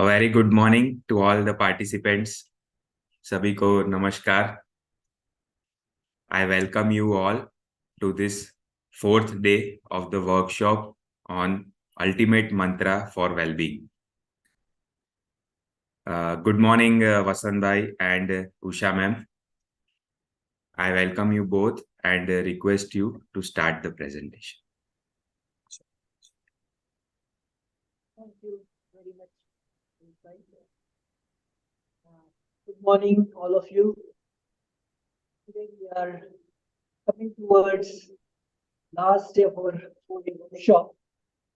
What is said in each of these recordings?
A very good morning to all the participants. सभी को नमस्कार. I welcome you all to this fourth day of the workshop on Ultimate Mantra for Wellbeing. Good morning, Vasant Bhai and Usha ma'am. I welcome you both and request you to start the presentation. Thank you very much. Good morning, all of you. Today we are coming towards last day of our 4-day workshop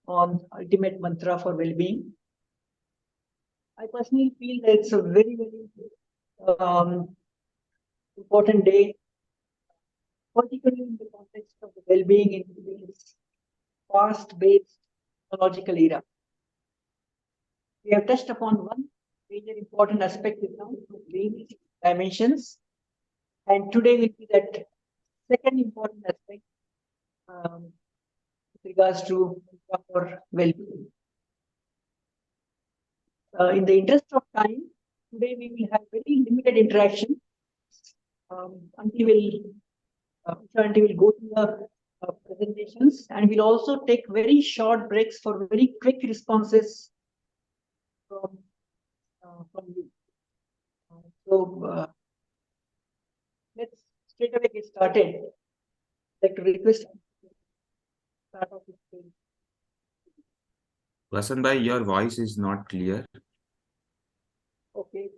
on Ultimate Mantra for Wellbeing. I personally feel that it's a very, very important day, particularly in the context of the well-being in today's fast-paced technological era. We have touched upon one major important aspect now, various dimensions, and today will be that second important aspect with regards to for well-being. In the interest of time, today we will have very limited interaction until we'll go through the presentations, and we'll also take very short breaks for very quick responses from you. So let's straight away get started. I'd like to request start off with the Vasant Bhai, your voice is not clear. okay.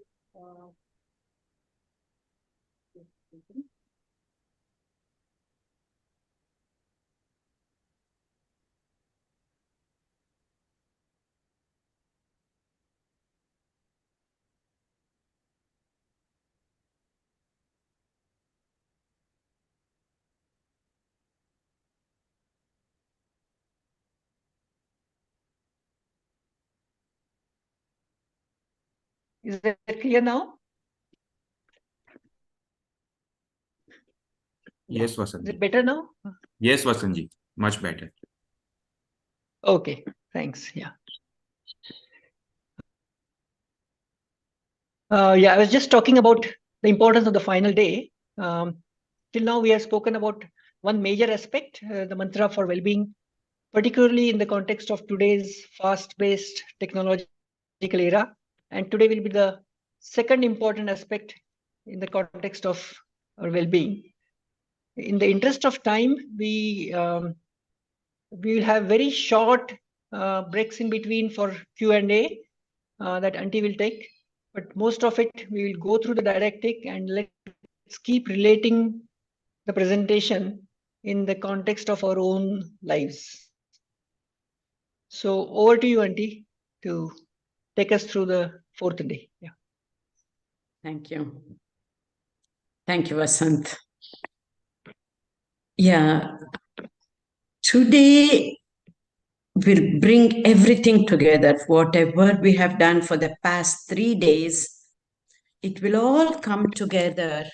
Is that clear now? Yes, Vasant. Is it better now? Yes, Vasant ji, much better. Okay, thanks. Yeah. I was just talking about the importance of the final day. Till now, we have spoken about one major aspect, the mantra for well-being, particularly in the context of today's fast-paced technological era. And today will be the second important aspect in the context of our well-being. In the interest of time, we will have very short breaks in between for Q&A that Auntie will take. But most of it, we will go through the didactic and let's keep relating the presentation in the context of our own lives. So over to you, Auntie, to take us through the fourth day. Yeah. Thank you. Thank you, Vasant. Yeah. Today, we'll bring everything together. Whatever we have done for the past 3 days, it will all come together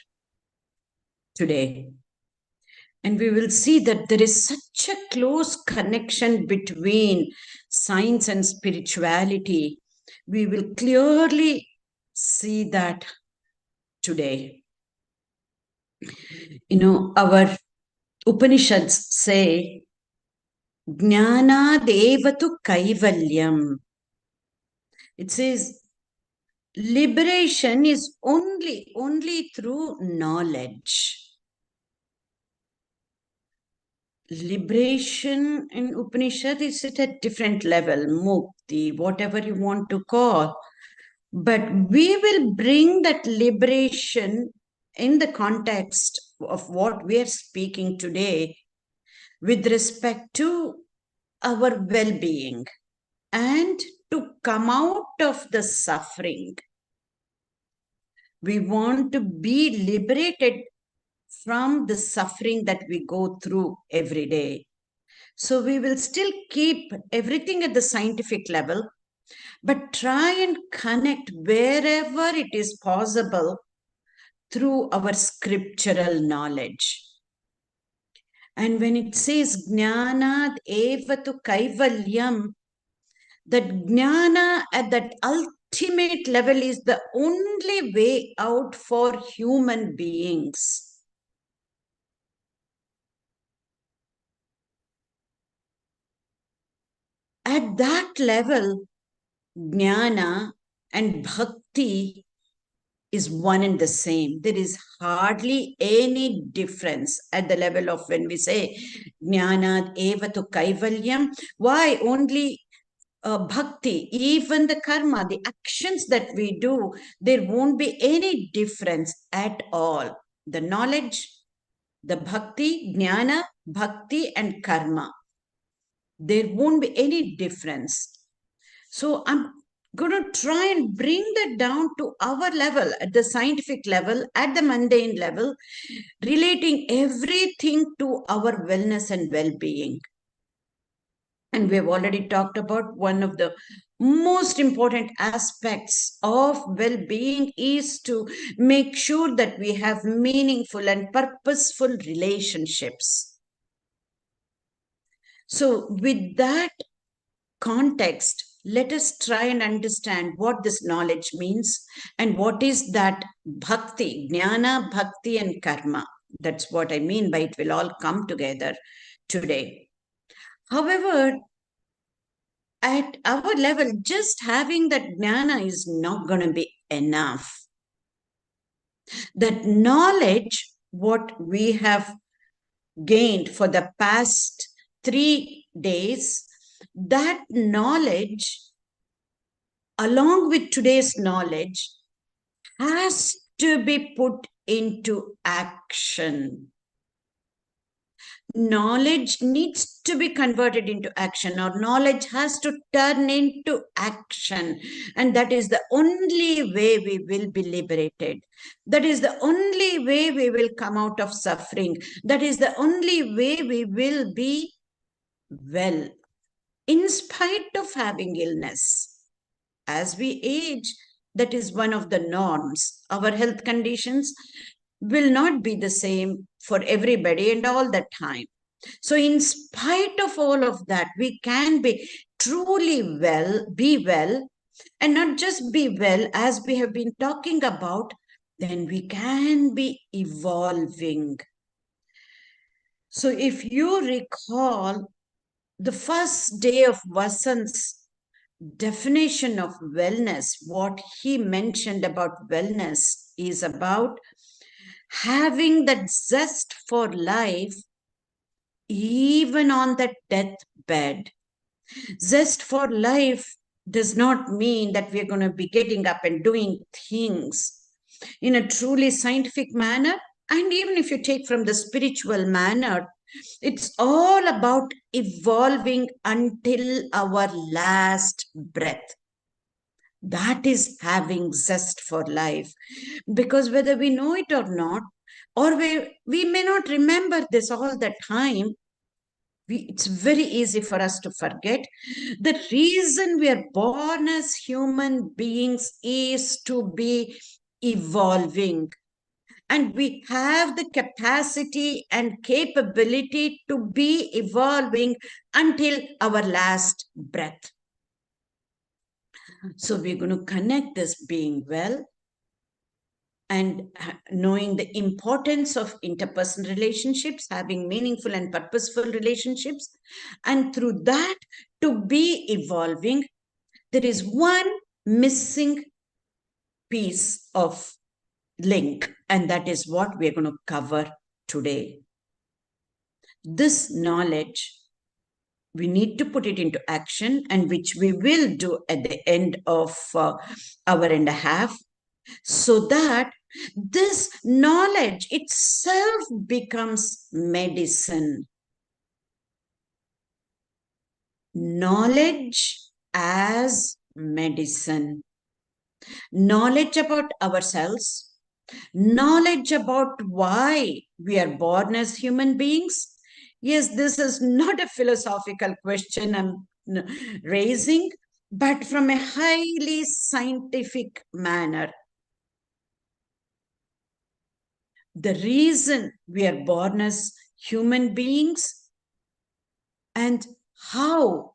today. And we will see that there is such a close connection between science and spirituality. We will clearly see that today. You know, our Upanishads say, Jnana devatu kaivalyam. It says, liberation is only through knowledge. Liberation in Upanishad is at a different level, mukti, whatever you want to call. But we will bring that liberation in the context of what we are speaking today with respect to our well-being and to come out of the suffering. We want to be liberated from the suffering that we go through every day. So we will still keep everything at the scientific level, but try and connect wherever it is possible through our scriptural knowledge. And when it says Jnanad evatu kaivalyam, that jnana at that ultimate level is the only way out for human beings. At that level, jnana and bhakti is one and the same. There is hardly any difference at the level of when we say jnana evatu kaivalyam. Why only bhakti? Even the karma, the actions that we do, there won't be any difference at all. The knowledge, the bhakti, jnana, bhakti, and karma, there won't be any difference. So I'm going to try and bring that down to our level, at the scientific level, at the mundane level, relating everything to our wellness and well-being. And we've already talked about one of the most important aspects of well-being is to make sure that we have meaningful and purposeful relationships. So with that context, let us try and understand what this knowledge means and what is that bhakti, jnana, bhakti, and karma. That's what I mean by it will all come together today. However, at our level, just having that jnana is not going to be enough. That knowledge, what we have gained for the past 3 days, that knowledge, along with today's knowledge, has to be put into action. Knowledge needs to be converted into action, or knowledge has to turn into action. And that is the only way we will be liberated. That is the only way we will come out of suffering. That is the only way we will be well, in spite of having illness. As we age, that is one of the norms. Our health conditions will not be the same for everybody and all the time. So in spite of all of that, we can be truly well, be well, and not just be well, as we have been talking about, then we can be evolving. So if you recall, the first day of Vasant's definition of wellness, what he mentioned about wellness is about having that zest for life even on the deathbed. Zest for life does not mean that we're going to be getting up and doing things in a truly scientific manner. And even if you take from the spiritual manner, it's all about evolving until our last breath. That is having zest for life. Because whether we know it or not, or we may not remember this all the time, it's very easy for us to forget. The reason we are born as human beings is to be evolving. And we have the capacity and capability to be evolving until our last breath. So we're going to connect this being well and knowing the importance of interpersonal relationships, having meaningful and purposeful relationships. And through that, to be evolving, there is one missing piece of link, and that is what we're going to cover today. This knowledge, we need to put it into action, and which we will do at the end of hour and a half, so that this knowledge itself becomes medicine. Knowledge as medicine. Knowledge about ourselves, knowledge about why we are born as human beings. Yes, this is not a philosophical question I'm raising, but from a highly scientific manner. The reason we are born as human beings, and how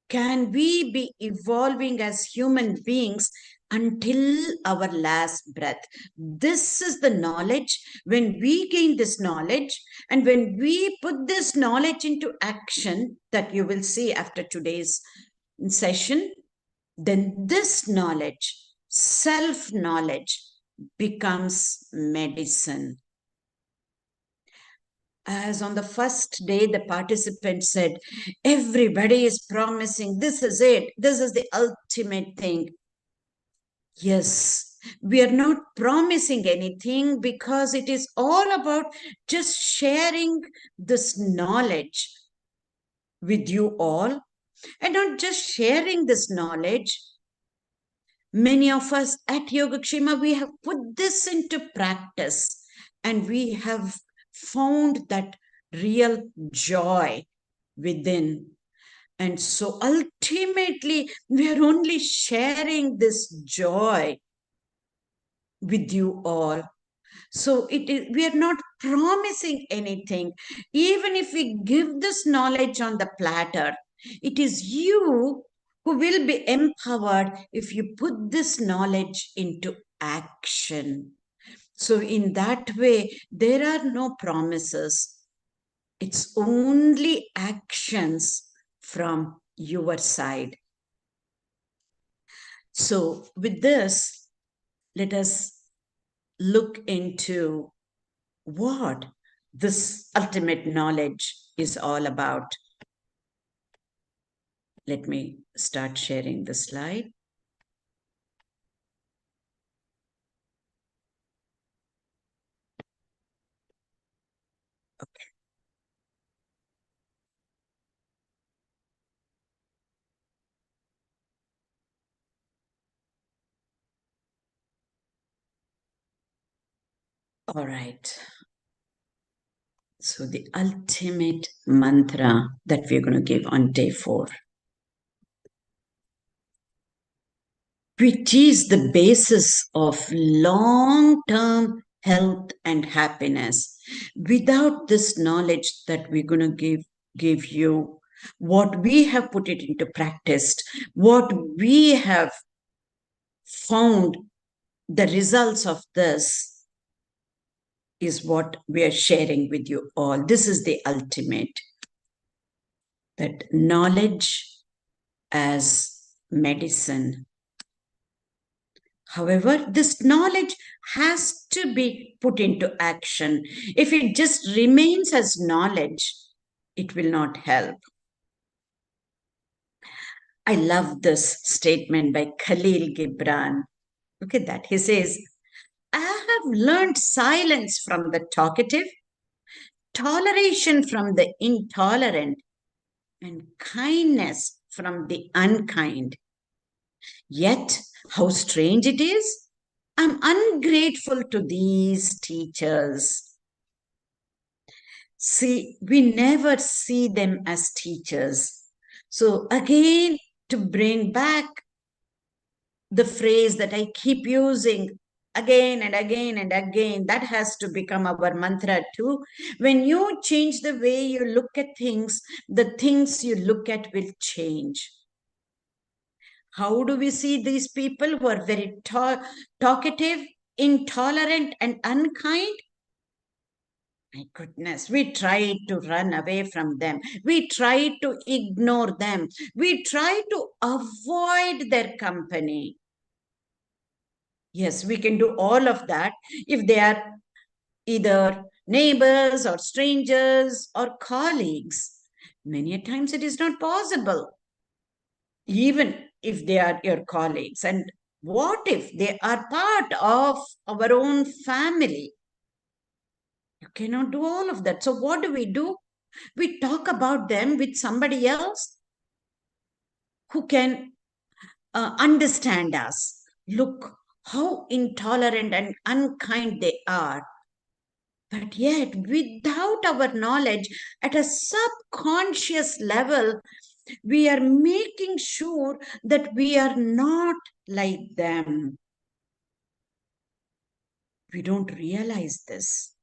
can we be evolving as human beings until our last breath. This is the knowledge. When we gain this knowledge and when we put this knowledge into action, that you will see after today's session, then this knowledge, self-knowledge, becomes medicine. As on the first day, the participants said, everybody is promising, this is it, this is the ultimate thing. Yes, we are not promising anything because it is all about just sharing this knowledge with you all, and not just sharing this knowledge. Many of us at Yogakshema, we have put this into practice and we have found that real joy within. And so ultimately, we are only sharing this joy with you all. So we are not promising anything. Even if we give this knowledge on the platter, it is you who will be empowered if you put this knowledge into action. So in that way, there are no promises. It's only actions from your side. So with this, let us look into what this ultimate knowledge is all about. Let me start sharing the slide. Okay. All right. So the ultimate mantra that we're going to give on day 4, which is the basis of long-term health and happiness. Without this knowledge that we're going to give you, what we have put it into practice, what we have found, the results of this is what we are sharing with you all. This is the ultimate, that knowledge as medicine. However, this knowledge has to be put into action. If it just remains as knowledge, it will not help. I love this statement by Khalil Gibran. Look at that. He says, I have learned silence from the talkative, toleration from the intolerant, and kindness from the unkind. Yet, how strange it is, I'm ungrateful to these teachers. See, we never see them as teachers. So again, to bring back the phrase that I keep using again and again and again, that has to become our mantra too. When you change the way you look at things, the things you look at will change. How do we see these people who are very talkative, intolerant, and unkind? My goodness, we try to run away from them. We try to ignore them. We try to avoid their company. Yes, we can do all of that if they are either neighbors or strangers or colleagues. Many times it is not possible, even if they are your colleagues. And what if they are part of our own family? You cannot do all of that. So what do? We talk about them with somebody else who can understand us. Look how intolerant and unkind they are. But yet, without our knowledge, at a subconscious level, we are making sure that we are not like them. We don't realize this.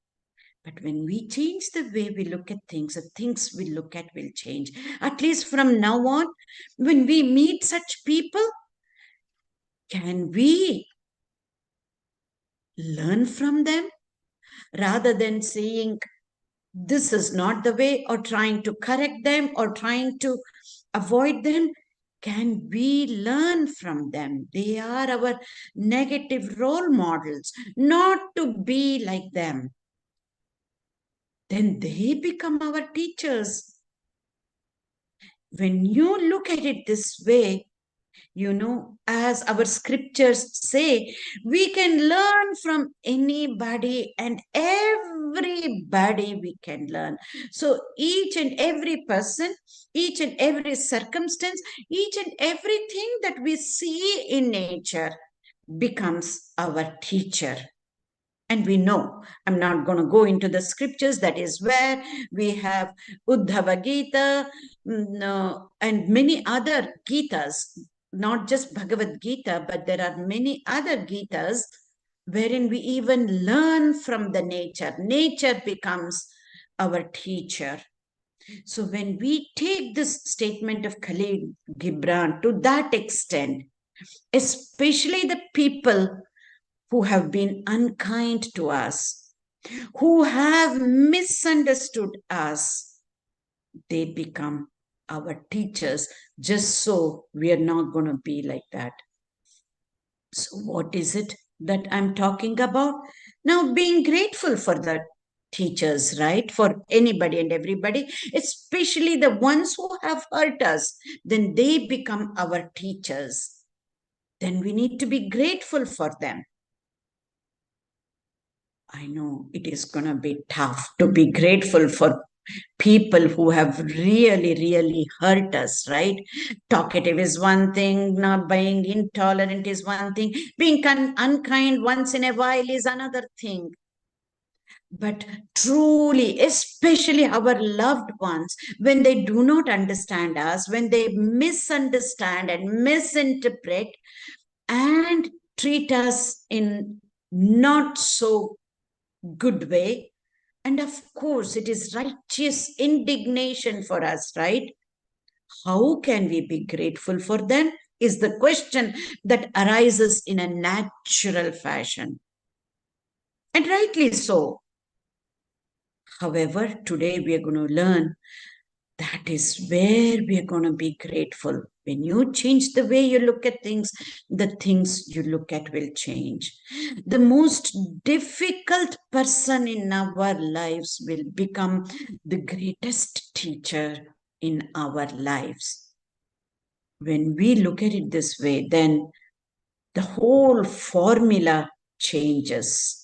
But when we change the way we look at things, the things we look at will change. At least from now on, when we meet such people, can we learn from them rather than saying this is not the way, or trying to correct them or trying to avoid them? Can we learn from them? They are our negative role models, not to be like them. Then they become our teachers. When you look at it this way, as our scriptures say, we can learn from anybody and everybody we can learn. So each and every person, each and every circumstance, each and everything that we see in nature becomes our teacher. And we know, I'm not going to go into the scriptures, that is where we have Uddhava Gita and many other Gitas, not just Bhagavad Gita, but there are many other Gitas wherein we even learn from the nature. Nature becomes our teacher. So when we take this statement of Khalil Gibran to that extent, especially the people who have been unkind to us, who have misunderstood us, they become our teachers, just so we are not going to be like that. So what is it that I'm talking about? Now, being grateful for the teachers, right? For anybody and everybody, especially the ones who have hurt us, then they become our teachers. Then we need to be grateful for them. I know it is going to be tough to be grateful for people who have really, really hurt us, right? Talkative is one thing, not being intolerant is one thing, being unkind once in a while is another thing. But truly, especially our loved ones, when they do not understand us, when they misunderstand and misinterpret and treat us in not so good way, and of course it is righteous indignation for us, right? How can we be grateful for them is the question that arises in a natural fashion, and rightly so. However, today we are going to learn that is where we are going to be grateful. When you change the way you look at things, the things you look at will change. The most difficult person in our lives will become the greatest teacher in our lives. When we look at it this way, then the whole formula changes.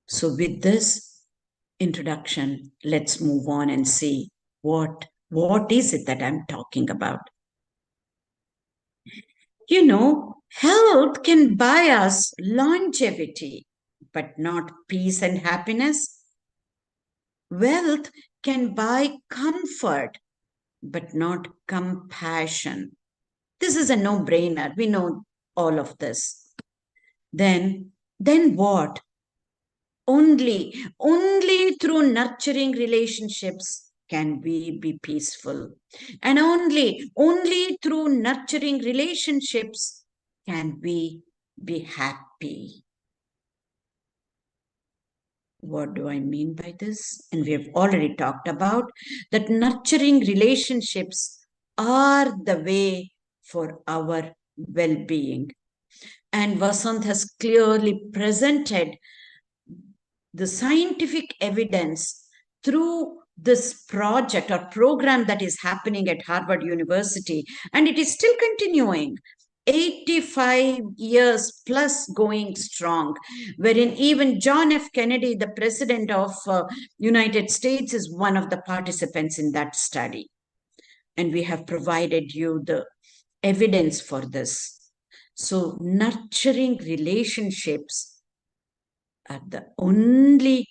So with this introduction, let's move on and see what is it that I'm talking about. Health can buy us longevity, but not peace and happiness. Wealth can buy comfort, but not compassion. This is a no-brainer. We know all of this. Then what? Only through nurturing relationships can we be peaceful. And only through nurturing relationships can we be happy. What do I mean by this? And we have already talked about that nurturing relationships are the way for our well-being. And Vasant has clearly presented the scientific evidence through this project or program that is happening at Harvard University, and it is still continuing. 85 years plus going strong, wherein even John F. Kennedy, the president of United States, is one of the participants in that study. And we have provided you the evidence for this. So nurturing relationships are the only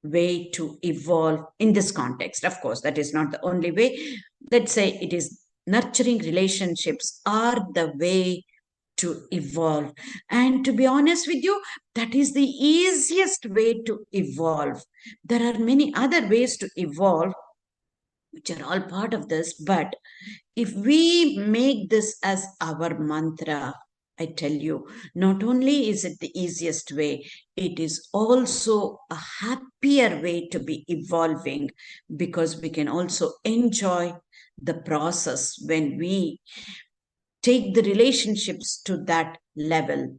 way to evolve in this context. Of course, that is not the only way. Let's say it is nurturing relationships are the way to evolve. And to be honest with you, that is the easiest way to evolve. There are many other ways to evolve, which are all part of this. But if we make this as our mantra, I tell you, not only is it the easiest way, it is also a happier way to be evolving, because we can also enjoy the process when we take the relationships to that level,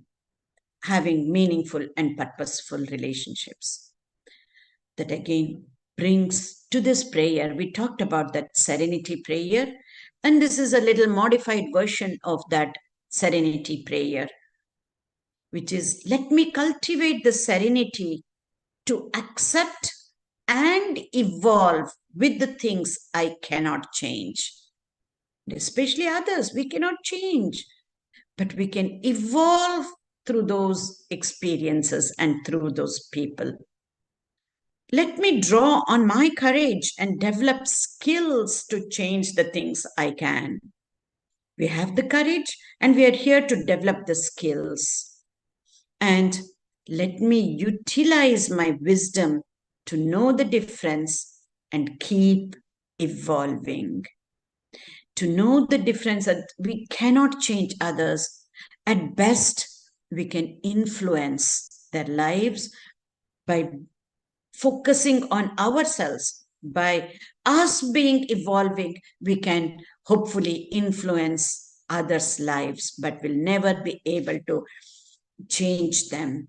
having meaningful and purposeful relationships. That again brings to this prayer. We talked about that serenity prayer, and this is a little modified version of that serenity prayer, which is, let me cultivate the serenity to accept and evolve with the things I cannot change. Especially others, we cannot change, but we can evolve through those experiences and through those people. Let me draw on my courage and develop skills to change the things I can. We have the courage and we are here to develop the skills. And let me utilize my wisdom to know the difference and keep evolving. To know the difference that we cannot change others. At best, we can influence their lives by focusing on ourselves. By us being evolving, we can hopefully influence others' lives, but will never be able to change them.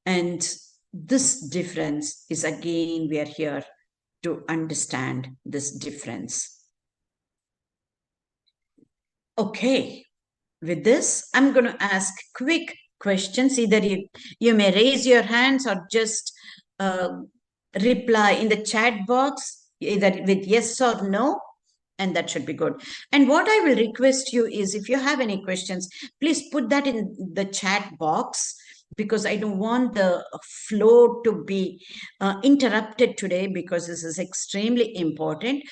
And this difference is, again, we are here to understand this difference. Okay, with this, I'm going to ask quick questions. Either you may raise your hands or just reply in the chat box, either with yes or no, and that should be good. And what I will request you is, if you have any questions, please put that in the chat box, because I don't want the flow to be interrupted today, because this is extremely important.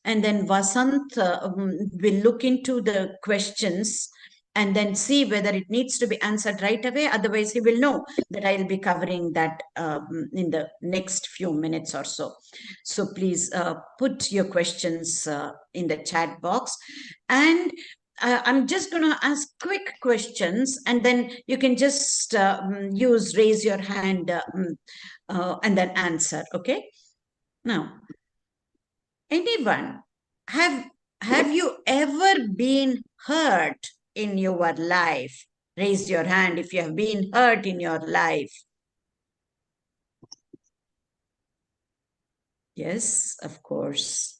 And then Vasant will look into the questions and then see whether it needs to be answered right away. Otherwise, he will know that I'll be covering that in the next few minutes or so. So please put your questions in the chat box. And I'm just going to ask quick questions, and then you can just use raise your hand and then answer, okay? Now, anyone, have you ever been hurt in your life? Raise your hand if you have been hurt in your life. Yes, of course.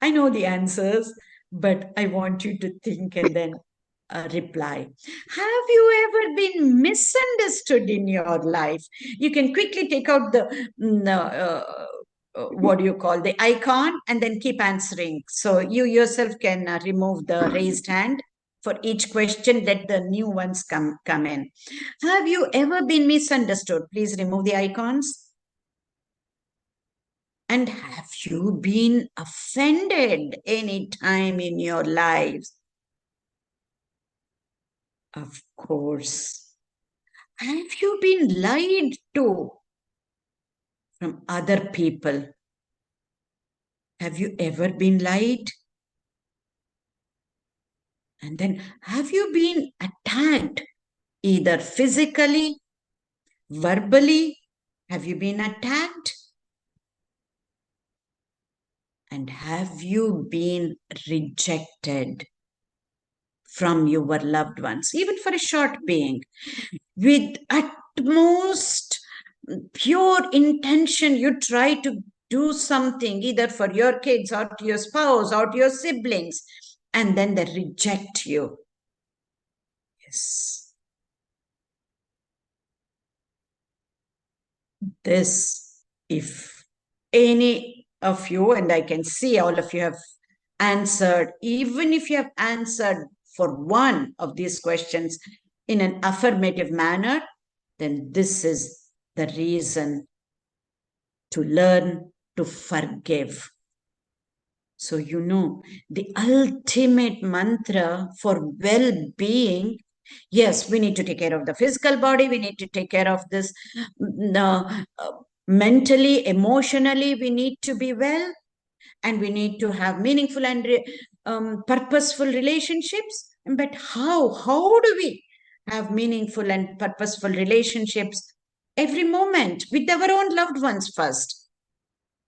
I know the answers, but I want you to think and then reply. Have you ever been misunderstood in your life? You can quickly take out the what do you call the icon and then keep answering. So you yourself can remove the raised hand for each question. Let the new ones come in. Have you ever been misunderstood? Please remove the icons. And have you been offended any time in your lives? Of course. Have you been lied to from other people? Have you ever been lied? And then, have you been attacked either physically, verbally? Have you been attacked? And have you been rejected from your loved ones, even for a short being, with utmost pure intention? You try to do something either for your kids or to your spouse or to your siblings, and then they reject you. Yes. This, if any of you, and I can see all of you have answered, even if you have answered for one of these questions in an affirmative manner, then this is the reason to learn to forgive. So, you know, the ultimate mantra for well-being, yes, we need to take care of the physical body, we need to take care of this mentally, emotionally, we need to be well. and we need to have meaningful and purposeful relationships. But how do we have meaningful and purposeful relationships every moment with our own loved ones first?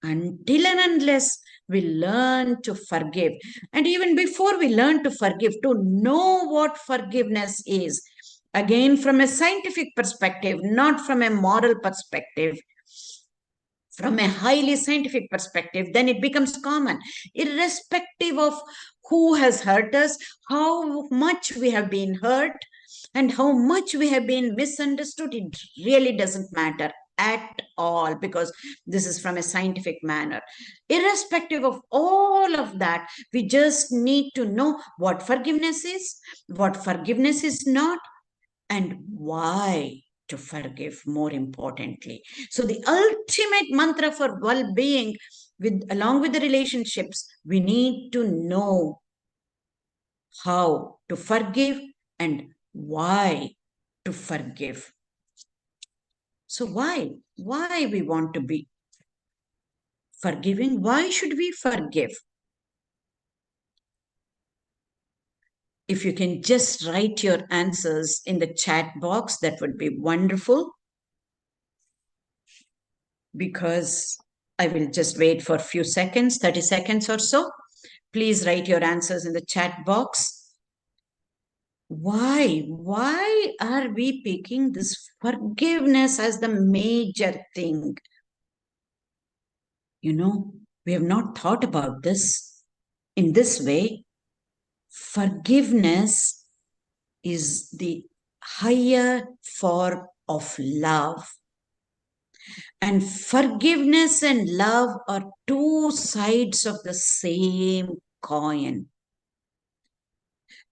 Until and unless we learn to forgive, and even before we learn to forgive, to know what forgiveness is, again from a scientific perspective, not from a moral perspective, from a highly scientific perspective, then it becomes common, irrespective of who has hurt us, how much we have been hurt, and how much we have been misunderstood. It really doesn't matter at all, because this is from a scientific manner. Irrespective of all of that, we just need to know what forgiveness is, what forgiveness is not, and why to forgive, more importantly. So the ultimate mantra for well-being, along with the relationships, we need to know how to forgive and why to forgive. So why we want to be forgiving? Why should we forgive? If you can just write your answers in the chat box, that would be wonderful, because I will just wait for a few seconds, 30 seconds or so. Please write your answers in the chat box. Why are we picking this forgiveness as the major thing? You know, we have not thought about this in this way. Forgiveness is the higher form of love. And forgiveness and love are two sides of the same coin.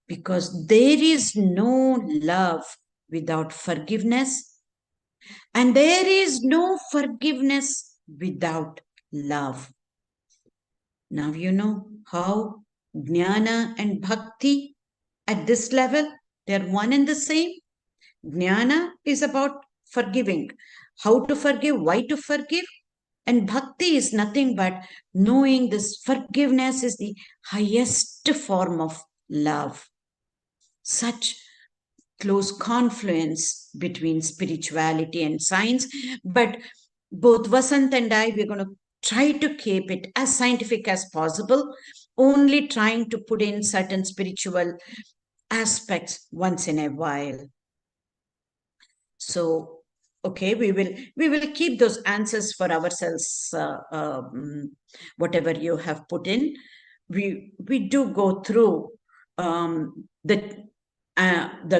Because there is no love without forgiveness, and there is no forgiveness without love. Now you know how Jnana and Bhakti at this level, they're one and the same. Jnana is about forgiving, how to forgive, why to forgive. And Bhakti is nothing but knowing this forgiveness is the highest form of love. Such close confluence between spirituality and science. But both Vasant and I, we're going to try to keep it as scientific as possible, only trying to put in certain spiritual aspects once in a while. So, okay, we will keep those answers for ourselves, whatever you have put in. We do go through the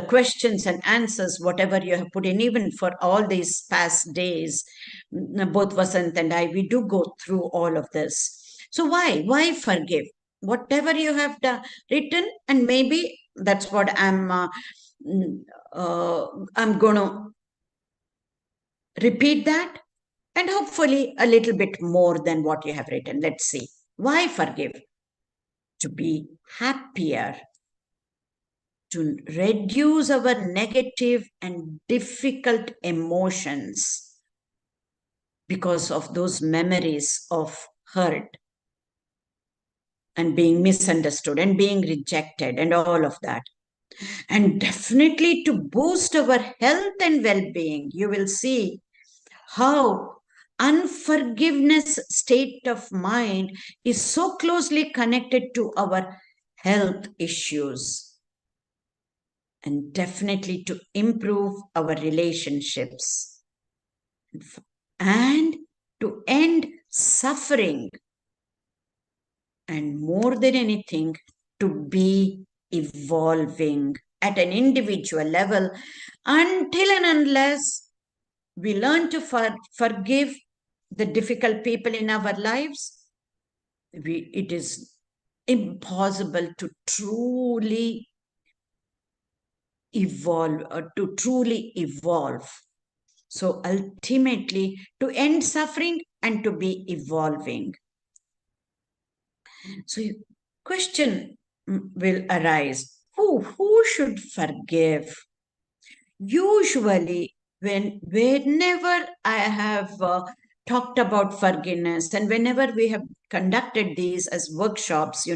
questions and answers, whatever you have put in, even for all these past days. Both Vasant and I, we do go through all of this. So why forgive? Whatever you have written, and maybe that's what I'm going to repeat that, and hopefully a little bit more than what you have written. Let's see. Why forgive? To be happier, to reduce our negative and difficult emotions because of those memories of hurt and being misunderstood and being rejected and all of that. And definitely to boost our health and well-being. You will see how unforgiveness state of mind is so closely connected to our health issues. And definitely to improve our relationships and to end suffering, and more than anything, to be evolving at an individual level, until and unless we learn to forgive the difficult people in our lives, it is impossible to truly evolve, or to truly evolve. So ultimately, to end suffering and to be evolving. So question will arise, who should forgive? Usually, whenever I have talked about forgiveness, and whenever we have conducted these as workshops,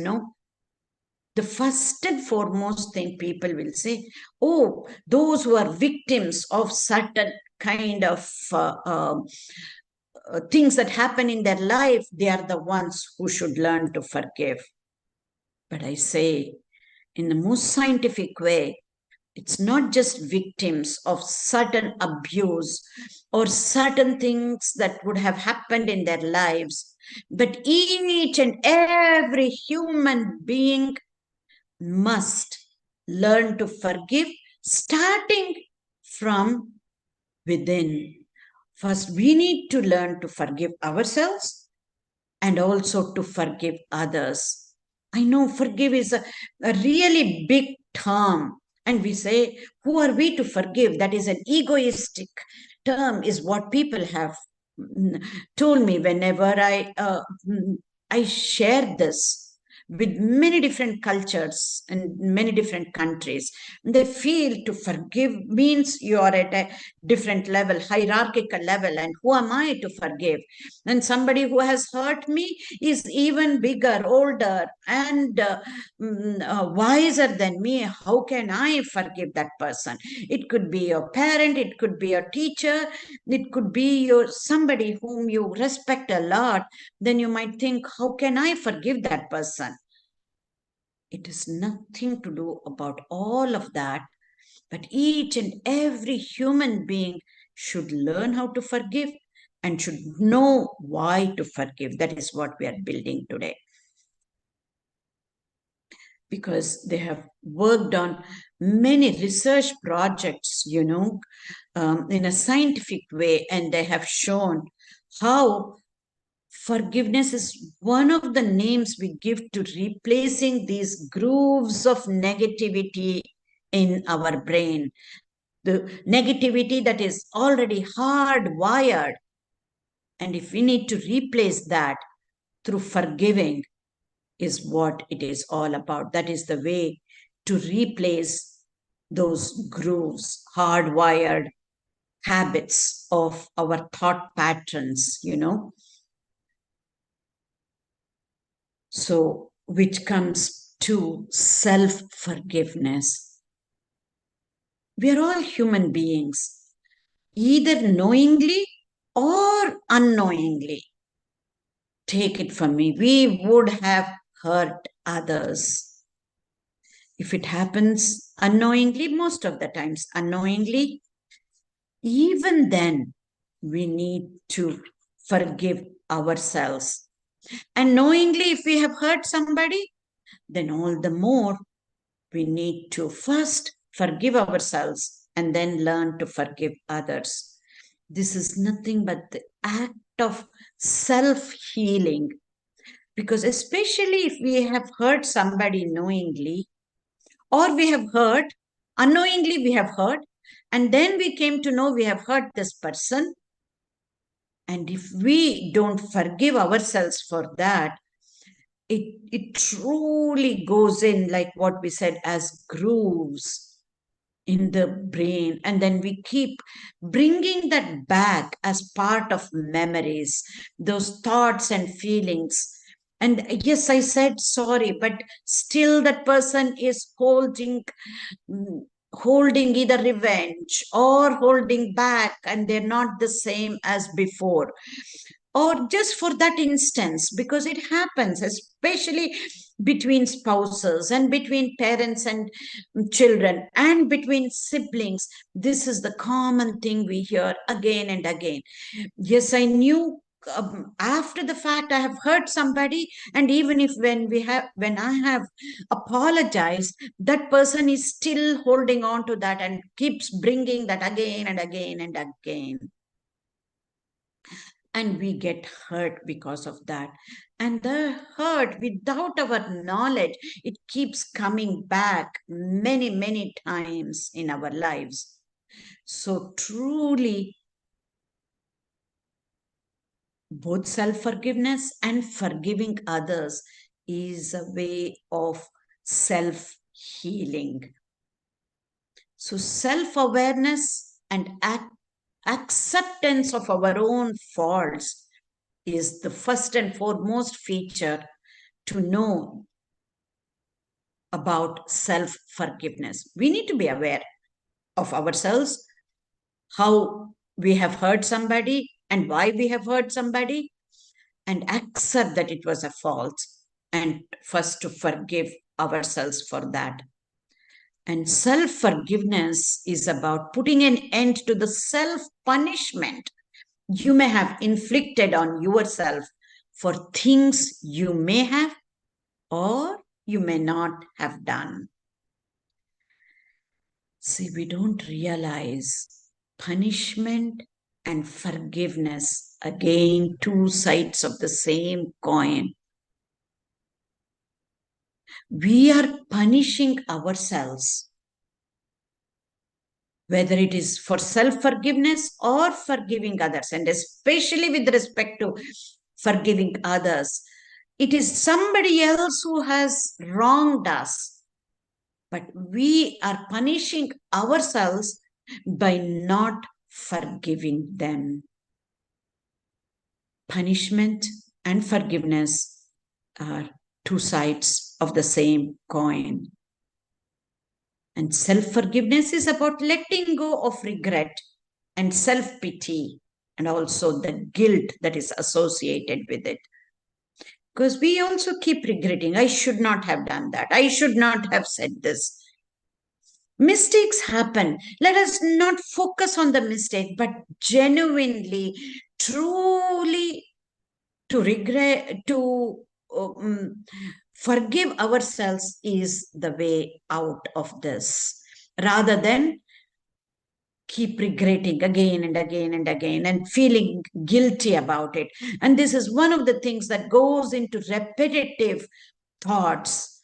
the first and foremost thing people will say, oh, those who are victims of certain kind of things that happen in their life, they are the ones who should learn to forgive. But I say, in the most scientific way, it's not just victims of certain abuse or certain things that would have happened in their lives, but each and every human being must learn to forgive, starting from within. First, we need to learn to forgive ourselves and also to forgive others. I know forgive is a really big term, and we say, who are we to forgive? That is an egoistic term, is what people have told me whenever I share this with many different cultures and many different countries. They feel to forgive means you are at a different level, hierarchical level, and who am I to forgive? And somebody who has hurt me is even bigger, older, and wiser than me. How can I forgive that person? It could be your parent, it could be your teacher, it could be your somebody whom you respect a lot. Then you might think, how can I forgive that person? It is nothing to do about all of that, but each and every human being should learn how to forgive and should know why to forgive. That is what we are building today. Because they have worked on many research projects, in a scientific way, and they have shown how forgiveness is one of the names we give to replacing these grooves of negativity in our brain. The negativity that is already hardwired. And if we need to replace that through forgiving, is what it is all about. That is the way to replace those grooves, hardwired habits of our thought patterns, So, which comes to self-forgiveness. We are all human beings, either knowingly or unknowingly. Take it from me, we would have hurt others. If it happens unknowingly, most of the times unknowingly, even then we need to forgive ourselves. And knowingly, if we have hurt somebody, then all the more we need to first forgive ourselves and then learn to forgive others. This is nothing but the act of self-healing. Because especially if we have hurt somebody knowingly, or we have hurt, unknowingly we have hurt, and then we came to know we have hurt this person. And if we don't forgive ourselves for that, it truly goes in, like what we said, as grooves in the brain. And then we keep bringing that back as part of memories, those thoughts and feelings. And yes, I said sorry, but still that person is holding either revenge or holding back, and they're not the same as before. Or just for that instance, because it happens, especially between spouses and between parents and children and between siblings. This is the common thing we hear again and again. Yes, I knew after the fact I have hurt somebody, and even if when I have apologized, that person is still holding on to that and keeps bringing that again and again and again. And we get hurt because of that. And the hurt, without our knowledge, it keeps coming back many, many times in our lives. So truly, both self-forgiveness and forgiving others is a way of self-healing. So self-awareness and acceptance of our own faults is the first and foremost feature to know about self-forgiveness. We need to be aware of ourselves, how we have hurt somebody and why we have hurt somebody, and accept that it was a fault, and first to forgive ourselves for that. And self-forgiveness is about putting an end to the self-punishment you may have inflicted on yourself for things you may have or you may not have done. See, we don't realize punishment and forgiveness, again, two sides of the same coin. We are punishing ourselves, whether it is for self-forgiveness or forgiving others, and especially with respect to forgiving others. It is somebody else who has wronged us, but we are punishing ourselves by not forgiving them. Punishment and forgiveness are two sides of the same coin. And self-forgiveness is about letting go of regret and self-pity and also the guilt that is associated with it. Because we also keep regretting, I should not have done that. I should not have said this. Mistakes happen. Let us not focus on the mistake, but genuinely, truly to regret, to forgive ourselves is the way out of this, rather than keep regretting again and again and again and feeling guilty about it. And this is one of the things that goes into repetitive thoughts,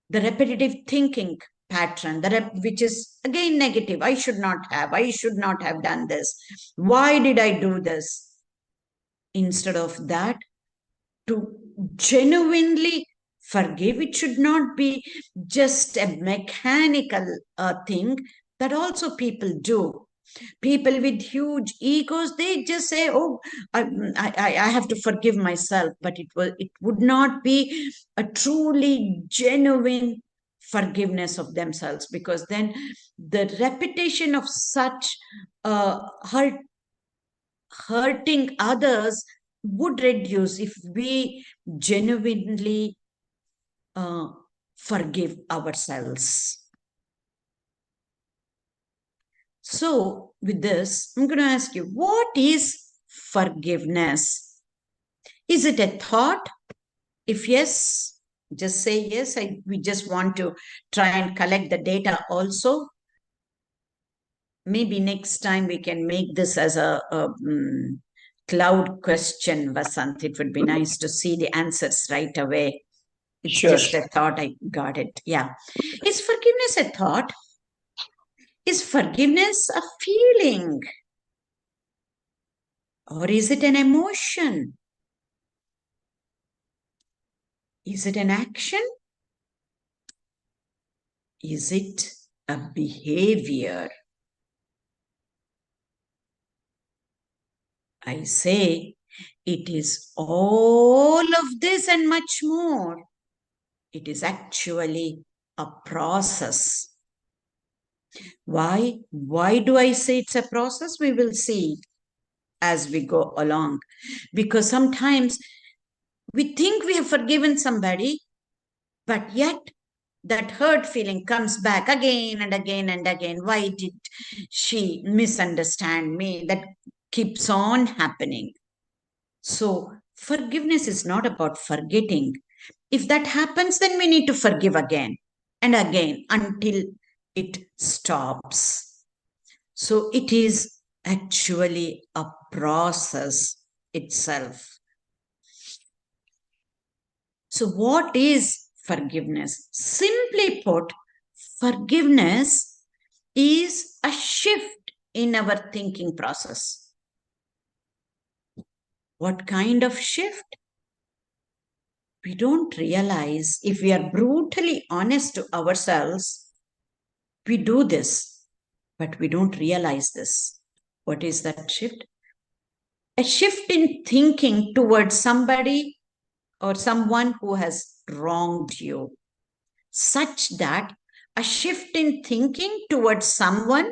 the repetitive thinking pattern, which is again negative. I should not have done this. Why did I do this? Instead of that, to genuinely forgive. It should not be just a mechanical thing that also people do. People with huge egos, they just say, oh, I have to forgive myself, but it would not be a truly genuine forgiveness of themselves, because then the repetition of such hurting others would reduce if we genuinely forgive ourselves. So with this, I'm going to ask you, what is forgiveness? Is it a thought? If yes, just say yes. We just want to try and collect the data also. Maybe next time we can make this as a cloud question, Vasant. It would be nice to see the answers right away. It's just a thought. I got it. Yeah. Is forgiveness a thought? Is forgiveness a feeling? Or is it an emotion? Is it an action? Is it a behavior? I say it is all of this and much more. It is actually a process. Why? Why do I say it's a process? We will see as we go along. Because sometimes we think we have forgiven somebody, but yet that hurt feeling comes back again and again and again. Why did she misunderstand me? That keeps on happening. So forgiveness is not about forgetting. If that happens, then we need to forgive again and again until it stops. So it is actually a process itself. So what is forgiveness? Simply put, forgiveness is a shift in our thinking process. What kind of shift? We don't realize, if we are brutally honest to ourselves, we do this, but we don't realize this. What is that shift? A shift in thinking towards somebody or someone who has wronged you, such that a shift in thinking towards someone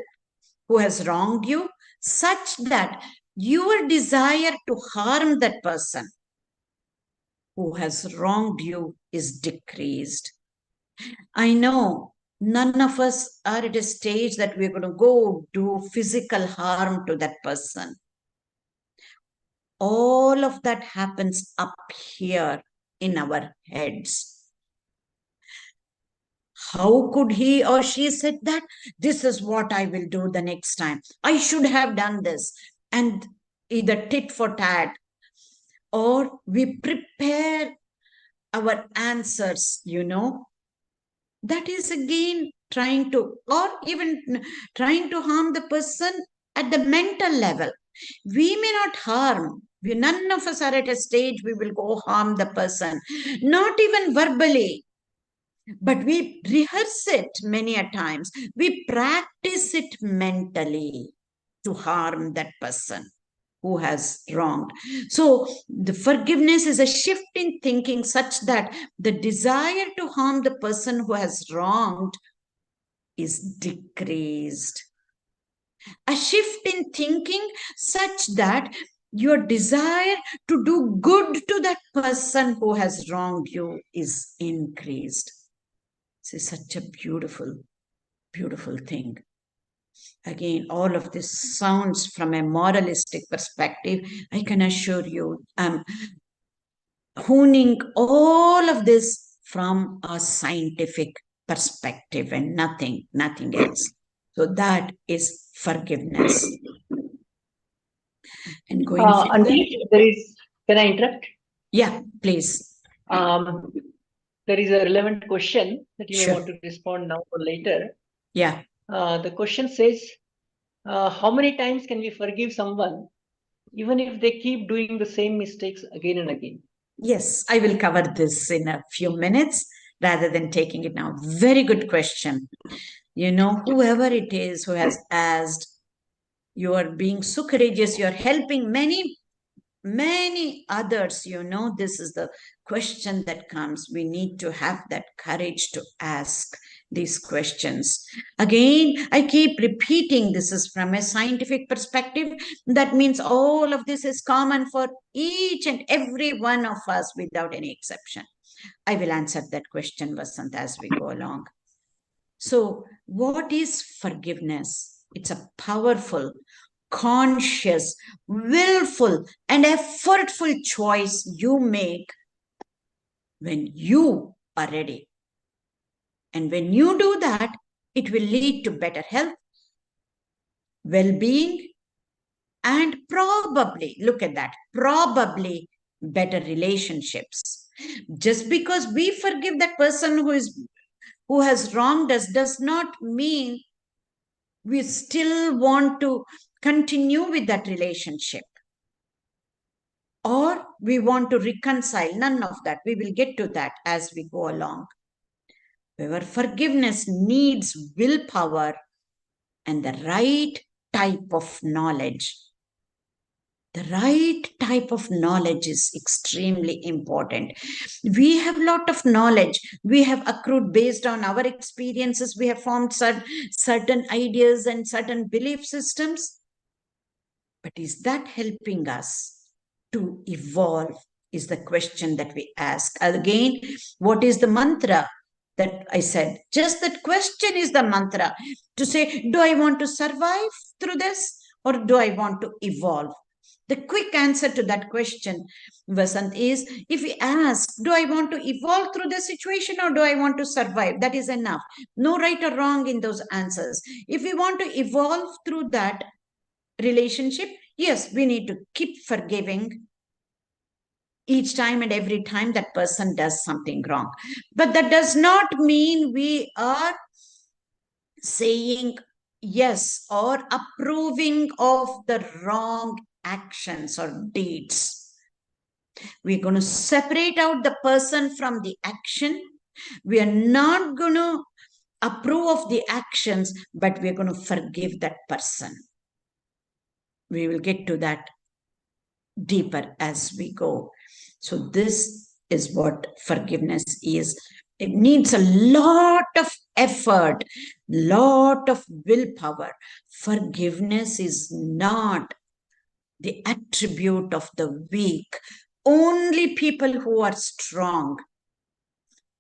who has wronged you, such that your desire to harm that person who has wronged you is decreased. I know none of us are at a stage that we're going to go do physical harm to that person. All of that happens up here in our heads. How could he or she said that? This is what I will do the next time. I should have done this. And either tit for tat, or we prepare our answers, that is again trying to, or even trying to harm the person at the mental level. We may not harm. None of us are at a stage we will go harm the person, not even verbally. But we rehearse it many a times. We practice it mentally to harm that person who has wronged. So the forgiveness is a shift in thinking such that the desire to harm the person who has wronged is decreased. A shift in thinking such that your desire to do good to that person who has wronged you is increased. This is such a beautiful, beautiful thing. Again, all of this sounds from a moralistic perspective. I can assure you, I'm honing all of this from a scientific perspective and nothing else. So that is forgiveness. And going forward, can I interrupt? Yeah, please. There is a relevant question that you may want to respond now or later. Yeah. The question says, how many times can we forgive someone even if they keep doing the same mistakes again and again? Yes, I will cover this in a few minutes rather than taking it now. Very good question. Whoever it is who has asked, you are being so courageous, you are helping many others. This is the question that comes. We need to have that courage to ask these questions. Again, I keep repeating, this is from a scientific perspective. That means all of this is common for each and every one of us without any exception. I will answer that question, Vasant, as we go along. So, what is forgiveness? It's a powerful, conscious, willful, and effortful choice you make when you are ready. And when you do that, it will lead to better health, well-being, and probably, look at that, probably better relationships. Just because we forgive that person who has wronged us does not mean we still want to continue with that relationship, or we want to reconcile. None of that. We will get to that as we go along. However, forgiveness needs willpower and the right type of knowledge. The right type of knowledge is extremely important. We have a lot of knowledge. We have accrued based on our experiences. We have formed certain ideas and certain belief systems. But is that helping us to evolve? Is the question that we ask. Again, what is the mantra that I said? Just that question is the mantra to say, do I want to survive through this or do I want to evolve? The quick answer to that question, Vasant, is if we ask, do I want to evolve through the situation or do I want to survive? That is enough. No right or wrong in those answers. If we want to evolve through that relationship, yes, we need to keep forgiving each time and every time that person does something wrong. But that does not mean we are saying yes or approving of the wrong actions or deeds. We're going to separate out the person from the action. We are not going to approve of the actions, but we're going to forgive that person. we will get to that deeper as we go. So this is what forgiveness is. It needs a lot of effort, lot of willpower. Forgiveness is not the attribute of the weak. Only people who are strong,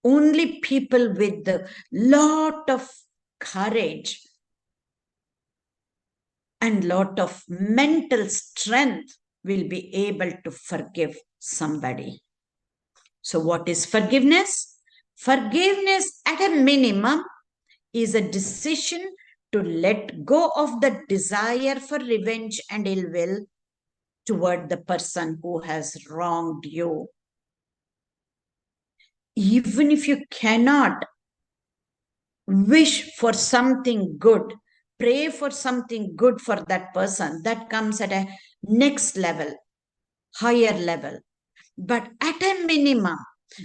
only people with a lot of courage and lot of mental strength will be able to forgive somebody. So what is forgiveness? Forgiveness at a minimum is a decision to let go of the desire for revenge and ill will toward the person who has wronged you. Even if you cannot wish for something good, pray for something good for that person, that comes at a next level, higher level. But at a minimum,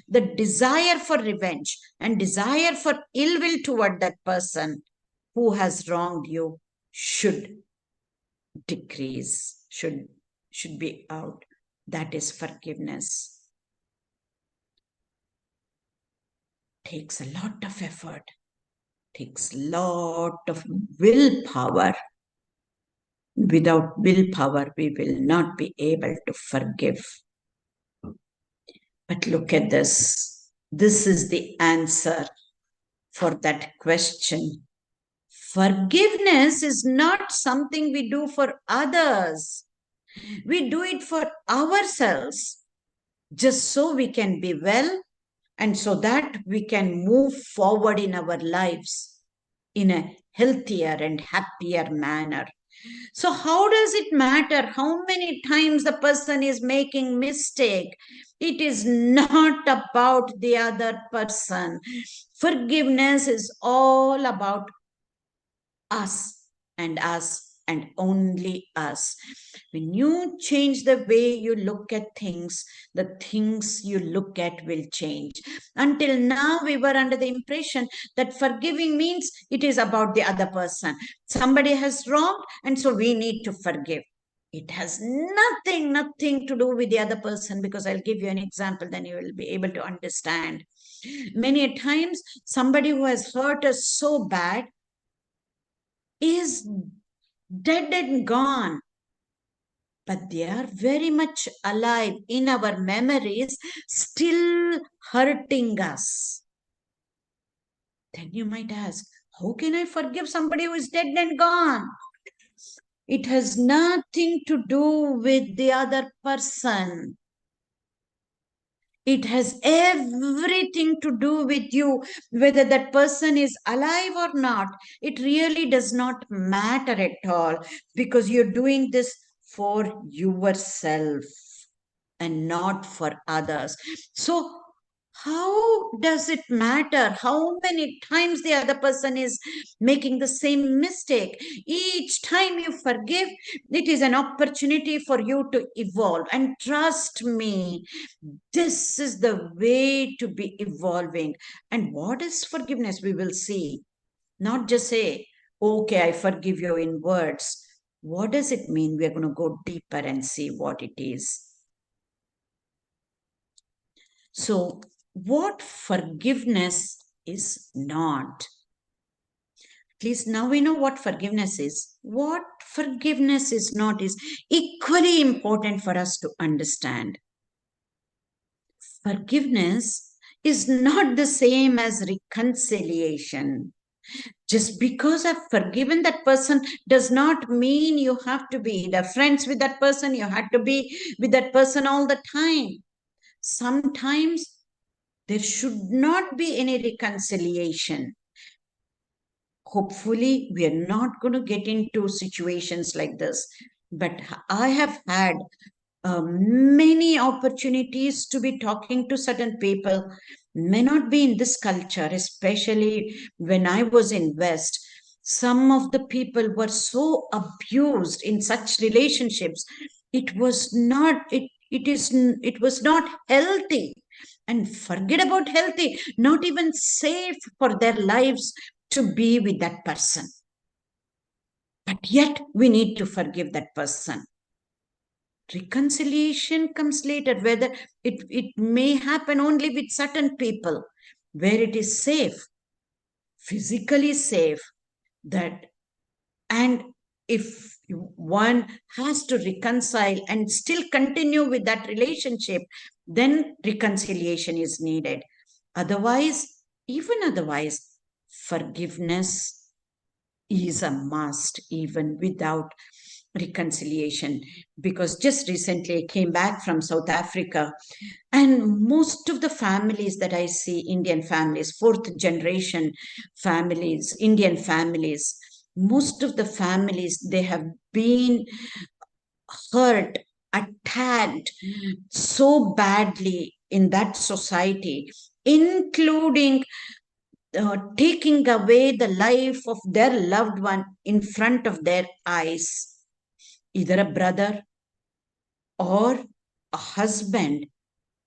the desire for revenge and desire for ill will toward that person who has wronged you should decrease, should be out. That is forgiveness. Takes a lot of effort, takes a lot of willpower. Without willpower, we will not be able to forgive. But look at this. This is the answer for that question. Forgiveness is not something we do for others. We do it for ourselves, just so we can be well and so that we can move forward in our lives in a healthier and happier manner. So how does it matter how many times the person is making mistake? It is not about the other person. Forgiveness is all about us and only us. When you change the way you look at things, the things you look at will change. Until now, we were under the impression that forgiving means it is about the other person. Somebody has wronged, and so we need to forgive. It has nothing to do with the other person, because I'll give you an example, then you will be able to understand. Many times, somebody who has hurt us so bad is dead and gone, but they are very much alive in our memories, still hurting us. Then you might ask, how can I forgive somebody who is dead and gone? It has nothing to do with the other person. It has everything to do with you, whether that person is alive or not. It really does not matter at all, because you're doing this for yourself and not for others. So how does it matter how many times the other person is making the same mistake? Each time you forgive, it is an opportunity for you to evolve. And trust me, this is the way to be evolving. And what is forgiveness? We will see. Not just say, okay, I forgive you in words. What does it mean? We are going to go deeper and see what it is. So, what forgiveness is not. At least now we know what forgiveness is. What forgiveness is not is equally important for us to understand. Forgiveness is not the same as reconciliation. Just because I've forgiven that person does not mean you have to be the friends with that person. You have to be with that person all the time. Sometimes there should not be any reconciliation. Hopefully, we are not going to get into situations like this. But I have had many opportunities to be talking to certain people, may not be in this culture, especially when I was in West. Some of the people were so abused in such relationships. It was not healthy. And forget about healthy, not even safe for their lives to be with that person. But yet we need to forgive that person. Reconciliation comes later, whether it may happen only with certain people, where it is safe, physically safe, that, and if one has to reconcile and still continue with that relationship, then reconciliation is needed. Otherwise, even otherwise, forgiveness is a must, even without reconciliation. Because just recently I came back from South Africa, and most of the families that I see, Indian families, fourth generation families, Indian families, most of the families, they have been hurt, attacked so badly in that society, including taking away the life of their loved one in front of their eyes, either a brother or a husband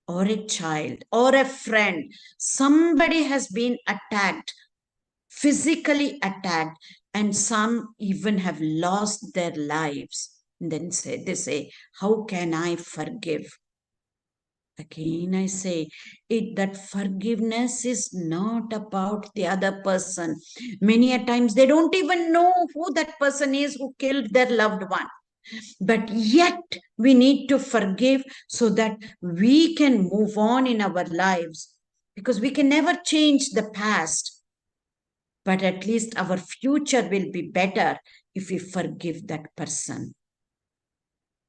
or a child or a friend. Somebody has been attacked, physically attacked, and some even have lost their lives. And then they say, how can I forgive? Again, I say that forgiveness is not about the other person. Many a times they don't even know who that person is who killed their loved one. But yet we need to forgive so that we can move on in our lives, because we can never change the past. But at least our future will be better if we forgive that person.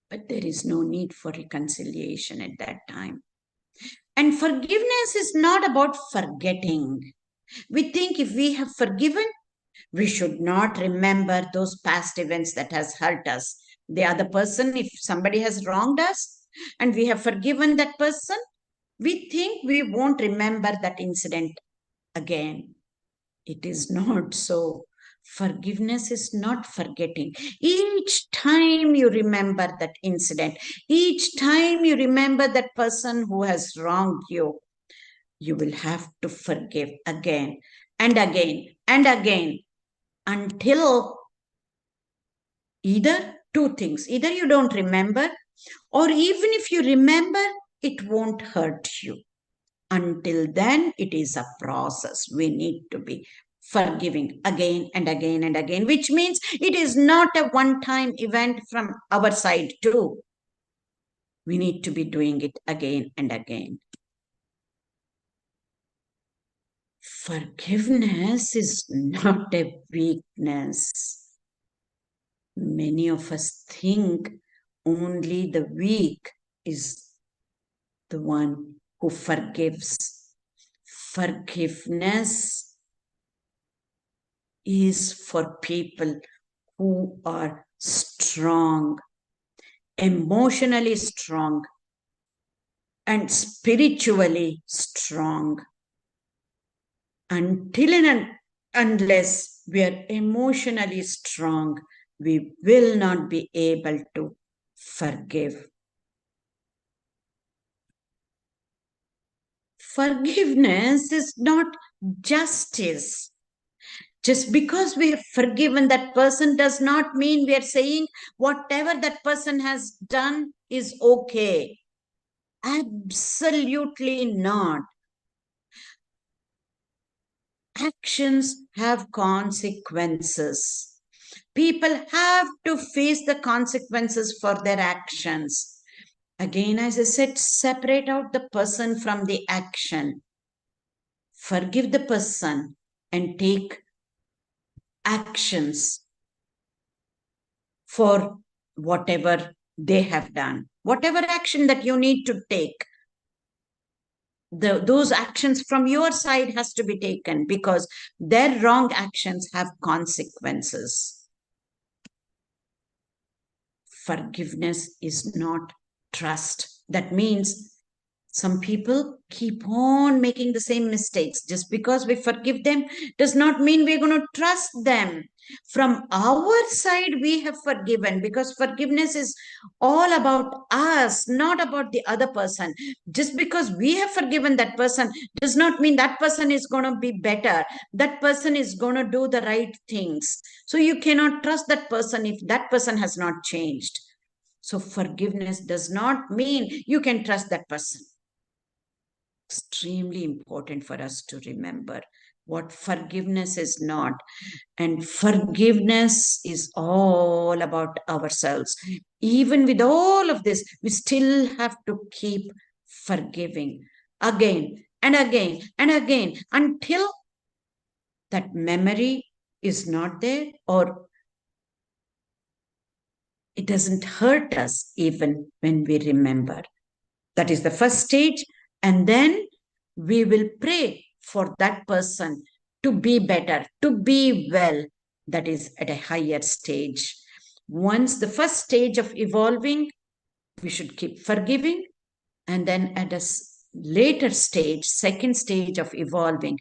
But there is no need for reconciliation at that time. And forgiveness is not about forgetting. We think if we have forgiven, we should not remember those past events that has hurt us. The other person, if somebody has wronged us and we have forgiven that person, we think we won't remember that incident again. It is not so. Forgiveness is not forgetting. Each time you remember that incident, each time you remember that person who has wronged you, you will have to forgive again and again and again, until either two things, either you don't remember, or even if you remember, it won't hurt you. Until then, it is a process. We need to be forgiving again and again and again, which means it is not a one-time event from our side too. We need to be doing it again and again. Forgiveness is not a weakness. Many of us think only the weak is the one who forgives. Forgiveness is for people who are strong, emotionally strong, and spiritually strong. Until and unless we are emotionally strong, we will not be able to forgive. Forgiveness is not justice. Just because we have forgiven that person does not mean we are saying whatever that person has done is okay. Absolutely not. Actions have consequences. People have to face the consequences for their actions. Again, as I said, separate out the person from the action. Forgive the person and take actions for whatever they have done. Whatever action that you need to take, those actions from your side has to be taken, because their wrong actions have consequences. Forgiveness is not trust. That means Some people keep on making the same mistakes. Just because we forgive them does not mean we're going to trust them. From our side, we have forgiven, because forgiveness is all about us, not about the other person. Just because we have forgiven that person does not mean that person is going to be better. That person is going to do the right things. So you cannot trust that person if that person has not changed. So forgiveness does not mean you can trust that person. Extremely important for us to remember what forgiveness is not. And forgiveness is all about ourselves. Even with all of this, we still have to keep forgiving again and again and again until that memory is not there, or it doesn't hurt us even when we remember. That is the first stage. And then we will pray for that person to be better, to be well. That is at a higher stage. Once the first stage of evolving, we should keep forgiving. And then at a later stage, second stage of evolving,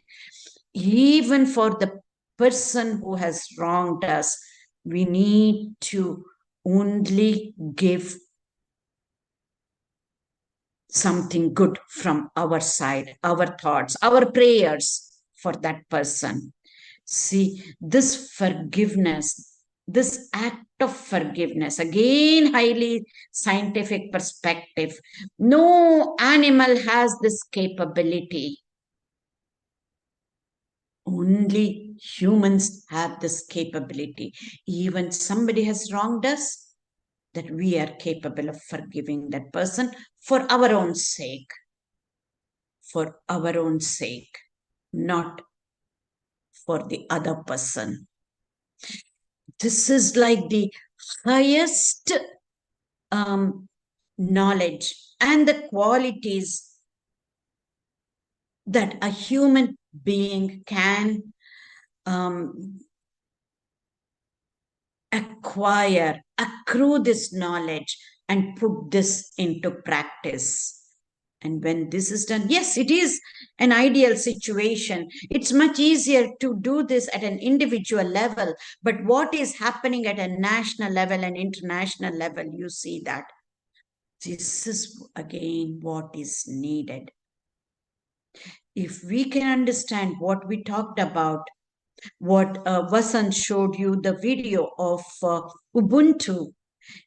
even for the person who has wronged us, we need to only give something good from our side, our thoughts, our prayers for that person. See, this forgiveness, this act of forgiveness, again, highly scientific perspective. No animal has this capability. Only humans have this capability. Even somebody has wronged us, that we are capable of forgiving that person for our own sake. For our own sake, not for the other person. This is like the highest knowledge and the qualities that a human being can acquire, accrue this knowledge and put this into practice. And when this is done, yes, it is an ideal situation. It's much easier to do this at an individual level. But what is happening at a national level and international level, you see that. This is, again, what is needed. If we can understand what we talked about, what Vasant showed you, the video of Ubuntu,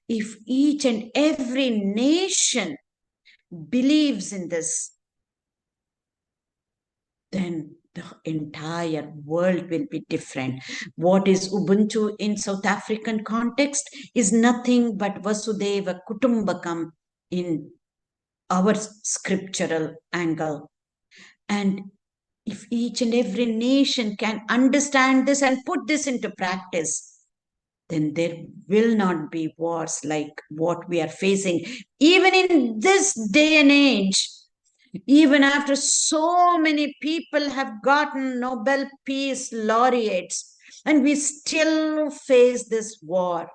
if each and every nation believes in this, then the entire world will be different. What is Ubuntu in South African context is nothing but Vasudeva Kutumbakam in our scriptural angle. And if each and every nation can understand this and put this into practice, then there will not be wars like what we are facing. Even in this day and age, even after so many people have gotten Nobel Peace Laureates, and we still face this war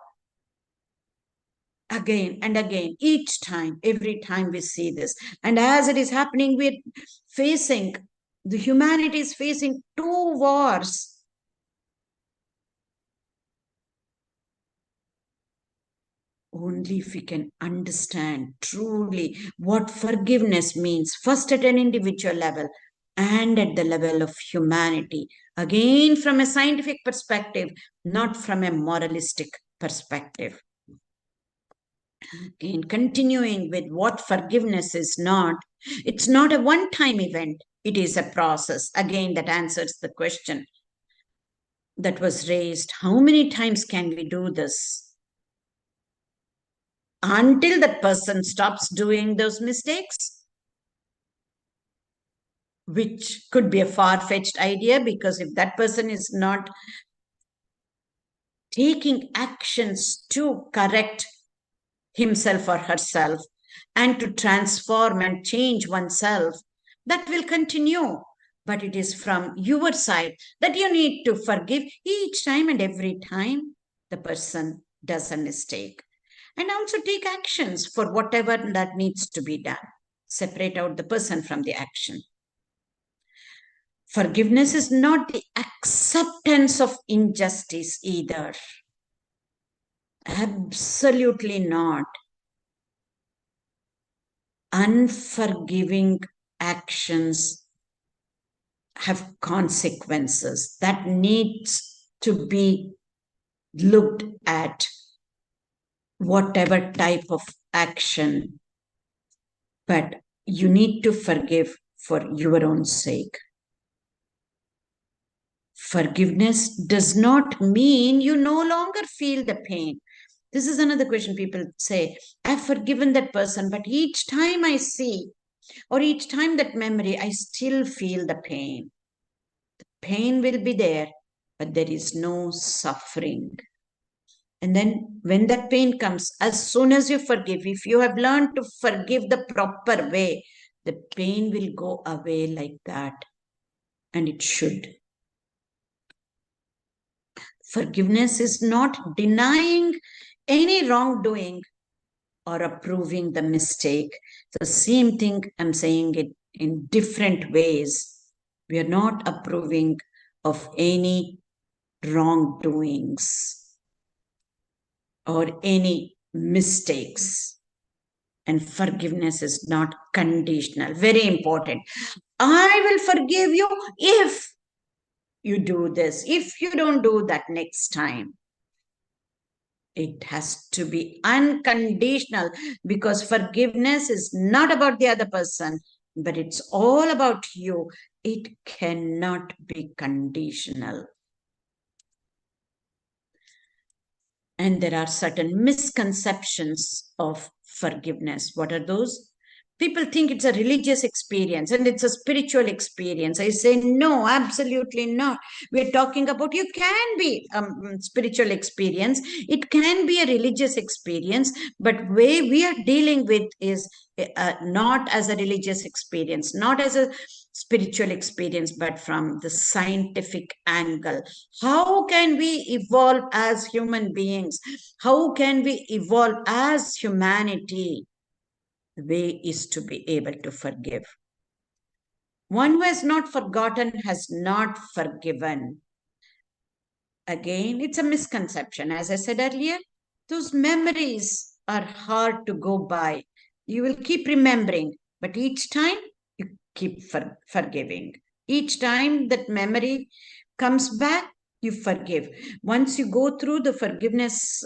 again and again, each time, every time we see this. And as it is happening, we're facing, the humanity is facing 2 wars. Only if we can understand truly what forgiveness means, first at an individual level and at the level of humanity. Again, from a scientific perspective, not from a moralistic perspective. Again, continuing with what forgiveness is not, it's not a one-time event. It is a process. Again, that answers the question that was raised. How many times can we do this? Until that person stops doing those mistakes, which could be a far-fetched idea, because if that person is not taking actions to correct himself or herself and to transform and change oneself, that will continue. But it is from your side that you need to forgive each time and every time the person does a mistake. And also take actions for whatever that needs to be done. separate out the person from the action. Forgiveness is not the acceptance of injustice either. Absolutely not. Unforgiving actions have consequences that needs to be looked at, whatever type of action, but you need to forgive for your own sake. Forgiveness does not mean you no longer feel the pain. This is another question people say, I've forgiven that person, but each time I see, or each time that memory, I still feel the pain. The pain will be there, but there is no suffering. And then when that pain comes, as soon as you forgive, if you have learned to forgive the proper way, the pain will go away like that. And it should. Forgiveness is not denying any wrongdoing or approving the mistake. The same thing, I'm saying it in different ways. We are not approving of any wrongdoings or any mistakes. And forgiveness is not conditional. Very important. I will forgive you if you do this, if you don't do that next time. It has to be unconditional, because forgiveness is not about the other person, but it's all about you. It cannot be conditional. And there are certain misconceptions of forgiveness. What are those? People think it's a religious experience and it's a spiritual experience. I say, no, absolutely not. We're talking about, you can be spiritual experience. It can be a religious experience, but way we are dealing with is not as a religious experience, not as a spiritual experience, but from the scientific angle. How can we evolve as human beings? How can we evolve as humanity? The way is to be able to forgive. One who has not forgotten has not forgiven. Again, it's a misconception. As I said earlier, those memories are hard to go by. You will keep remembering, but each time you keep forgiving. Each time that memory comes back, you forgive. Once you go through the forgiveness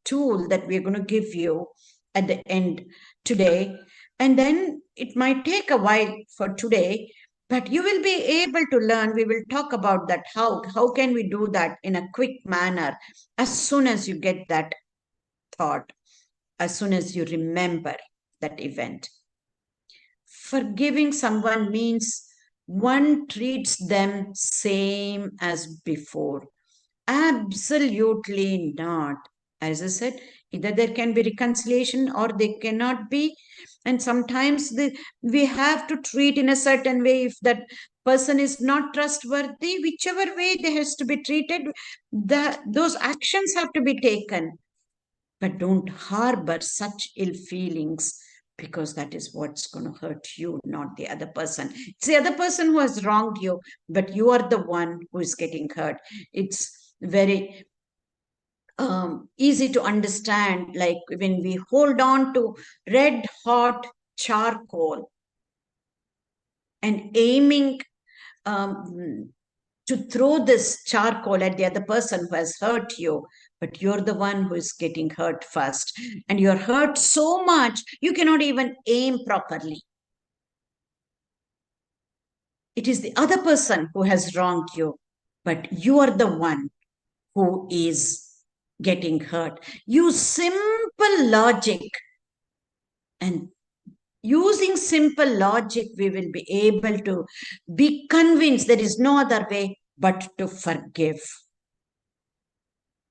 tool that we're going to give you at the end today, and then it might take a while for today, but you will be able to learn. We will talk about that. How can we do that in a quick manner? As soon as you get that thought, as soon as you remember that event. Forgiving someone means one treats them same as before. Absolutely not. As I said, either there can be reconciliation or there cannot be. And sometimes we have to treat in a certain way. If that person is not trustworthy, whichever way they has to be treated, those actions have to be taken. But don't harbor such ill feelings, because that is what's going to hurt you, not the other person. It's the other person who has wronged you, but you are the one who is getting hurt. It's very easy to understand, like when we hold on to red hot charcoal and aiming to throw this charcoal at the other person who has hurt you, but you're the one who is getting hurt first, and you're hurt so much you cannot even aim properly. It is the other person who has wronged you, but you are the one who is getting hurt. Use simple logic, and using simple logic, we will be able to be convinced there is no other way but to forgive.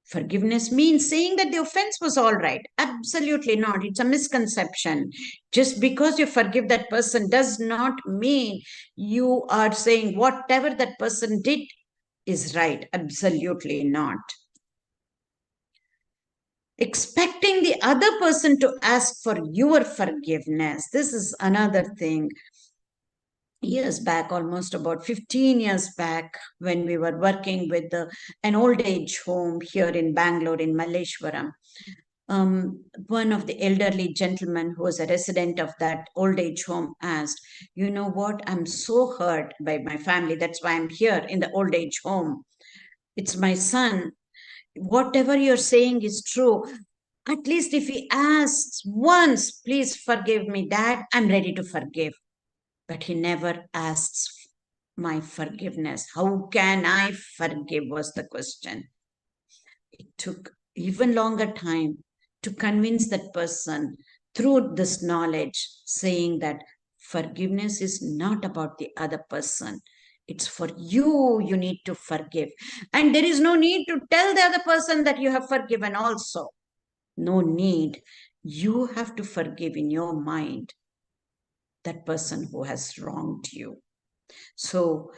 Forgiveness means saying that the offense was all right. Absolutely not. It's a misconception. Just because you forgive that person does not mean you are saying whatever that person did is right. Absolutely not. expecting the other person to ask for your forgiveness. This is another thing. Years back, almost about 15 years back, when we were working with an old age home here in Bangalore, in Malleshwaram, one of the elderly gentlemen who was a resident of that old age home asked, you know what, I'm so hurt by my family. That's why I'm here in the old age home. It's my son. Whatever you're saying is true. At least if he asks once, please forgive me, Dad, I'm ready to forgive. But he never asks my forgiveness. How can I forgive was the question. It took even longer time to convince that person through this knowledge, saying that forgiveness is not about the other person. It's for you, you need to forgive. And there is no need to tell the other person that you have forgiven also. No need. You have to forgive in your mind that person who has wronged you. So,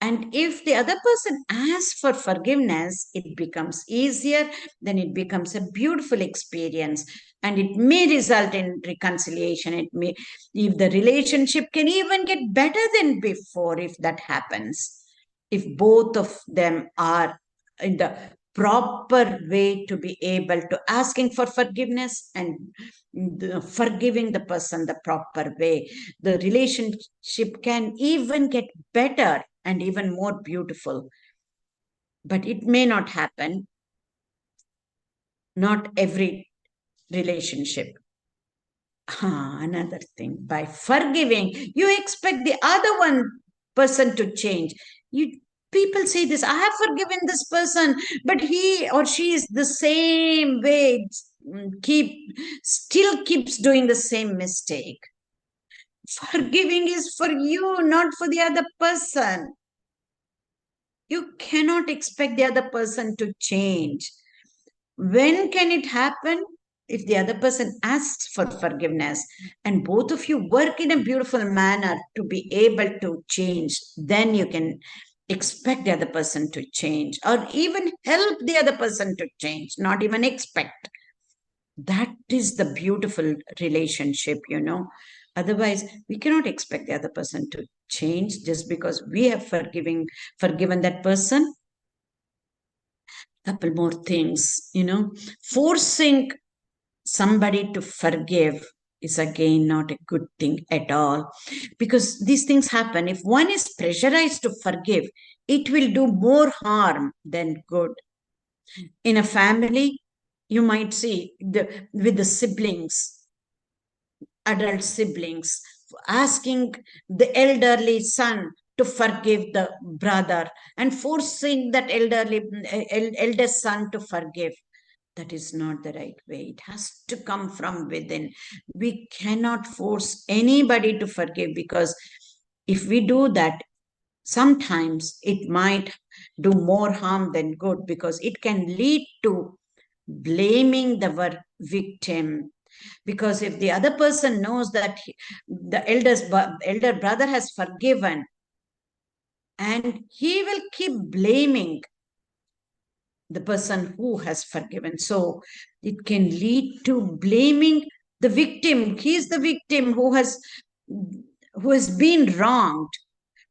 and if the other person asks for forgiveness, it becomes easier, then it becomes a beautiful experience, and it may result in reconciliation. It may, if the relationship can even get better than before, if that happens, if both of them are in the proper way to be able to asking for forgiveness and forgiving the person the proper way, the relationship can even get better and even more beautiful. But it may not happen, not every relationship. Another thing, by forgiving, you expect the other one person to change. People say this, I have forgiven this person, but he or she is the same way, still keeps doing the same mistake. Forgiving is for you, not for the other person. You cannot expect the other person to change. When can it happen? If the other person asks for forgiveness and both of you work in a beautiful manner to be able to change, then you can expect the other person to change, or even help the other person to change, not even expect. That is the beautiful relationship, Otherwise, we cannot expect the other person to change just because we have forgiven that person. Couple more things, forcing somebody to forgive is again not a good thing at all, because these things happen. If one is pressurized to forgive, it will do more harm than good. In a family, you might see with the siblings, adult siblings, asking the elderly son to forgive the brother and forcing that eldest son to forgive. That is not the right way. It has to come from within. We cannot force anybody to forgive, because if we do that, sometimes it might do more harm than good, because it can lead to blaming the victim. Because if the other person knows that the elder brother has forgiven, and he will keep blaming the person who has forgiven. So it can lead to blaming the victim. He is the victim who has been wronged.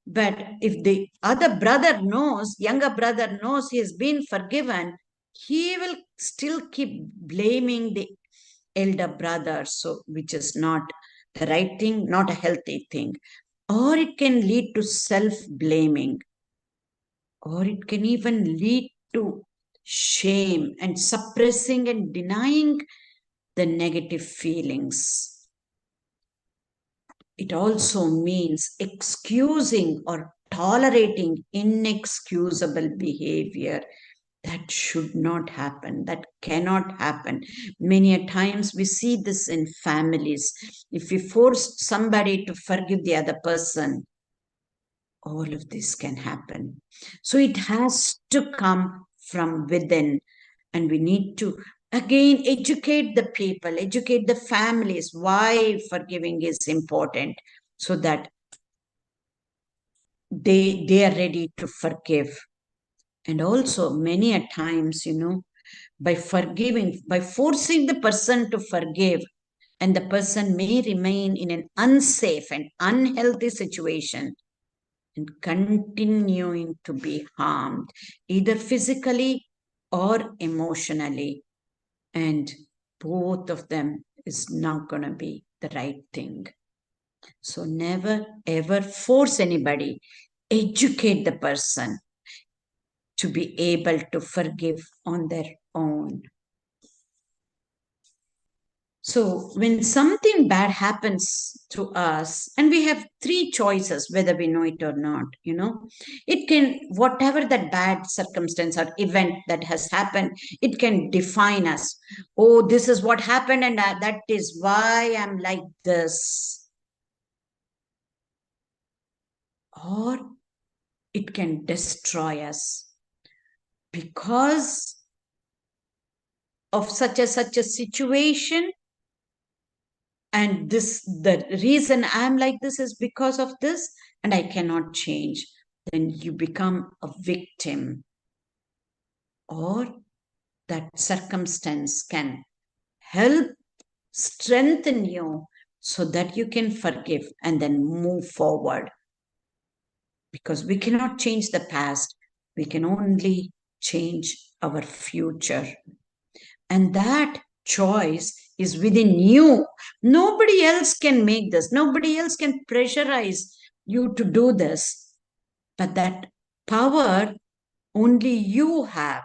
But if the other brother knows, younger brother knows he has been forgiven, he will still keep blaming the elder brother, so which is not the right thing, not a healthy thing. Or it can lead to self-blaming, or it can even lead to shame and suppressing and denying the negative feelings. It also means excusing or tolerating inexcusable behavior. That should not happen. That cannot happen. Many a times we see this in families. If we force somebody to forgive the other person, all of this can happen. So it has to come from within, and we need to again educate the people, educate the families why forgiving is important, so that they are ready to forgive. And also many a times, By forgiving, by forcing the person to forgive, and the person may remain in an unsafe and unhealthy situation and continuing to be harmed, either physically or emotionally. And both of them is not going to be the right thing. So never ever force anybody. Educate the person to be able to forgive on their own. So when something bad happens to us, and we have three choices, whether we know it or not, it can, whatever that bad circumstance or event that has happened, it can define us. Oh, this is what happened, and that is why I'm like this. Or it can destroy us because of such a situation. And the reason I'm like this is because of this, and I cannot change. Then you become a victim. Or that circumstance can help strengthen you so that you can forgive and then move forward. Because we cannot change the past, we can only change our future. And that choice is within you. Nobody else can make this. Nobody else can pressurize you to do this. But that power only you have.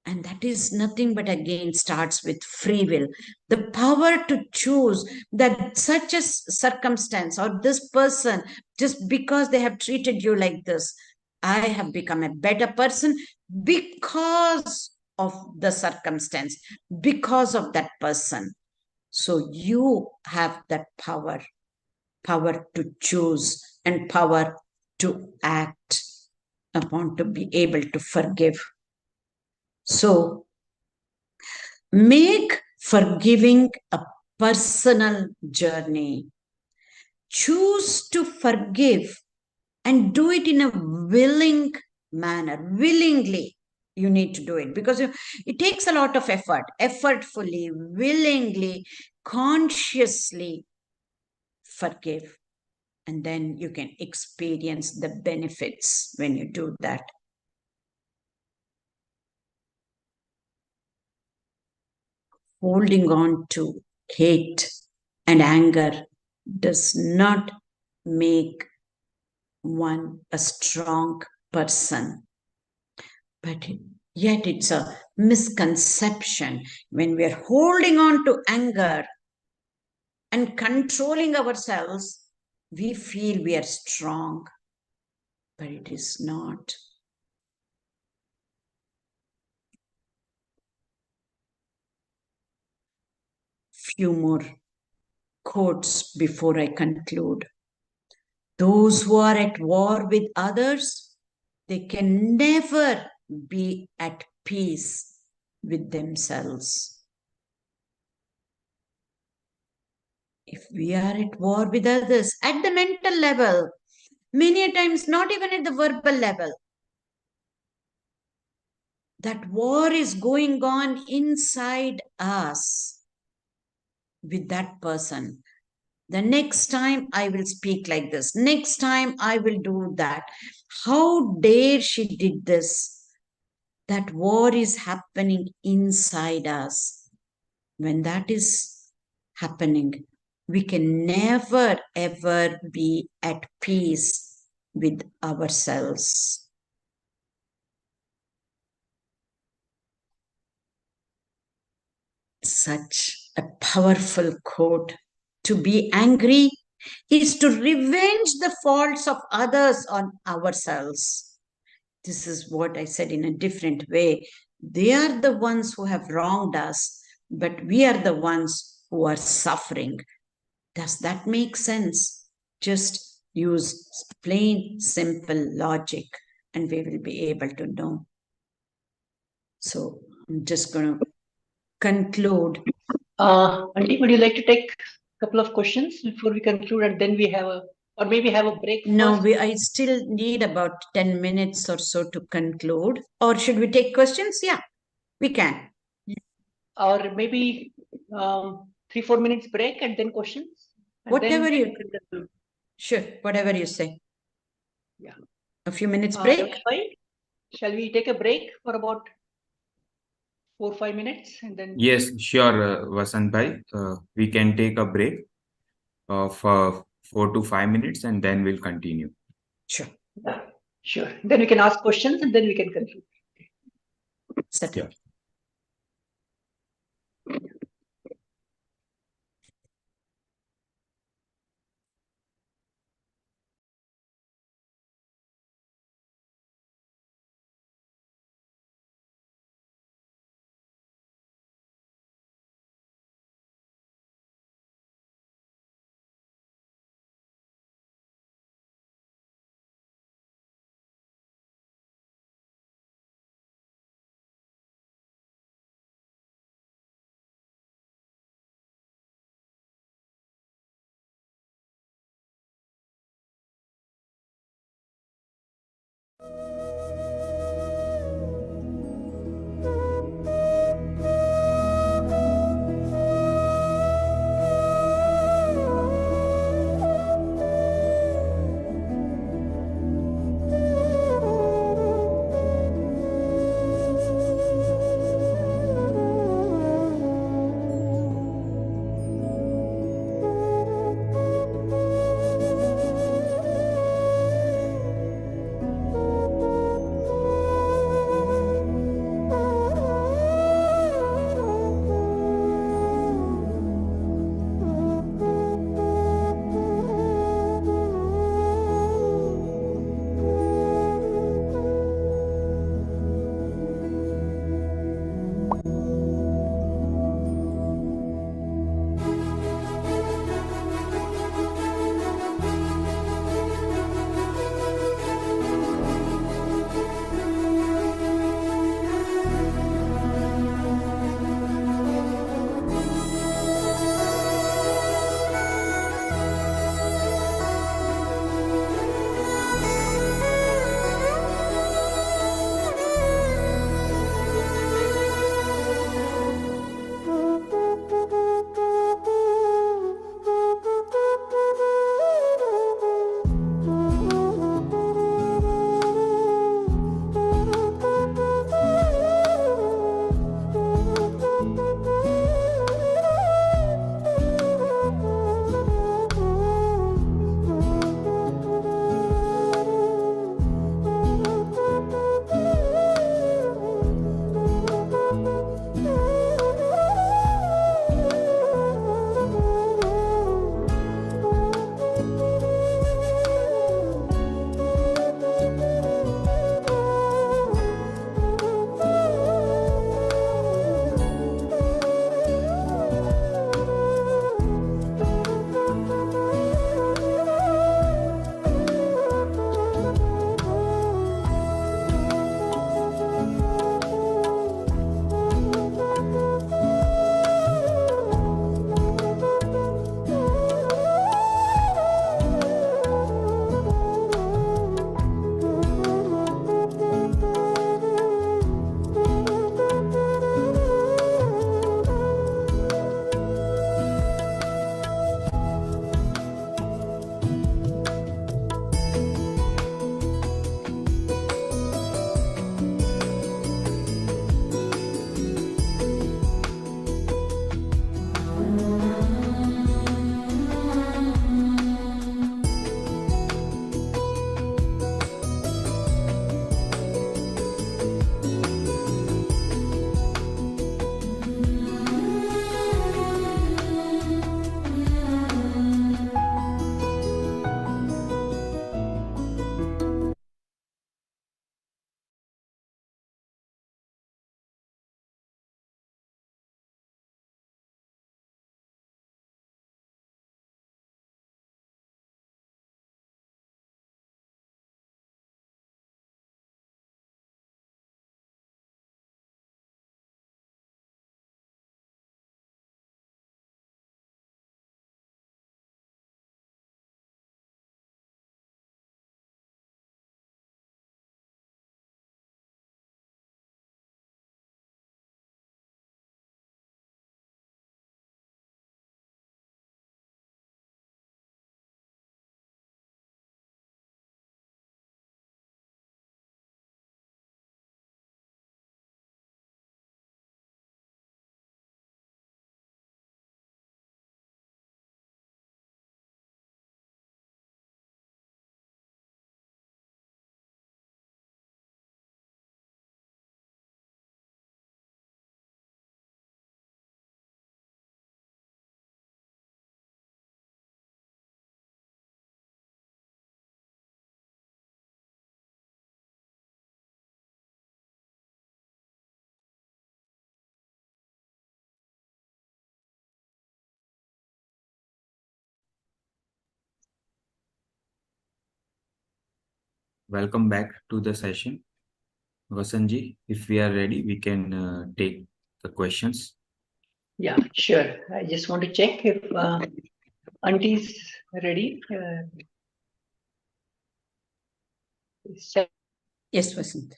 And that is nothing but, again, starts with free will. The power to choose that such a circumstance or this person, just because they have treated you like this, I have become a better person because of the circumstance, because of that person. So you have that power to choose and power to act upon, to be able to forgive. So make forgiving a personal journey. Choose to forgive and do it in a willing manner. Willingly, you need to do it, because it takes a lot of effort. Effortfully, willingly, consciously forgive. And then you can experience the benefits when you do that. Holding on to hate and anger does not make one a strong person. But yet it's a misconception. When we're holding on to anger and controlling ourselves, we feel we are strong. But it is not. Few more quotes before I conclude. Those who are at war with others, they can never be at peace with themselves. If we are at war with others at the mental level, many times not even at the verbal level, that war is going on inside us with that person. The next time I will speak like this. Next time I will do that. How dare she did this? That war is happening inside us. When that is happening, we can never ever be at peace with ourselves. Such a powerful quote. To be angry is to revenge the faults of others on ourselves. This is what I said in a different way. They are the ones who have wronged us, but we are the ones who are suffering. Does that make sense? Just use plain, simple logic, and we will be able to know. So I'm just going to conclude. Auntie, would you like to take a couple of questions before we conclude, and then we have maybe have a break? No, I still need about 10 minutes or so to conclude. Or should we take questions? Yeah. We can. Or maybe 3-4 minutes break and then questions. And Whatever then you. Sure, whatever you say. Yeah. A few minutes break. Shall we take a break for about 4-5 minutes and then? Yes, sure, Vasant bhai. We can take a break of 4 to 5 minutes and then we'll continue. Sure. Yeah, sure. Then we can ask questions and then we can conclude. Certainly. Yeah. welcome back to the session. Vasanji, if we are ready, we can take the questions. Yeah, sure. I just want to check if Auntie's ready. Shall Yes, Vasant.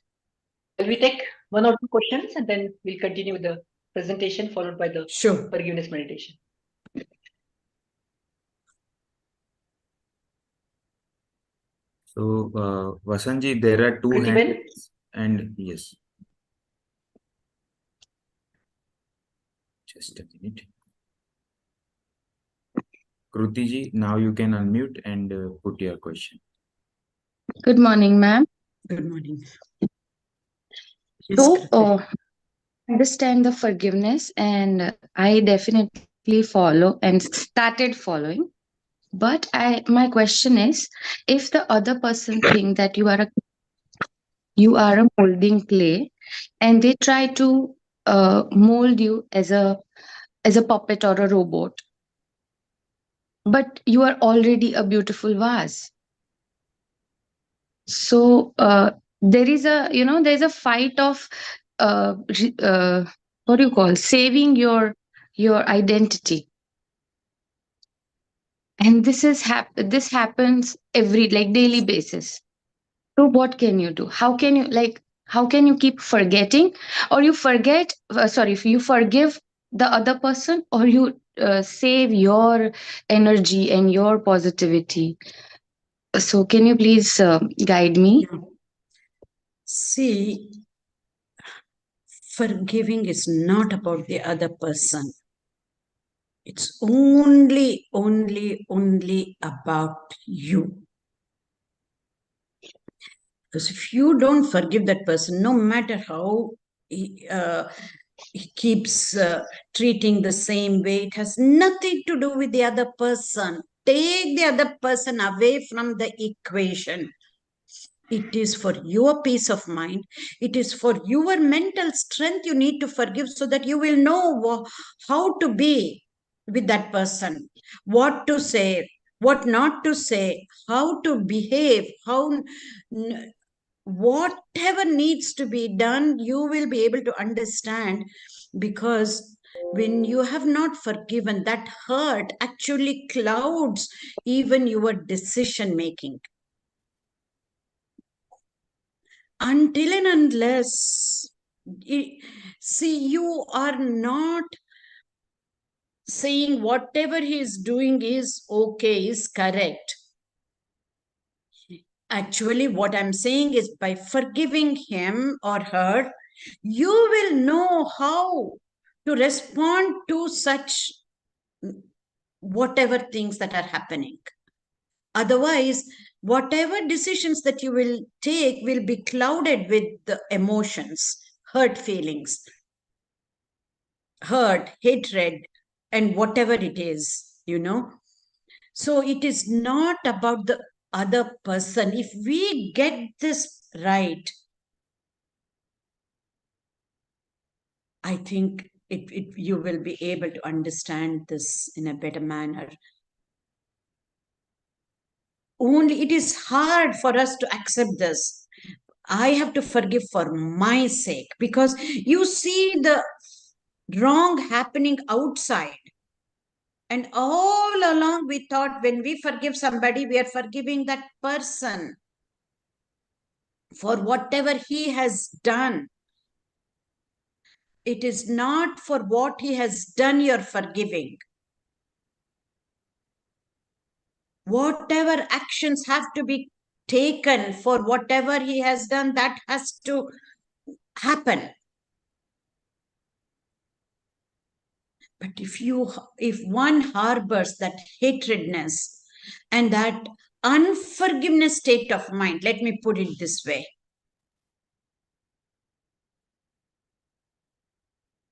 we take one or two questions and then we'll continue with the presentation followed by the Sure. forgiveness meditation. So, Vasanji, there are two Kriti hands, Ben? and yes, just a minute. Krutiji, now you can unmute and put your question. Good morning, ma'am. Good morning. So, Kriti. understand the forgiveness, and I definitely follow and started following. But my question is, if the other person think that you are a molding clay, and they try to mold you as a puppet or a robot, but you are already a beautiful vase. So there is there's a fight of what do you call saving your identity, and this happens every like daily basis. So what can you do? How can you keep forgetting, or you forget sorry if you forgive the other person, or you save your energy and your positivity? So can you please guide me? Yeah. See, forgiving is not about the other person. It's only about you. Because if you don't forgive that person, no matter how he keeps treating the same way, it has nothing to do with the other person. Take the other person away from the equation. It is for your peace of mind. It is for your mental strength you need to forgive, so that you will know how to be with that person, what to say, what not to say, how to behave, whatever needs to be done, you will be able to understand. Because when you have not forgiven, that hurt actually clouds even your decision making. Until and unless see, you are not saying whatever he is doing is okay, is correct. Actually, what I'm saying is, by forgiving him or her, you will know how to respond to such whatever things that are happening. Otherwise, whatever decisions that you will take will be clouded with the emotions, hurt feelings, hurt, hatred, and whatever it is. So it is not about the other person. If we get this right, I think you will be able to understand this in a better manner. Only it is hard for us to accept this. I have to forgive for my sake, because you see the wrong happening outside. And all along we thought when we forgive somebody, we are forgiving that person for whatever he has done. It is not for what he has done you're forgiving. Whatever actions have to be taken for whatever he has done, that has to happen. But if one harbors that hatredness and that unforgiveness state of mind, let me put it this way,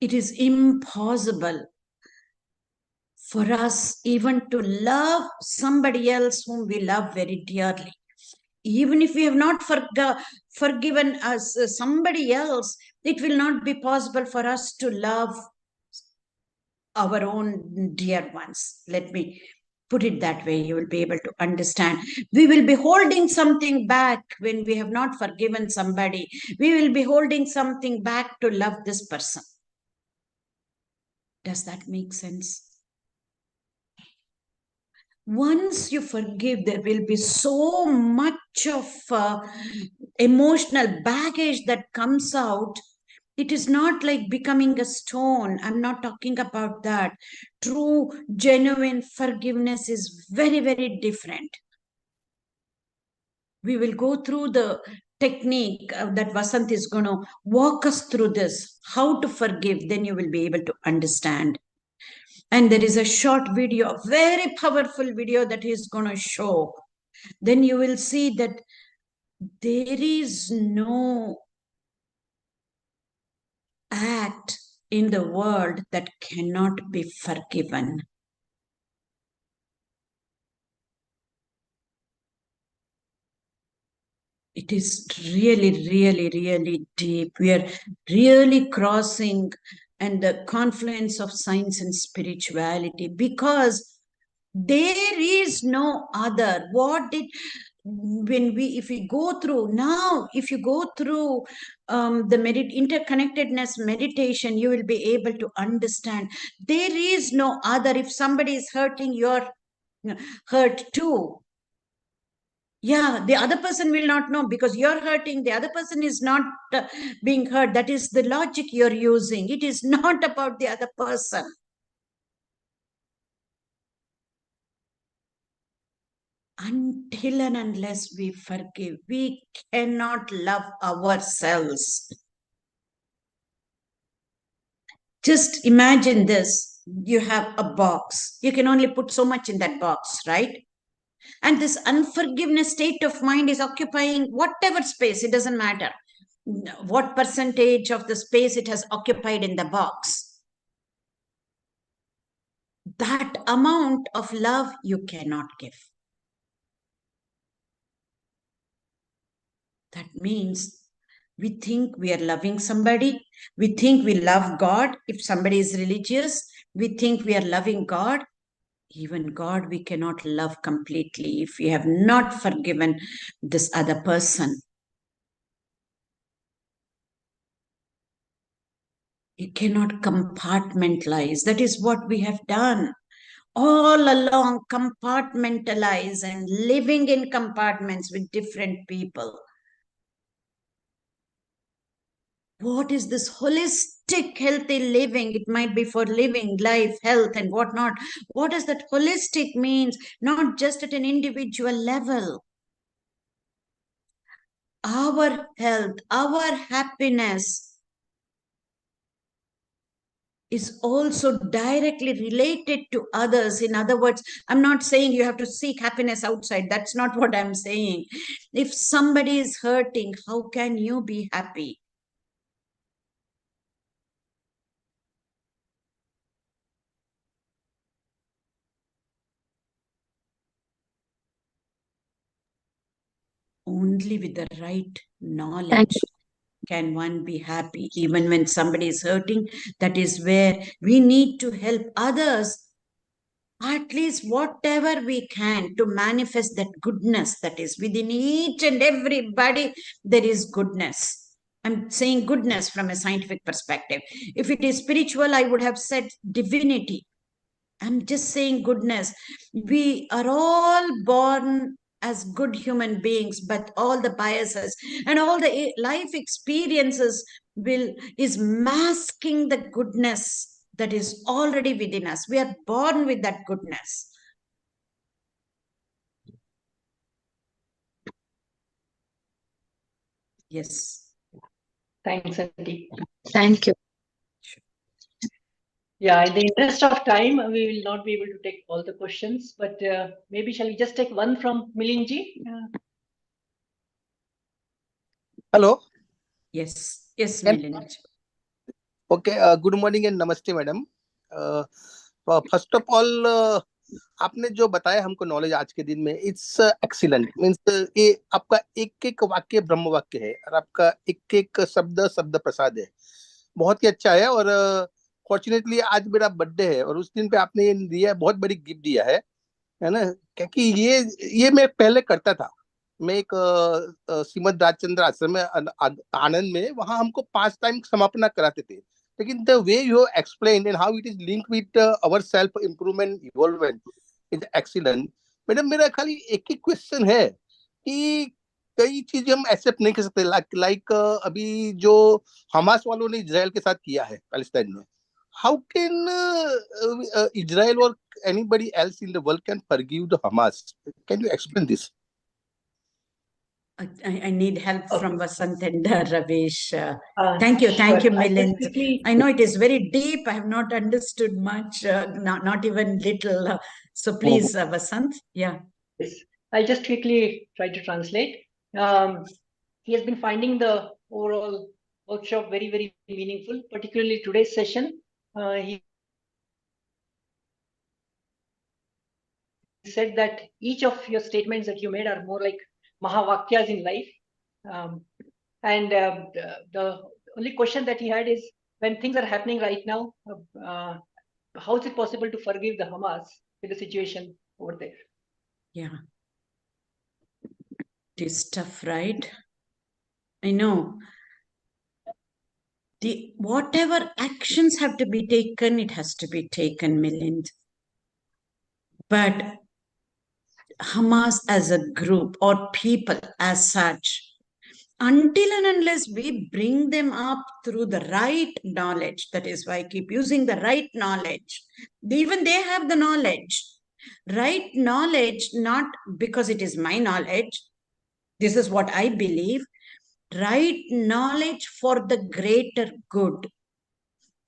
it is impossible for us even to love somebody else whom we love very dearly. Even if we have not forgiven us somebody else, it will not be possible for us to love our own dear ones. Let me Put it that way, you will be able to understand. We will be holding something back when we have not forgiven somebody. We will be holding something back to love this person. Does that make sense? Once you forgive, there will be so much of emotional baggage that comes out. It is not like becoming a stone. I'm not talking about that. True, genuine forgiveness is very, very different. We will go through the technique that Vasant is going to walk us through this, how to forgive, then you will be able to understand. And there is a short video, a very powerful video that he's going to show. Then you will see that there is no act in the world that cannot be forgiven. It is really, really, really deep. We are really crossing and the confluence of science and spirituality, because there is no other. If you go through the interconnectedness meditation, you will be able to understand there is no other. If somebody is hurting, you're hurt too. Yeah, the other person will not know because you're hurting. The other person is not being hurt. That is the logic you're using. It is not about the other person. Until and unless we forgive, we cannot love ourselves. Just imagine this. You have a box. You can only put so much in that box, right? And this unforgiveness state of mind is occupying whatever space, it doesn't matter what percentage of the space it has occupied in the box. That amount of love you cannot give. That means we think we are loving somebody. We think we love God. If somebody is religious, we think we are loving God. Even God, we cannot love completely if we have not forgiven this other person. You cannot compartmentalize. That is what we have done. All along, compartmentalize and living in compartments with different people. What is this holistic, healthy living? It might be for living, life, health, and whatnot. What does that holistic means? Not just at an individual level. Our health, our happiness is also directly related to others. In other words, I'm not saying you have to seek happiness outside. That's not what I'm saying. If somebody is hurting, how can you be happy? Only with the right knowledge can one be happy. Even when somebody is hurting, that is where we need to help others, at least whatever we can, to manifest that goodness that is within each and everybody. There is goodness. I'm saying goodness from a scientific perspective. If it is spiritual, I would have said divinity. I'm just saying goodness. We are all born as good human beings, but all the biases and all the life experiences is masking the goodness that is already within us. We are born with that goodness. Yes. Thanks, Auntie. Thank you. Yeah, in the interest of time, we will not be able to take all the questions, but maybe shall we just take one from Milinji? Hello. Yes. Yes, Can- Milind. Okay. Good morning and namaste, madam. First of all, आपने जो बताया हमको knowledge आज के दिन में, it's excellent. Means ये आपका एक एक वाक्य ब्रह्म वाक्य है और आपका एक एक शब्द शब्द प्रसाद है. बहुत ही अच्छा है. और फॉर्चुनेटली आज मेरा बर्थडे है और उस दिन पे आपने ये दिया, बहुत बड़ी गिफ्ट दिया है. है ना, क्योंकि ये मैं पहले करता था। मैं एक श्रीमद राजचंद्र आश्रम में आनंद में, वहां हमको 5 टाइम समापना कराते थे। लेकिन the way you explain and how it is linked with our self improvement involvement is excellent. Madam, मेरा खाली एक ही क्वेश्चन है कि कई चीजें हम एक्सेप्ट नहीं कर सकते, लाइक अभी जो हमास वालों ने इजराइल के साथ किया है पैलेस्टाइन में, हाउ कैन इजराइल और anybody else in the world can forgive the Hamas? Can you explain this? I need help from Vasant and Ravesh. Thank Sure. you, I'll just Milind. quickly- I know it is very deep. I have not understood much, not even little. So please, Vasant, yeah. Yes. I'll just quickly try to translate. He has been finding the overall workshop very, very meaningful, particularly today's session. He said that each of your statements that you made are more like Mahavakyas in life. And the only question that he had is, when things are happening right now, how is it possible to forgive the Hamas with the situation over there? Yeah. It is tough, right? I know. Whatever actions have to be taken, it has to be taken, Milind. But Hamas as a group or people as such, until and unless we bring them up through the right knowledge, that is why I keep using the right knowledge, even they have the knowledge. Right knowledge, not because it is my knowledge, this is what I believe. Right knowledge for the greater good.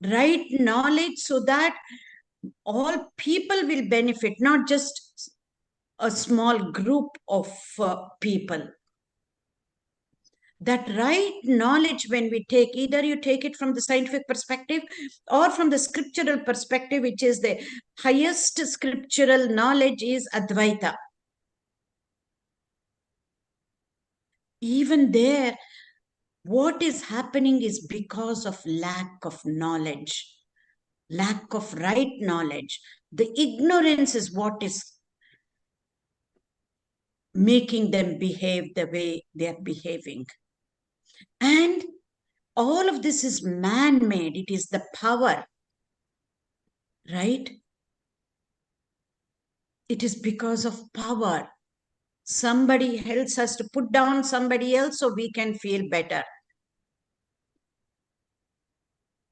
Right knowledge so that all people will benefit, not just a small group of people. That right knowledge, when we take, either you take it from the scientific perspective or from the scriptural perspective, which is the highest scriptural knowledge, is Advaita. Even there, what is happening is because of lack of knowledge, lack of right knowledge. The ignorance is what is making them behave the way they are behaving. And all of this is man-made. It is the power, right? It is because of power. Somebody else has to put down somebody else so we can feel better.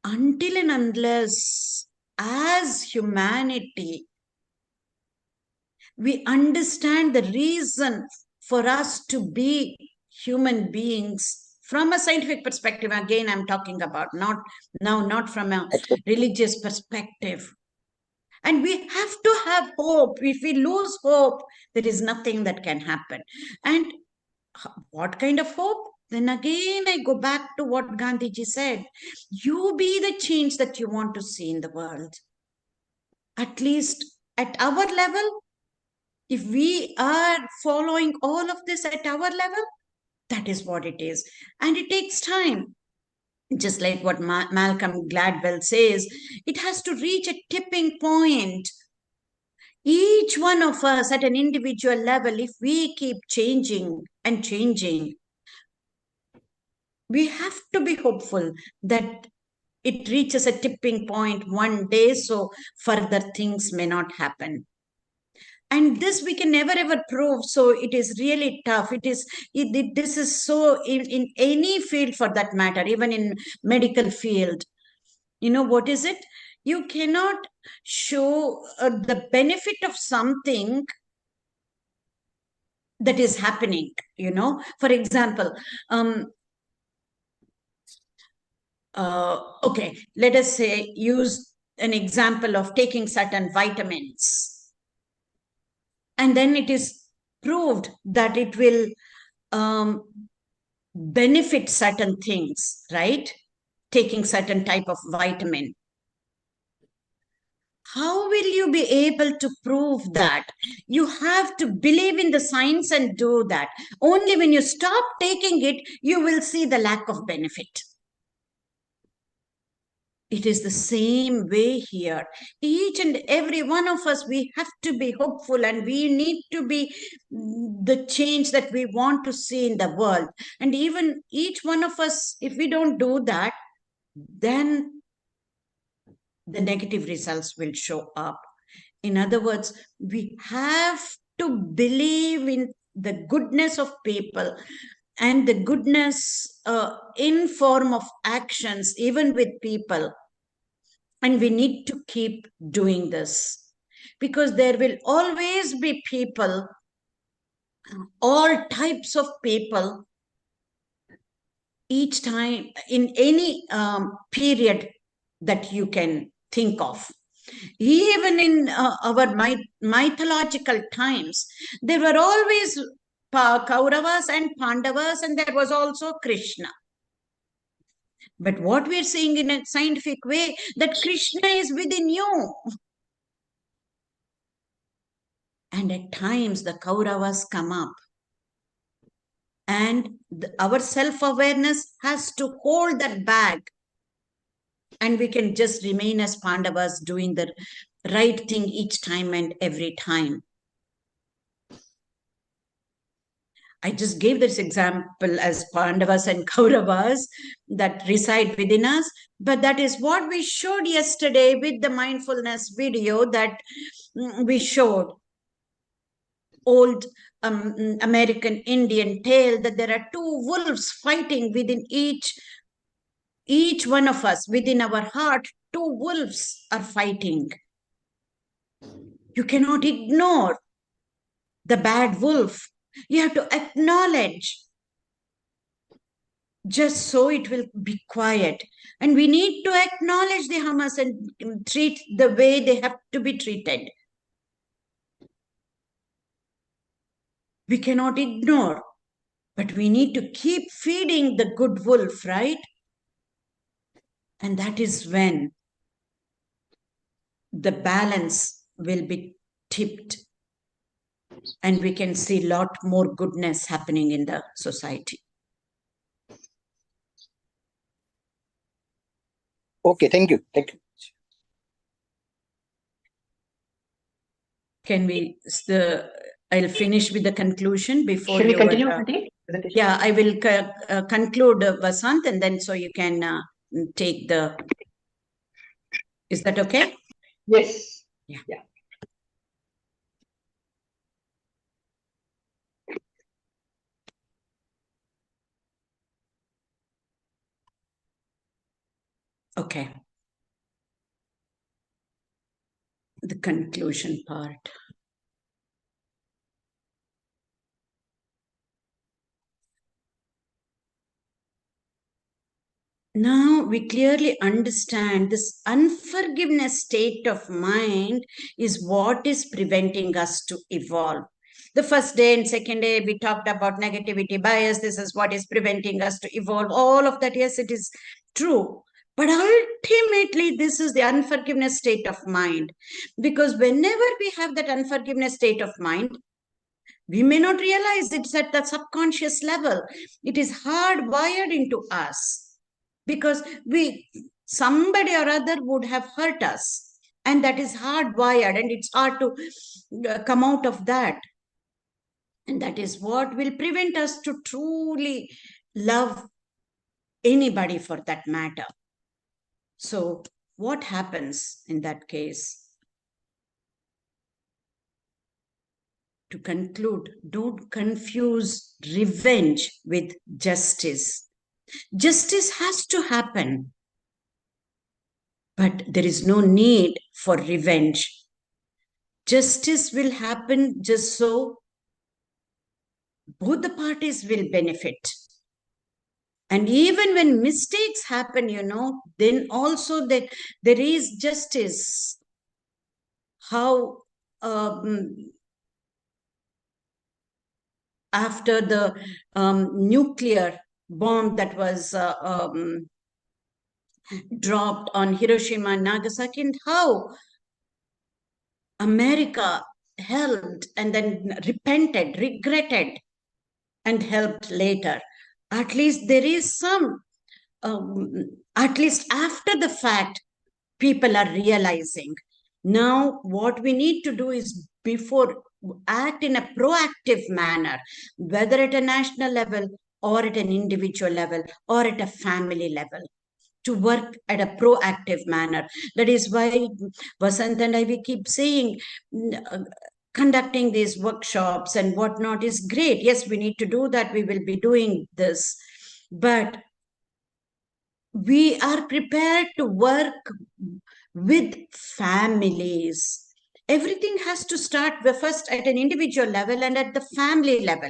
Until and unless, as humanity, we understand the reason for us to be human beings from a scientific perspective, again, I'm talking about not from a religious perspective. And we have to have hope. If we lose hope, there is nothing that can happen. And what kind of hope? Then again, I go back to what Gandhiji said. You be the change that you want to see in the world. At least at our level, if we are following all of this at our level, that is what it is. And it takes time. Just like what Malcolm Gladwell says, it has to reach a tipping point. Each one of us at an individual level, if we keep changing and changing, we have to be hopeful that it reaches a tipping point one day, so further things may not happen. And this we can never ever prove, so it is really tough. This is so in any field for that matter, even in medical field. You know what is it? You cannot show the benefit of something that is happening, for example, okay, let us say, use an example of taking certain vitamins, and then it is proved that it will benefit certain things, right? Taking certain type of vitamin. How will you be able to prove that? You have to believe in the science and do that. Only when you stop taking it, you will see the lack of benefit. It is the same way here. Each and every one of us, we have to be hopeful, and we need to be the change that we want to see in the world. And even each one of us, if we don't do that, then the negative results will show up. In other words, we have to believe in the goodness of people and the goodness in form of actions, even with people. And we need to keep doing this, because there will always be people, all types of people, each time in any period that you can think of. Even in our mythological times, there were always Kauravas and Pandavas, and there was also Krishna. But what we're saying in a scientific way, that Krishna is within you. And at times the Kauravas come up. And our self-awareness has to hold that back. And we can just remain as Pandavas, doing the right thing each time and every time. I just gave this example as Pandavas and Kauravas that reside within us. But that is what we showed yesterday with the mindfulness video that we showed. Old American Indian tale that there are two wolves fighting within each one of us. Within our heart, two wolves are fighting. You cannot ignore the bad wolf. You have to acknowledge. Just so it will be quiet. And we need to acknowledge the Hamas and treat the way they have to be treated. We cannot ignore, but we need to keep feeding the good wolf, right? And that is when the balance will be tipped, and we can see a lot more goodness happening in the society. Okay, thank you. Thank you. Can we, I'll finish with the conclusion before Shall we you continue, Auntie? Presentation? Yeah, I will conclude, Vasant, and then so you can take the, is that okay? Yes. Yeah. Yeah. Okay. The conclusion part. Now we clearly understand this unforgiveness state of mind is what is preventing us to evolve. The first day and second day, we talked about negativity bias. This is what is preventing us to evolve. All of that, yes, it is true. But ultimately, this is the unforgiveness state of mind. Because whenever we have that unforgiveness state of mind, we may not realize it's at the subconscious level. It is hardwired into us. Because somebody or other would have hurt us, and that is hardwired, and it's hard to come out of that. And that is what will prevent us to truly love anybody for that matter. So what happens in that case? To conclude, don't confuse revenge with justice. Justice has to happen, but there is no need for revenge. Justice will happen just so both the parties will benefit. And even when mistakes happen, then also there is justice. How after the nuclear bomb that was dropped on Hiroshima and Nagasaki, and how America helped and then repented, regretted, and helped later. At least there is some at least after the fact, people are realizing. Now, what we need to do is before act in a proactive manner, whether at a national level or at an individual level or at a family level, to work at a proactive manner. That is why Vasant and I, we keep saying, conducting these workshops and whatnot is great. Yes, we need to do that. We will be doing this. But we are prepared to work with families. Everything has to start first at an individual level and at the family level.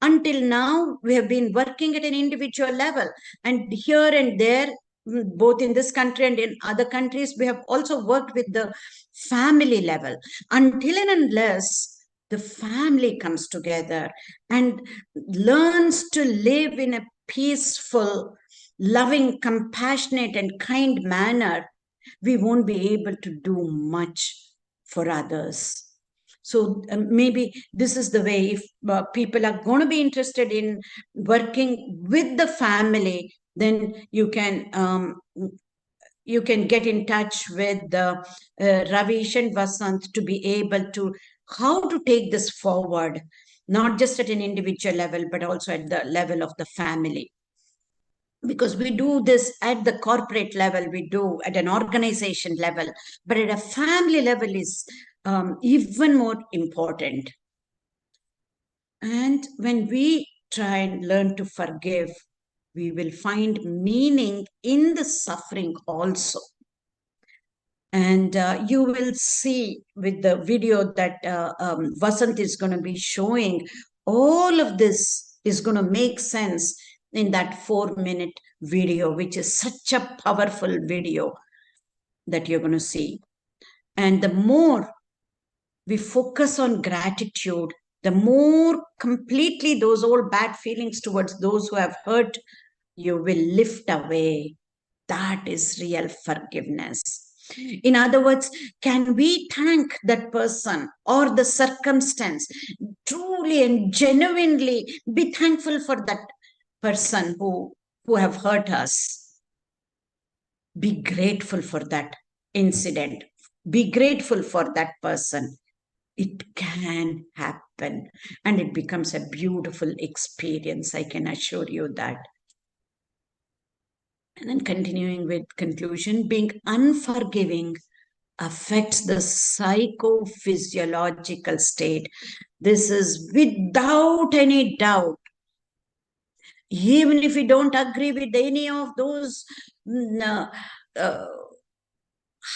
Until now, we have been working at an individual level, and here and there, both in this country and in other countries, we have also worked with the family level. Until and unless the family comes together and learns to live in a peaceful, loving, compassionate, and kind manner, we won't be able to do much for others. So maybe this is the way, if people are going to be interested in working with the family, then you can get in touch with Ravish and Vasant to be able to how to take this forward, not just at an individual level, but also at the level of the family. Because we do this at the corporate level, we do at an organization level, but at a family level is even more important. And when we try and learn to forgive, we will find meaning in the suffering also. And you will see with the video that Vasant is going to be showing, all of this is going to make sense in that 4-minute video, which is such a powerful video that you're going to see. And the more we focus on gratitude, the more completely those old bad feelings towards those who have hurt you will lift away. That is real forgiveness. In other words, can we thank that person or the circumstance, truly and genuinely be thankful for that person who have hurt us? Be grateful for that incident. Be grateful for that person. It can happen, and it becomes a beautiful experience. I can assure you that. And then continuing with conclusion, being unforgiving affects the psychophysiological state. This is without any doubt. Even if we don't agree with any of those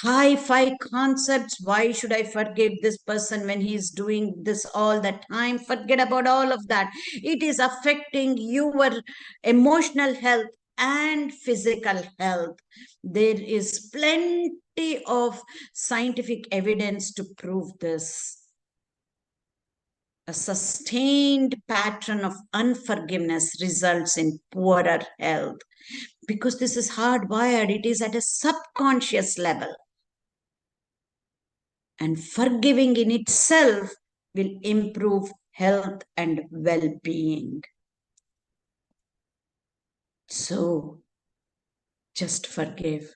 high-fi concepts, why should I forgive this person when he's doing this all the time? Forget about all of that. It is affecting your emotional health and physical health. There is plenty of scientific evidence to prove this. A sustained pattern of unforgiveness results in poorer health, because this is hardwired. It is at a subconscious level. And forgiving in itself will improve health and well-being. So, just forgive.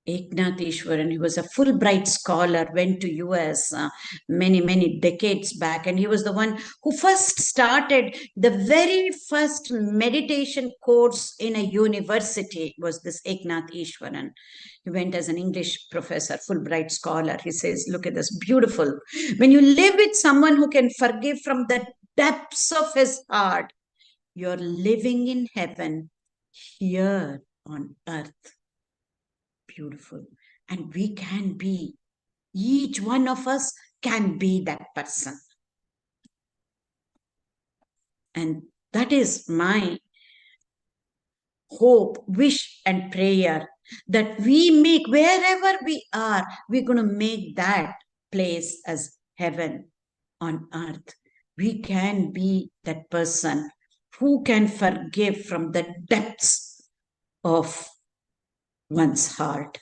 Eknath Easwaran, he was a Fulbright scholar, went to US many decades back, and he was the one who first started the very first meditation course in a university, was this Eknath Easwaran. He went as an English professor, Fulbright scholar. He says, look at this, beautiful. When you live with someone who can forgive from the depths of his heart, you're living in heaven here on earth. Beautiful. And we can be, each one of us can be that person. And that is my hope, wish, and prayer, that we make, wherever we are, we're going to make that place as heaven on earth. We can be that person who can forgive from the depths of one's heart.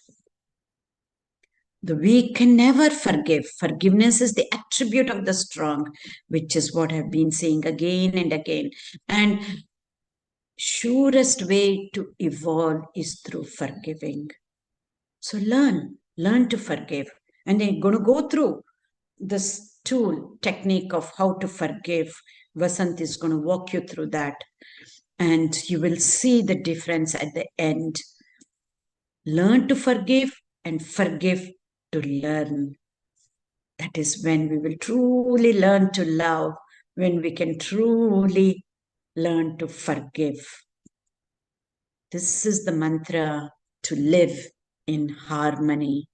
The weak can never forgive. Forgiveness is the attribute of the strong, which is what I've been saying again and again. And surest way to evolve is through forgiving. So learn to forgive. And then you're going to go through this tool technique of how to forgive. Vasant is going to walk you through that. And you will see the difference at the end. Learn to forgive and forgive to learn. That is when we will truly learn to love, when we can truly learn to forgive. This is the mantra to live in harmony.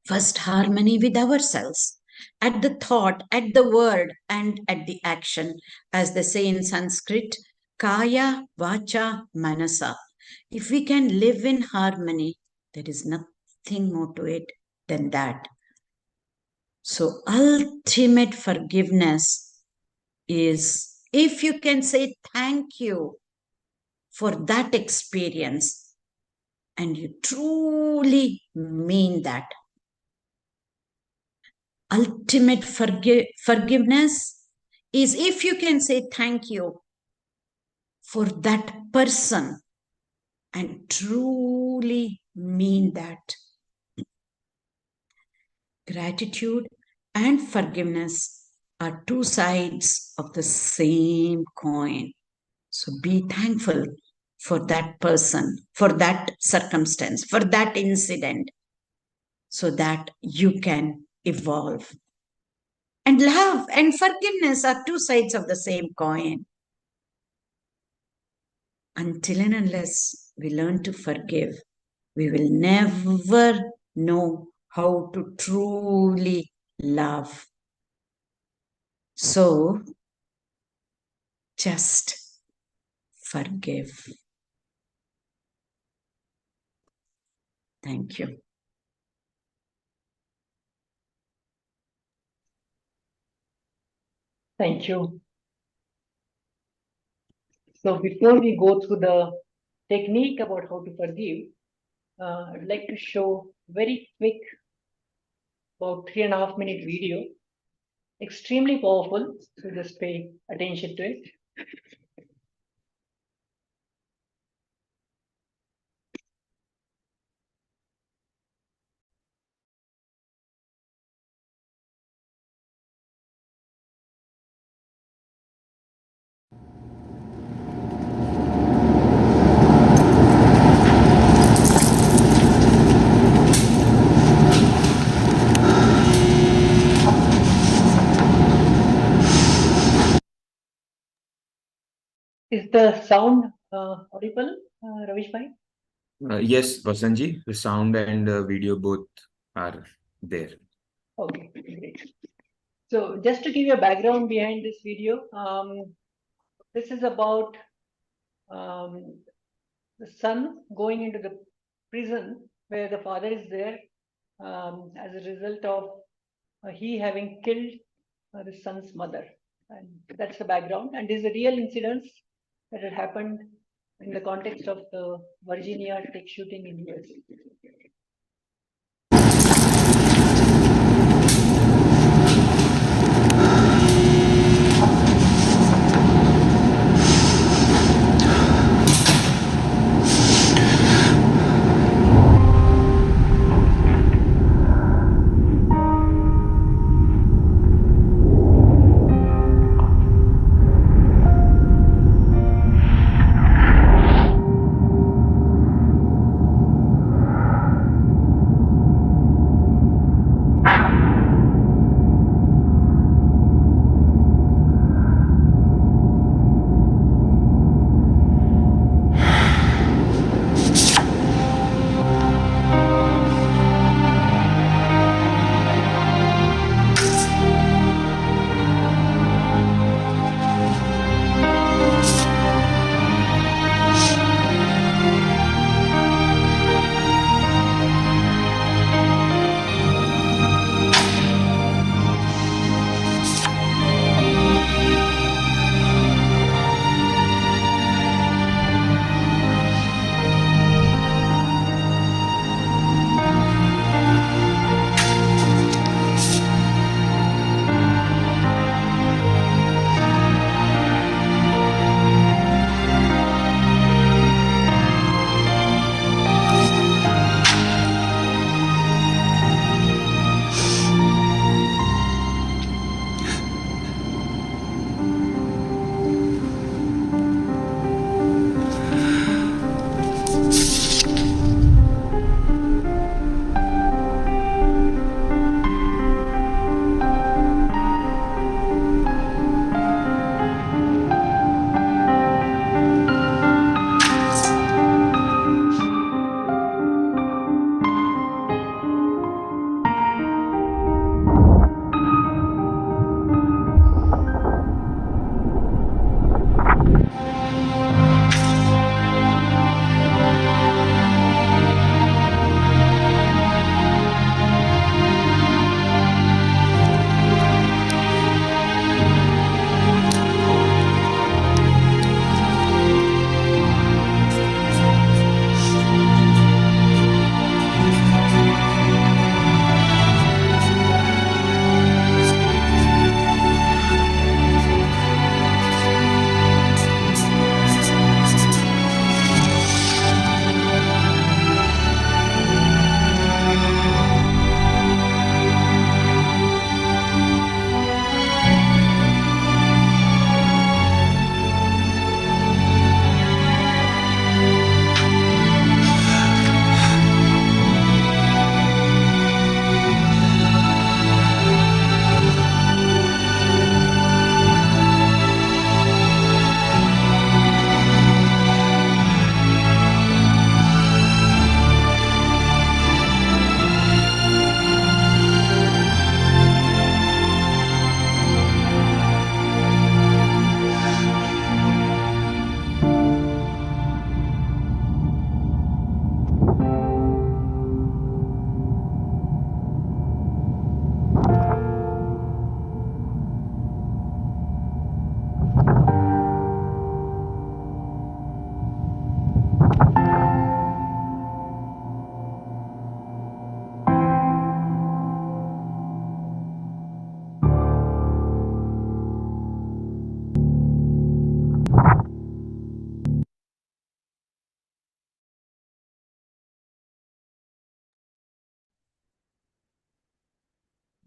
First, harmony with ourselves, at the thought, at the word, and at the action. As they say in Sanskrit, kaya, vacha, manasa. If we can live in harmony, there is nothing more to it than that. So, ultimate forgiveness is if you can say thank you for that experience and you truly mean that. Ultimate forgiveness is if you can say thank you for that person and truly mean that. Gratitude and forgiveness are two sides of the same coin. So be thankful for that person, for that circumstance, for that incident, so that you can evolve. And love and forgiveness are two sides of the same coin. Until and unless we learn to forgive, we will never know how to truly love. So, just forgive. Thank you. Thank you. So before we go through the technique about how to forgive, I'd like to show very quick, about 3.5 minute video, extremely powerful. So just pay attention to it. Is the sound audible, Ravish bhai? Yes, Vasanji, the sound and video both are there. Okay, great. So just to give you a background behind this video, this is about the son going into the prison where the father is there as a result of he having killed the son's mother. And that's the background. And these are real incidents that had happened in the context of the Virginia tech shooting in US.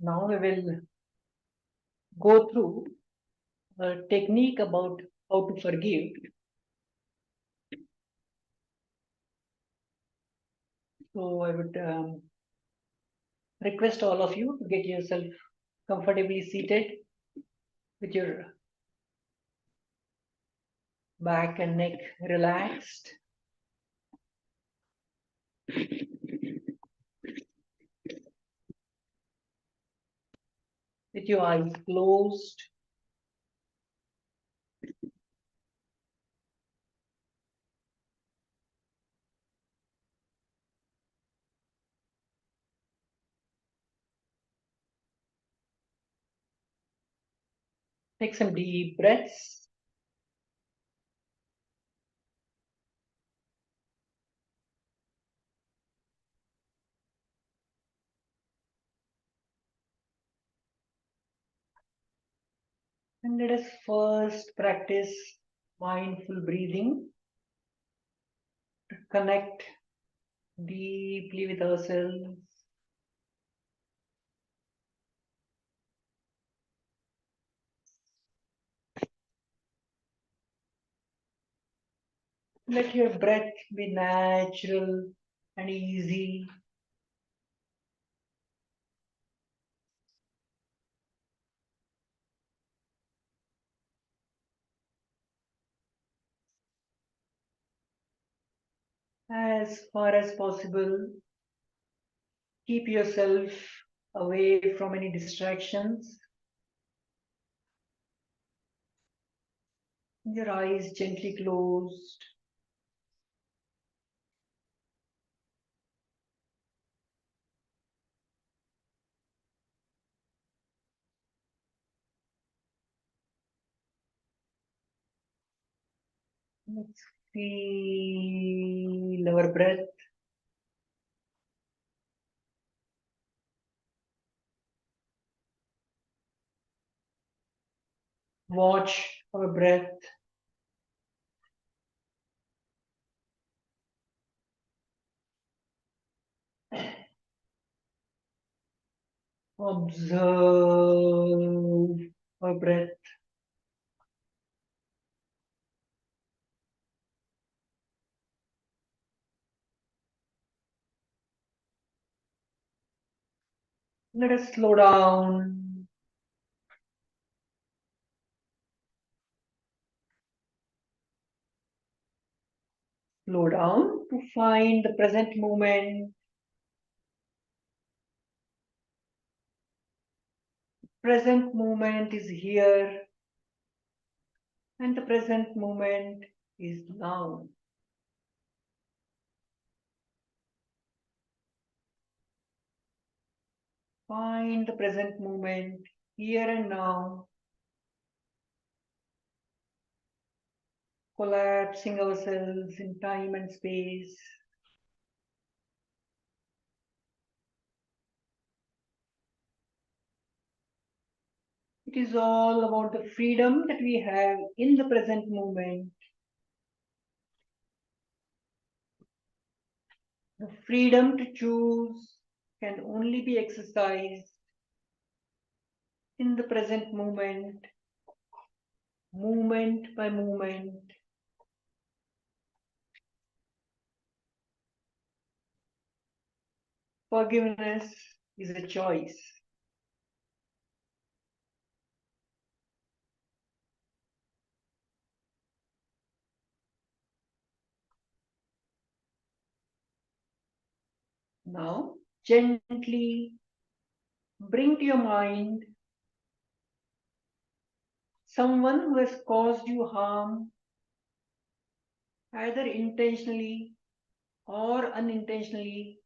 Now we will go through a technique about how to forgive. So I would request all of you to get yourself comfortably seated with your back and neck relaxed. With your eyes closed. Take some deep breaths. And let us first practice mindful breathing to connect deeply with ourselves. Let your breath be natural and easy. As far as possible, keep yourself away from any distractions. Your eyes gently closed. Let's feel our breath. Watch our breath. Observe our breath. Let us slow down. Slow down to find the present moment. Present moment is here, and the present moment is now. Find the present moment here and now, collapsing ourselves in time and space. It is all about the freedom that we have in the present moment. The freedom to choose can only be exercised in the present moment, moment by moment. Forgiveness is a choice. Now, gently bring to your mind someone who has caused you harm, either intentionally or unintentionally,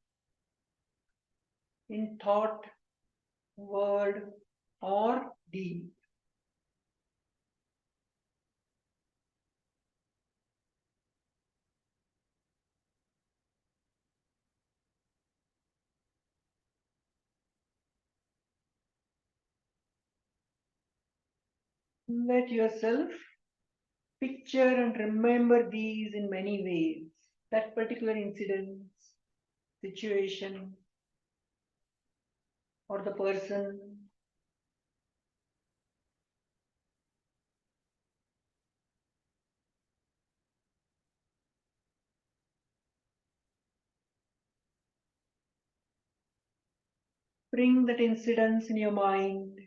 in thought, word, or deed. Let yourself picture and remember these in many ways. That particular incident, situation, or the person bring that incidence in your mind.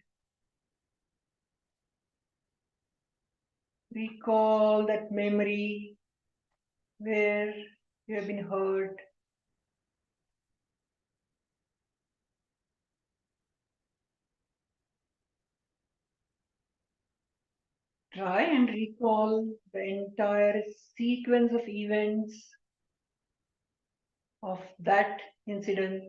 Recall that memory where you have been hurt. Try and recall the entire sequence of events of that incident.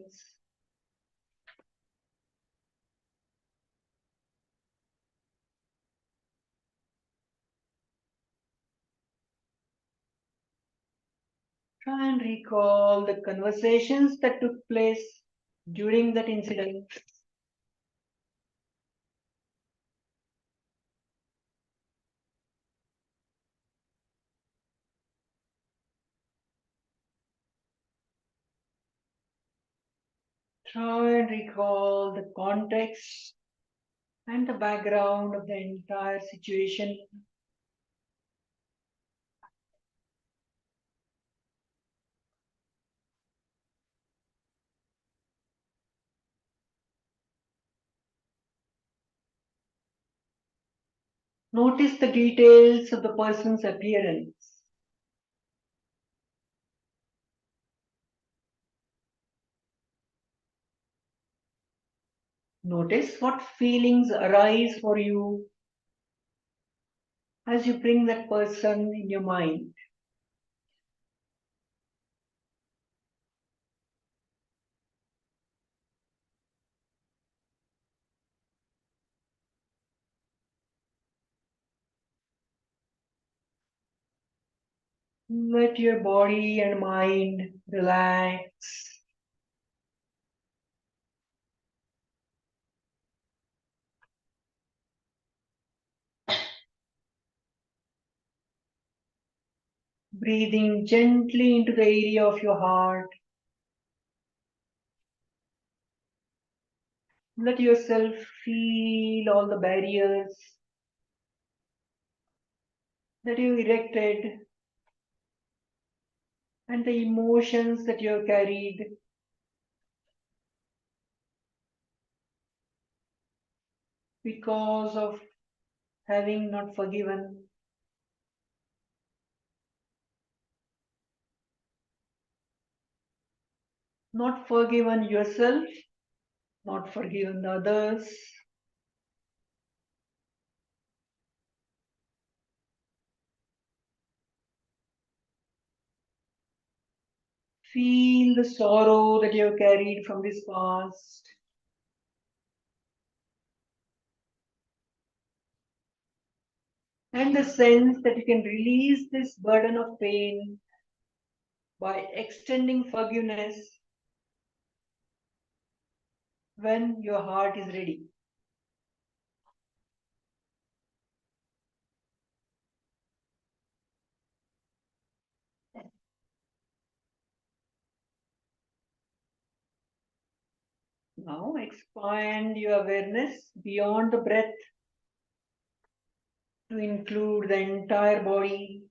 Try and recall the conversations that took place during that incident. Try and recall the context and the background of the entire situation. Notice the details of the person's appearance. Notice what feelings arise for you as you bring that person in your mind. Let your body and mind relax. Breathing gently into the area of your heart. Let yourself feel all the barriers that you erected and the emotions that you have carried because of having not forgiven. Not forgiven yourself, not forgiven others. Feel the sorrow that you have carried from this past. And the sense that you can release this burden of pain by extending forgiveness when your heart is ready. Now expand your awareness beyond the breath to include the entire body.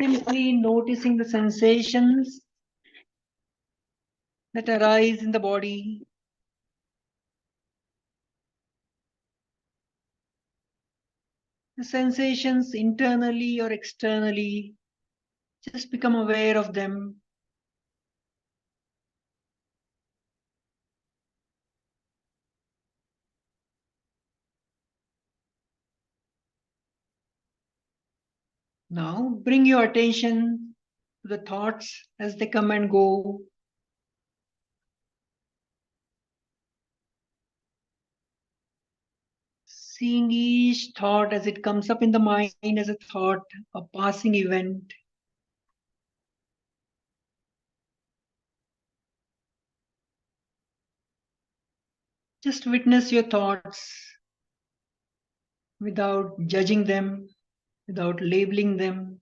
Simply noticing the sensations that arise in the body. The sensations internally or externally, just become aware of them. Now bring your attention to the thoughts as they come and go. Seeing each thought as it comes up in the mind as a thought, a passing event. Just witness your thoughts without judging them, without labeling them.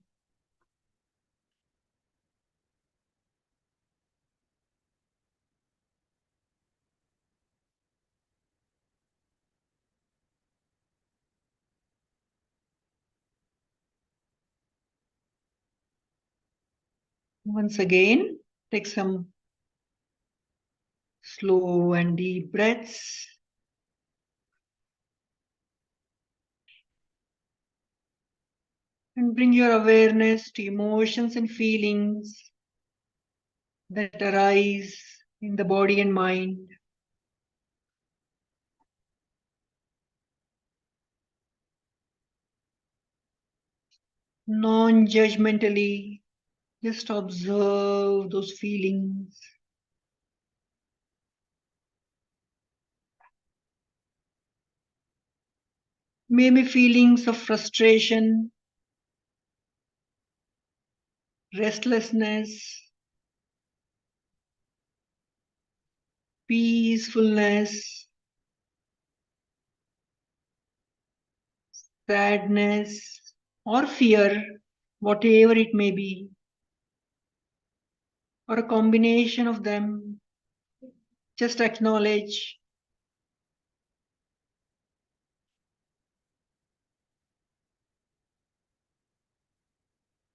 Once again, take some slow and deep breaths. And bring your awareness to emotions and feelings that arise in the body and mind. Non-judgmentally, just observe those feelings. Maybe feelings of frustration, restlessness, peacefulness, sadness, or fear, whatever it may be, or a combination of them. Just acknowledge.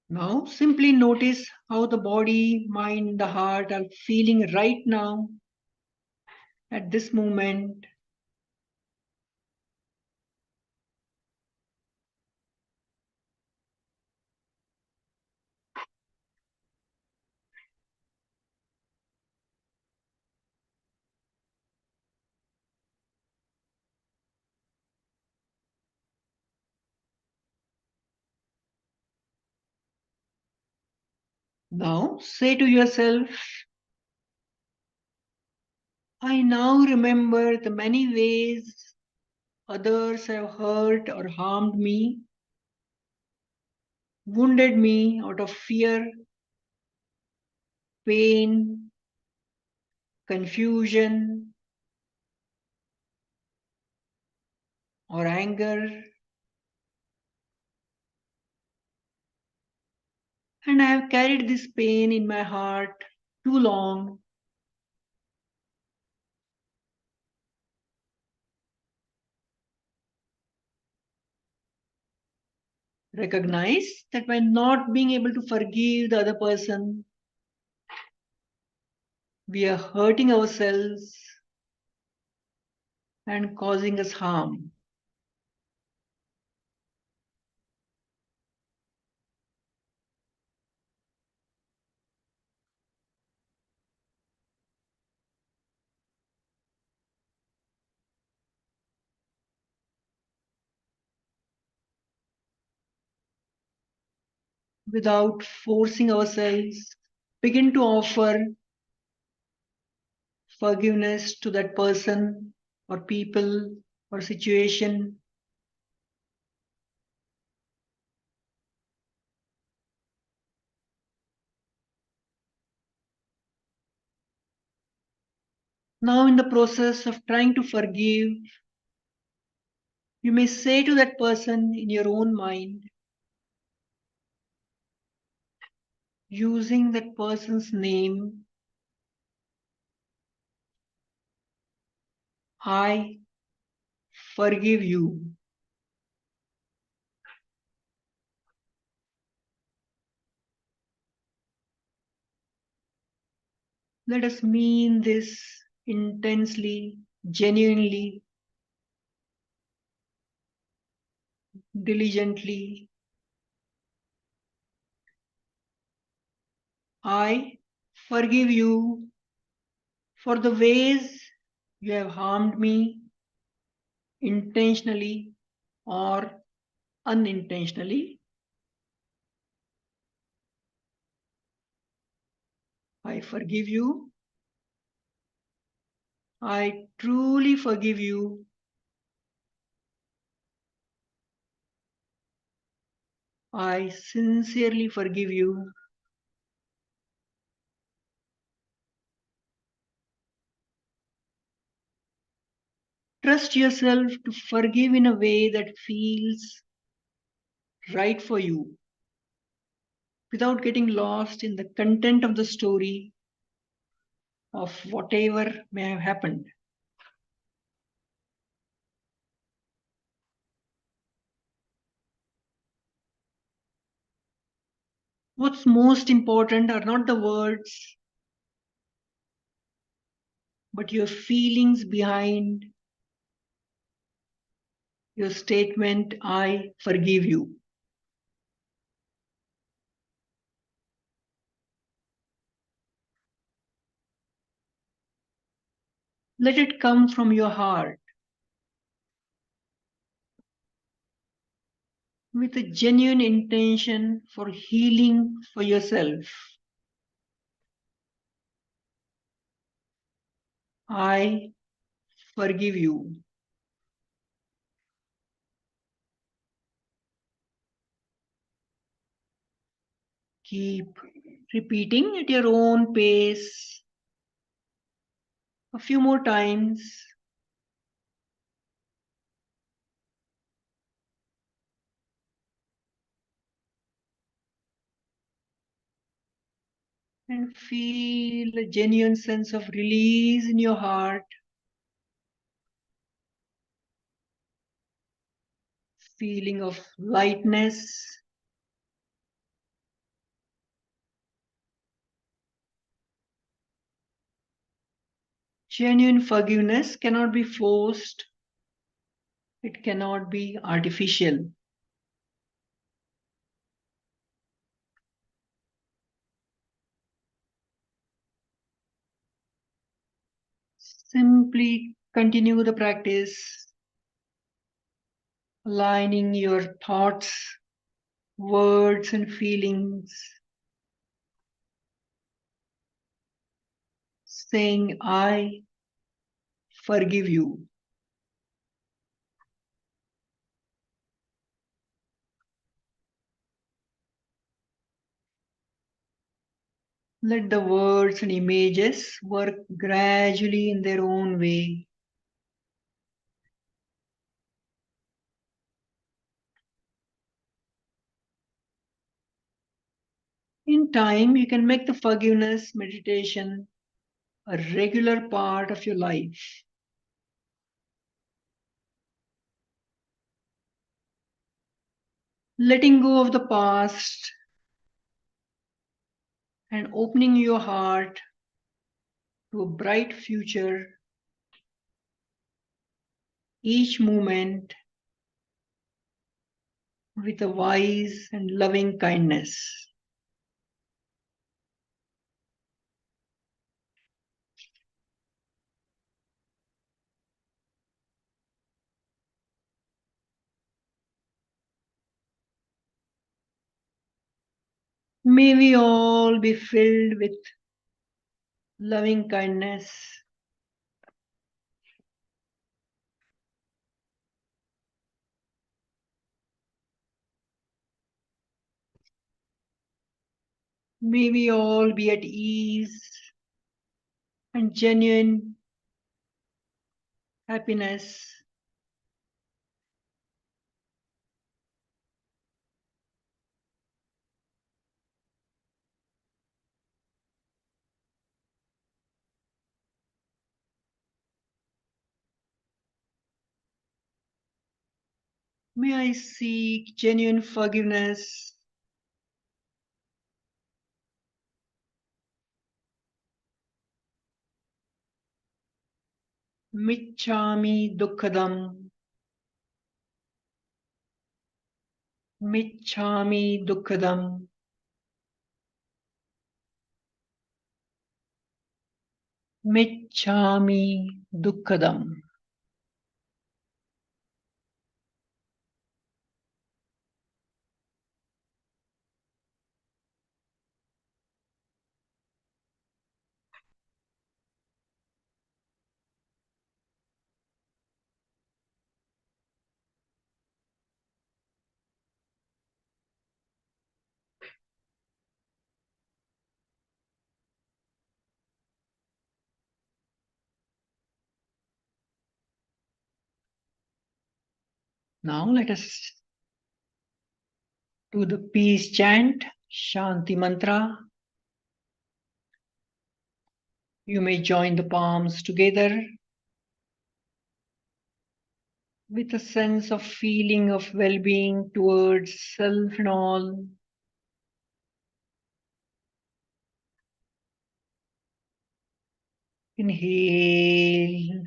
Now simply notice how the body, mind, the heart are feeling right now at this moment. Now say to yourself, I now remember the many ways others have hurt or harmed me, wounded me out of fear, pain, confusion, or anger. And I have carried this pain in my heart too long. Recognize that by not being able to forgive the other person, we are hurting ourselves and causing us harm. Without forcing ourselves, begin to offer forgiveness to that person or people or situation. Now, in the process of trying to forgive, you may say to that person in your own mind, using that person's name, I forgive you. Let us mean this intensely, genuinely, diligently. I forgive you for the ways you have harmed me intentionally or unintentionally. I forgive you. I truly forgive you. I sincerely forgive you. Trust yourself to forgive in a way that feels right for you, without getting lost in the content of the story of whatever may have happened. What's most important are not the words, but your feelings behind your statement, I forgive you. Let it come from your heart with a genuine intention for healing for yourself. I forgive you. Keep repeating at your own pace a few more times. And feel a genuine sense of release in your heart. Feeling of lightness. Genuine forgiveness cannot be forced. It cannot be artificial. Simply continue the practice, aligning your thoughts, words, and feelings, saying, I forgive you. Let the words and images work gradually in their own way. In time, you can make the forgiveness meditation a regular part of your life. Letting go of the past and opening your heart to a bright future, each moment with a wise and loving kindness. May we all be filled with loving kindness. May we all be at ease and genuine happiness. May I seek genuine forgiveness. Michami dukkadam. Michami dukkadam. Michami dukkadam. Now let us do the peace chant, Shanti mantra. You may join the palms together with a sense of feeling of well-being towards self and all. Inhale.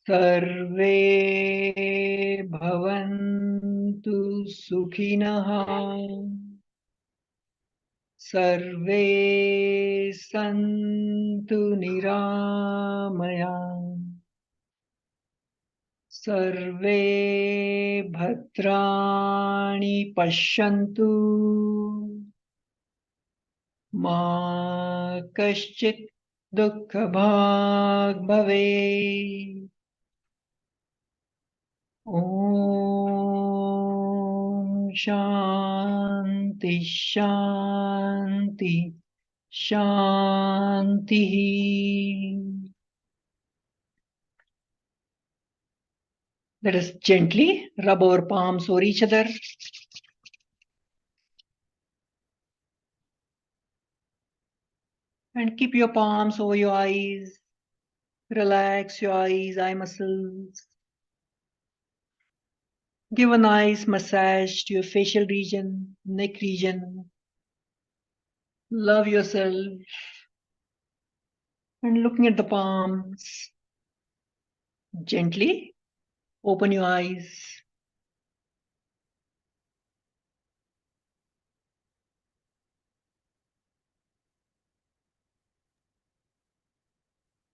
सर्वे भवन्तु सुखिनः सर्वे सन्तु निरामया सर्वे भद्राणि पश्यन्तु मा कश्चित् दुःखभाग् भवेत्। ॐ शान्ति शान्ति शान्तिः। Let us gently rub our palms over each other. And keep your palms over your eyes. Relax your eyes, eye muscles. Give a nice massage to your facial region, neck region. Love yourself. And looking at the palms, gently open your eyes.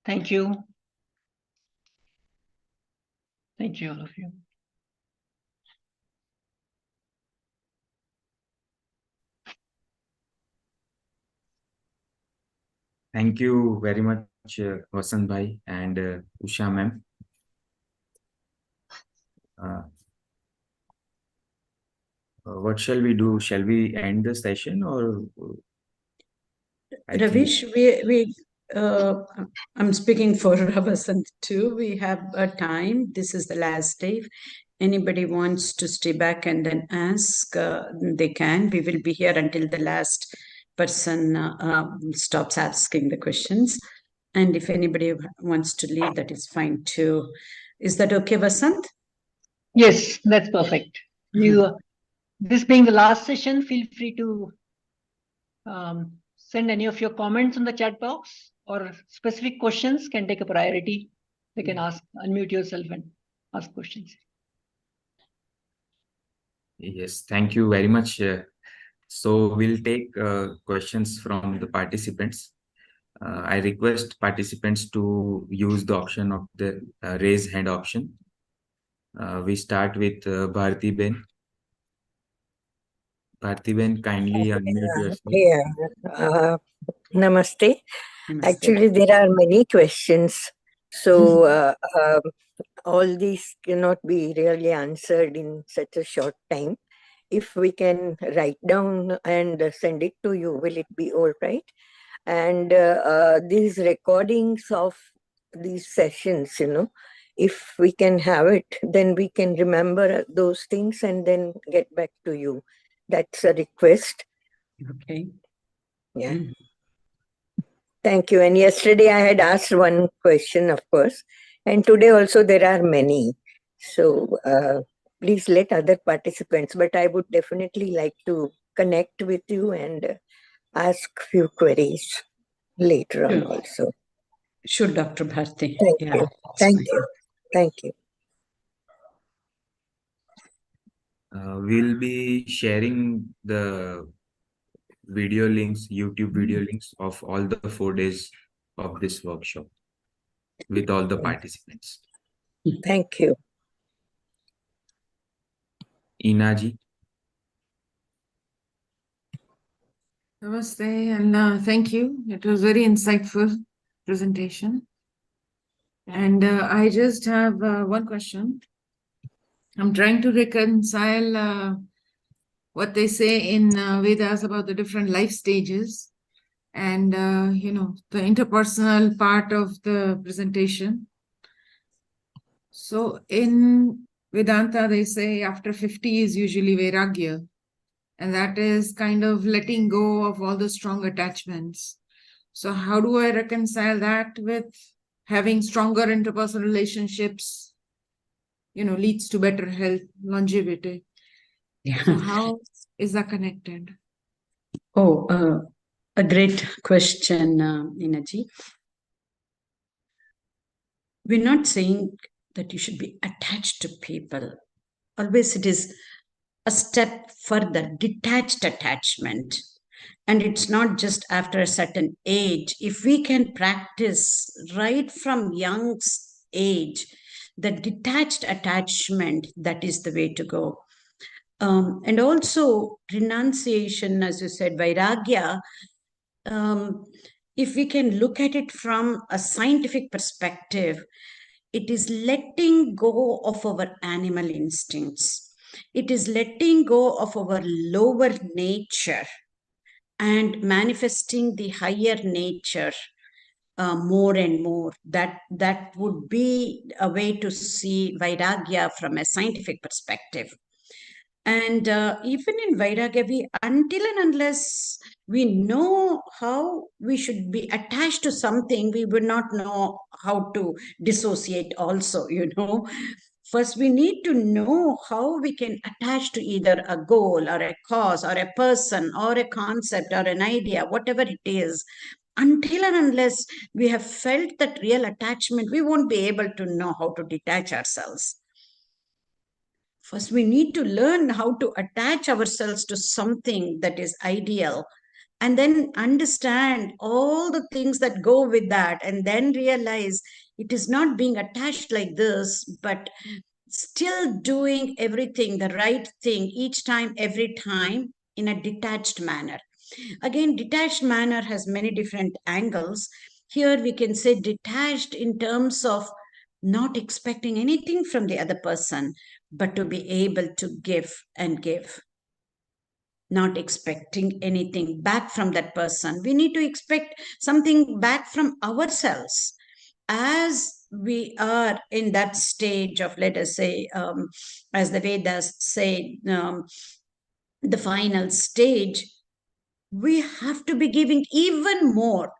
Thank you. Thank you, all of you. Thank you very much, Vasant Bhai and Usha ma'am. What shall we do? Shall we end the session or? Ravish, I'm speaking for Vasant too. We have a time. This is the last day. If anybody wants to stay back and then ask, they can. We will be here until the last person stops asking the questions. And if anybody wants to leave, that is fine too. Is that okay, Vasant? Yes, that's perfect. This being the last session, feel free to send any of your comments in the chat box, or specific questions can take a priority. They can ask, unmute yourself and ask questions. Yes, thank you very much. So we'll take questions from the participants. I request participants to use the option of the raise hand option. We start with Bharti Ben. Bharti Ben, kindly unmute yourself. Yeah. Namaste. Namaste. Actually, there are many questions. So all these cannot be really answered in such a short time. If we can write down and send it to you, will it be all right? And these recordings of these sessions, if we can have it, then we can remember those things and then get back to you. That's a request. Okay. Yeah. Thank you. And yesterday I had asked one question, of course, and today also there are many. So please let other participants, but I would definitely like to connect with you and ask few queries later on also. Sure, Dr. Bharti. Thank you. Thank you. Thank you. We'll be sharing the video links, YouTube video links of all the 4 days of this workshop with all the participants. Thank you. Inaji. Namaste and thank you. It was very insightful presentation. And I just have one question. I'm trying to reconcile what they say in Vedas about the different life stages and, the interpersonal part of the presentation. So in Vedanta, they say after 50 is usually Vairagya. And that is kind of letting go of all the strong attachments. So how do I reconcile that with having stronger interpersonal relationships, leads to better health, longevity. Yeah. So how is that connected? Oh, a great question, Inaji. We're not saying that you should be attached to people. Always it is a step further, detached attachment. And it's not just after a certain age. If we can practice right from young age, the detached attachment, that is the way to go. And also renunciation, as you said, vairagya, if we can look at it from a scientific perspective, it is letting go of our animal instincts. It is letting go of our lower nature and manifesting the higher nature more and more. That would be a way to see vairagya from a scientific perspective. And even in Vairagya, until and unless we know how we should be attached to something, we would not know how to dissociate also, First, we need to know how we can attach to either a goal or a cause or a person or a concept or an idea, whatever it is. Until and unless we have felt that real attachment, we won't be able to know how to detach ourselves. First, we need to learn how to attach ourselves to something that is ideal and then understand all the things that go with that, and then realize it is not being attached like this, but still doing everything, the right thing, each time, every time, in a detached manner. Again, detached manner has many different angles. Here we can say detached in terms of not expecting anything from the other person, but to be able to give and give, not expecting anything back from that person. We need to expect something back from ourselves. As we are in that stage of, let us say, as the Vedas say, the final stage, we have to be giving even more,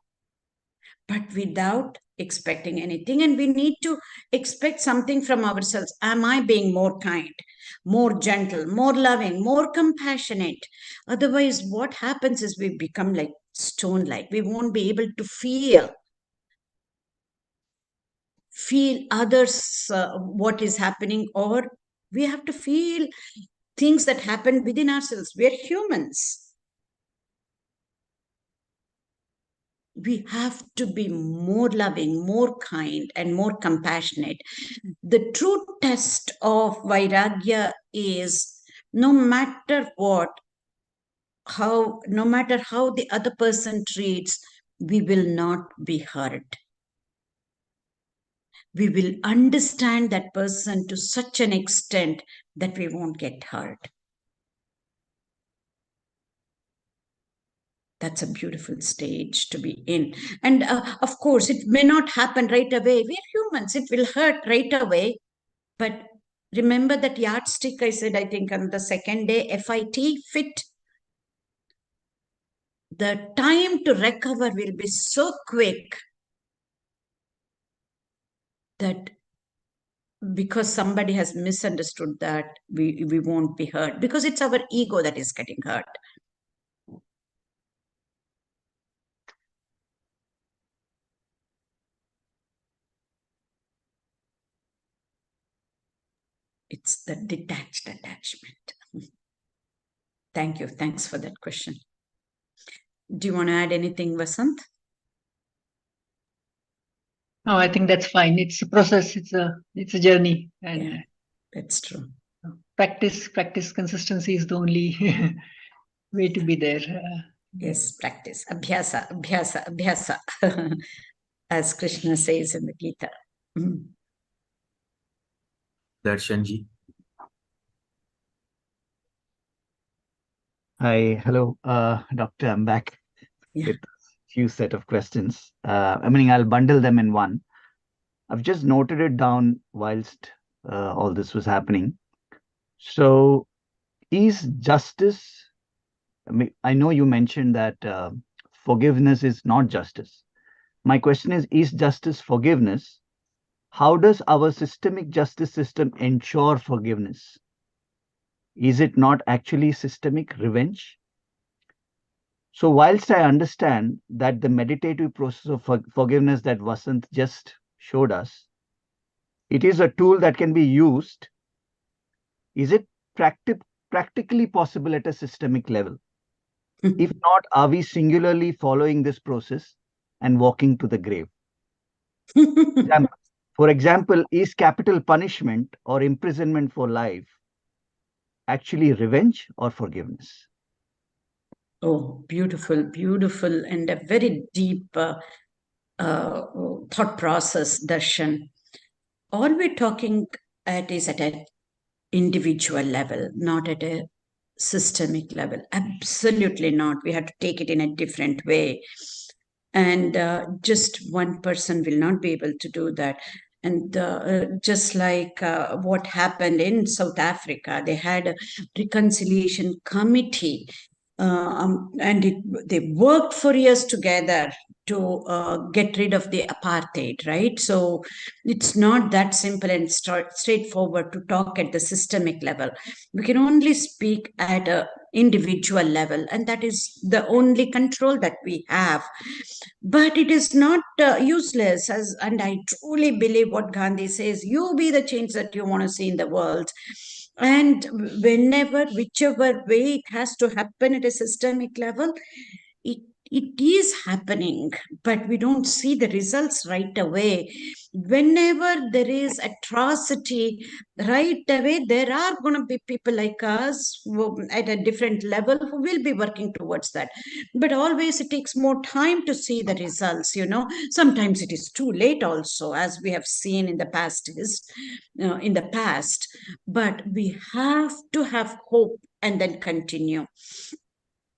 but without expecting anything. And we need to expect something from ourselves. Am I being more kind, more gentle, more loving, more compassionate? Otherwise, what happens is we become like stone like. We won't be able to feel others what is happening, or we have to feel things that happen within ourselves. We're humans. We have to be more loving, more kind, and more compassionate. The true test of vairagya is no matter what, no matter how the other person treats, we will not be hurt. We will understand that person to such an extent that we won't get hurt. That's a beautiful stage to be in. And of course, it may not happen right away. We're humans. It will hurt right away. But remember that yardstick I said, I think on the second day, fit. The time to recover will be so quick that because somebody has misunderstood that, we won't be hurt, because it's our ego that is getting hurt. It's the detached attachment. Thank you. Thanks for that question. Do you want to add anything, Vasant? No, I think that's fine. It's a process. It's a journey, and Yeah, that's true. practice, consistency is the only way to be there. Yes, practice. Abhyasa, abhyasa, abhyasa, as Krishna says in the Gita. Darshanji. Hi, hello, Doctor. I'm back with a few set of questions. I'll bundle them in one. I've just noted it down whilst all this was happening. So, is justice? I know you mentioned that forgiveness is not justice, My question is justice forgiveness? How does our systemic justice system ensure forgiveness? Is it not actually systemic revenge? So, whilst I understand that the meditative process of forgiveness that Vasant just showed us, it is a tool that can be used, is it practically possible at a systemic level? If not, are we singularly following this process and walking to the grave? For example, is capital punishment or imprisonment for life actually revenge or forgiveness? Oh, beautiful, beautiful, and a very deep thought process, Darshan. All we're talking at is at an individual level, not at a systemic level. Absolutely not. We have to take it in a different way. And just one person will not be able to do that. And just like what happened in South Africa, they had a reconciliation committee, and they worked for years together to get rid of the apartheid, right? So it's not that simple and straightforward to talk at the systemic level. We can only speak at a individual level, and that is the only control that we have. But it is not useless, and I truly believe what Gandhi says: you be the change that you want to see in the world. And whenever, whichever way it has to happen at a systemic level, it it is happening, but we don't see the results right away. Whenever there is atrocity, right away, there are going to be people like us at a different level who will be working towards that. But always it takes more time to see the results, you know. Sometimes it is too late also, as we have seen in the past but we have to have hope and then continue.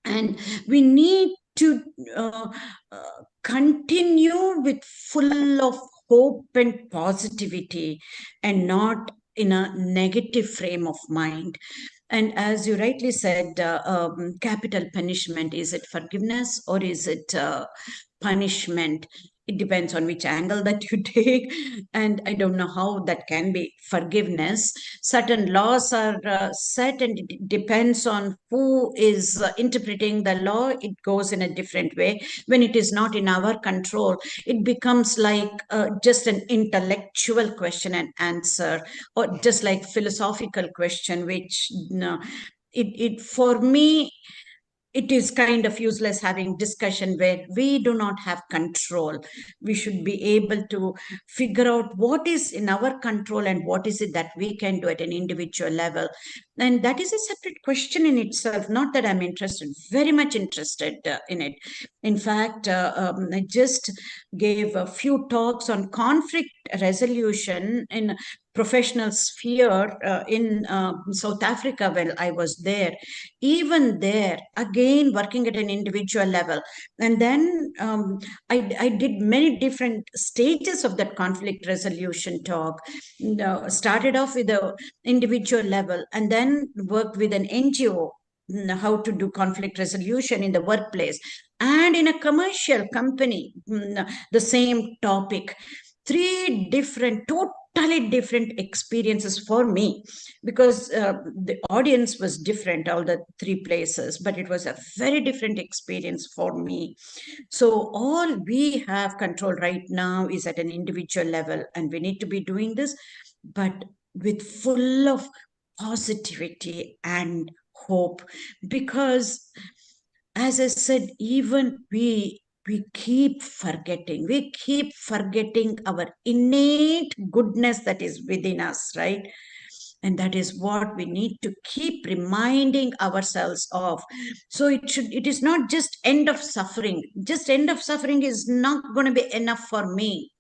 And we need to continue with full of hope and positivity, and not in a negative frame of mind. And as you rightly said, capital punishment, is it forgiveness or is it punishment? It depends on which angle that you take. And I don't know how that can be forgiveness. Certain laws are set, and it depends on who is interpreting the law. It goes in a different way. When it is not in our control, it becomes like just an intellectual question and answer, or just like philosophical question, which it for me, it is kind of useless having discussion where we do not have control. We should be able to figure out what is in our control and what is it that we can do at an individual level. And that is a separate question in itself. Not that I'm interested, very much interested in it. In fact, I just gave a few talks on conflict resolution in professional sphere in South Africa when I was there. Even there, again, working at an individual level. And then I did many different stages of that conflict resolution talk. Started off with the individual level, and then worked with an NGO, how to do conflict resolution in the workplace, and in a commercial company, the same topic. Three different, totally different experiences for me, because the audience was different, all the three places, but it was a very different experience for me. So all we have control right now is at an individual level, and we need to be doing this, but with full of positivity and hope. Because, as I said, even we keep forgetting our innate goodness that is within us, right? And that is what we need to keep reminding ourselves of. So it is not just end of suffering. Just end of suffering is not going to be enough for me,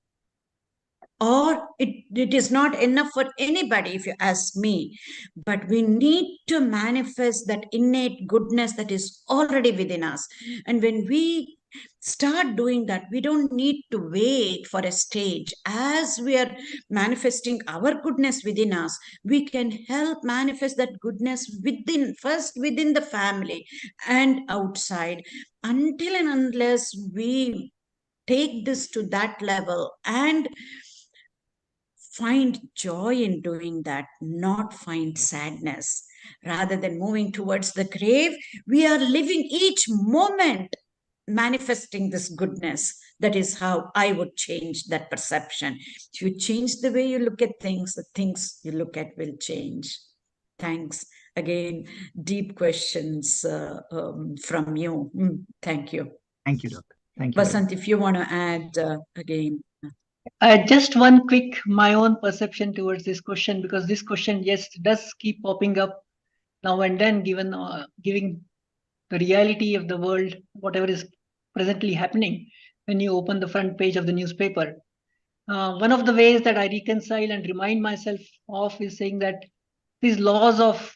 or it is not enough for anybody, if you ask me. But we need to manifest that innate goodness that is already within us. And when we start doing that, we don't need to wait for a stage. As we are manifesting our goodness within us, we can help manifest that goodness within the family and outside. Until and unless we take this to that level and find joy in doing that, not find sadness. Rather than moving towards the grave, we are living each moment manifesting this goodness. That is how I would change that perception. If you change the way you look at things, the things you look at will change. Thanks. Again, deep questions from you. Thank you. Thank you, Doctor. Thank you. Vasant, if you want to add again. Just one quick, my own perception towards this question, because this question, yes, does keep popping up now and then, given giving the reality of the world, whatever is presently happening when you open the front page of the newspaper. One of the ways that I reconcile and remind myself of is saying that these laws of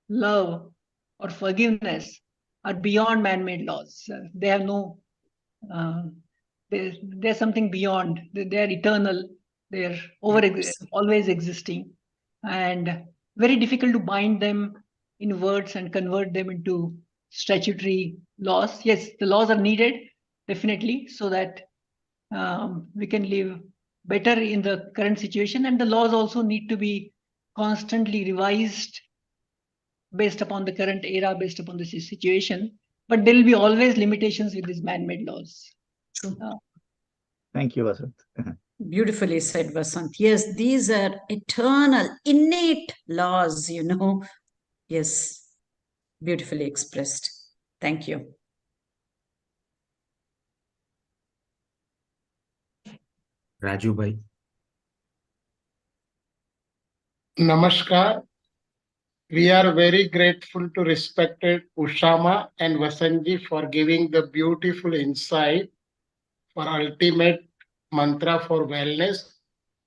love or forgiveness are beyond man-made laws. They have no, they're something beyond. They're eternal. They're always existing, and very difficult to bind them in words and convert them into statutory laws. Yes, the laws are needed, definitely, so that we can live better in the current situation. And the laws also need to be constantly revised based upon the current era, based upon the situation. But there will be always limitations with these man-made laws. Thank you, Vasant. Beautifully said, Vasant. Yes, these are eternal, innate laws, you know. Yes, beautifully expressed. Thank you. Raju bhai. Namaskar. We are very grateful to respected Ushama and Vasanji for giving the beautiful insight for ultimate mantra for wellness.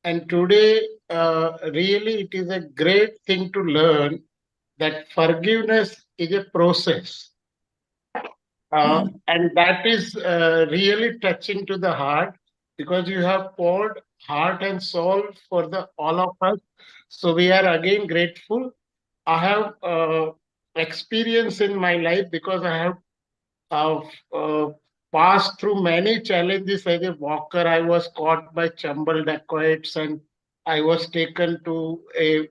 And today, really, it is a great thing to learn that forgiveness is a process. And that is really touching to the heart, because you have poured heart and soul for all of us. So we are again grateful. I have experience in my life, because I have passed through many challenges as a walker. I was caught by Chambal dacoits and I was taken to a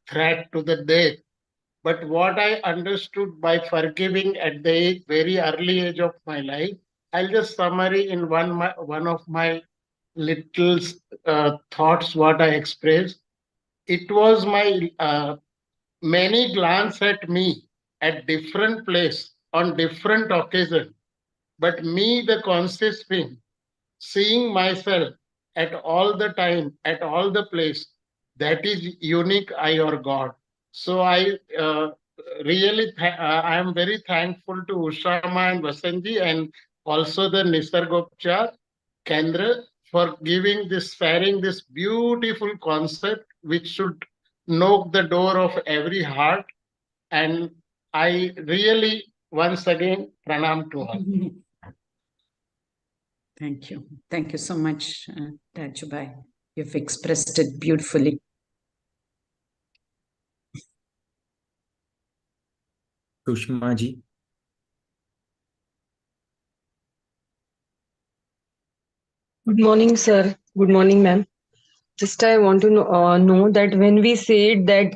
threat to the death. But what I understood by forgiving at the very early age of my life, I'll just summary in one of my little thoughts what I expressed. It was my many glance at me at different place on different occasion, but me the conscious being, seeing myself at all the time, at all the place, that is unique I or God. So I really, I am very thankful to Ushama and Vasanji and also the Nisargopchar Kendra for giving this, sharing this beautiful concept which should knock the door of every heart. And I really, once again, pranam to all. Thank you. Thank you so much, Rajubai. You've expressed it beautifully. Sushma ji. Good morning, sir. Good morning, ma'am. Just I want to know that when we say that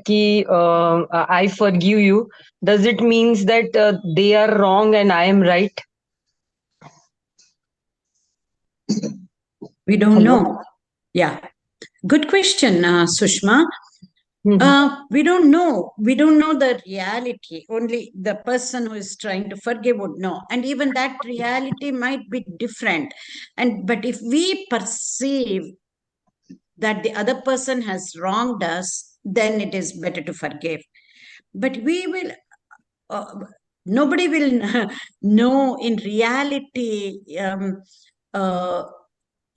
I forgive you, does it means that they are wrong and I am right? We don't know. Yeah. Good question, Sushma. We don't know. We don't know the reality. Only the person who is trying to forgive would know. And even that reality might be different. But if we perceive that the other person has wronged us, then it is better to forgive. But we will, nobody will know in reality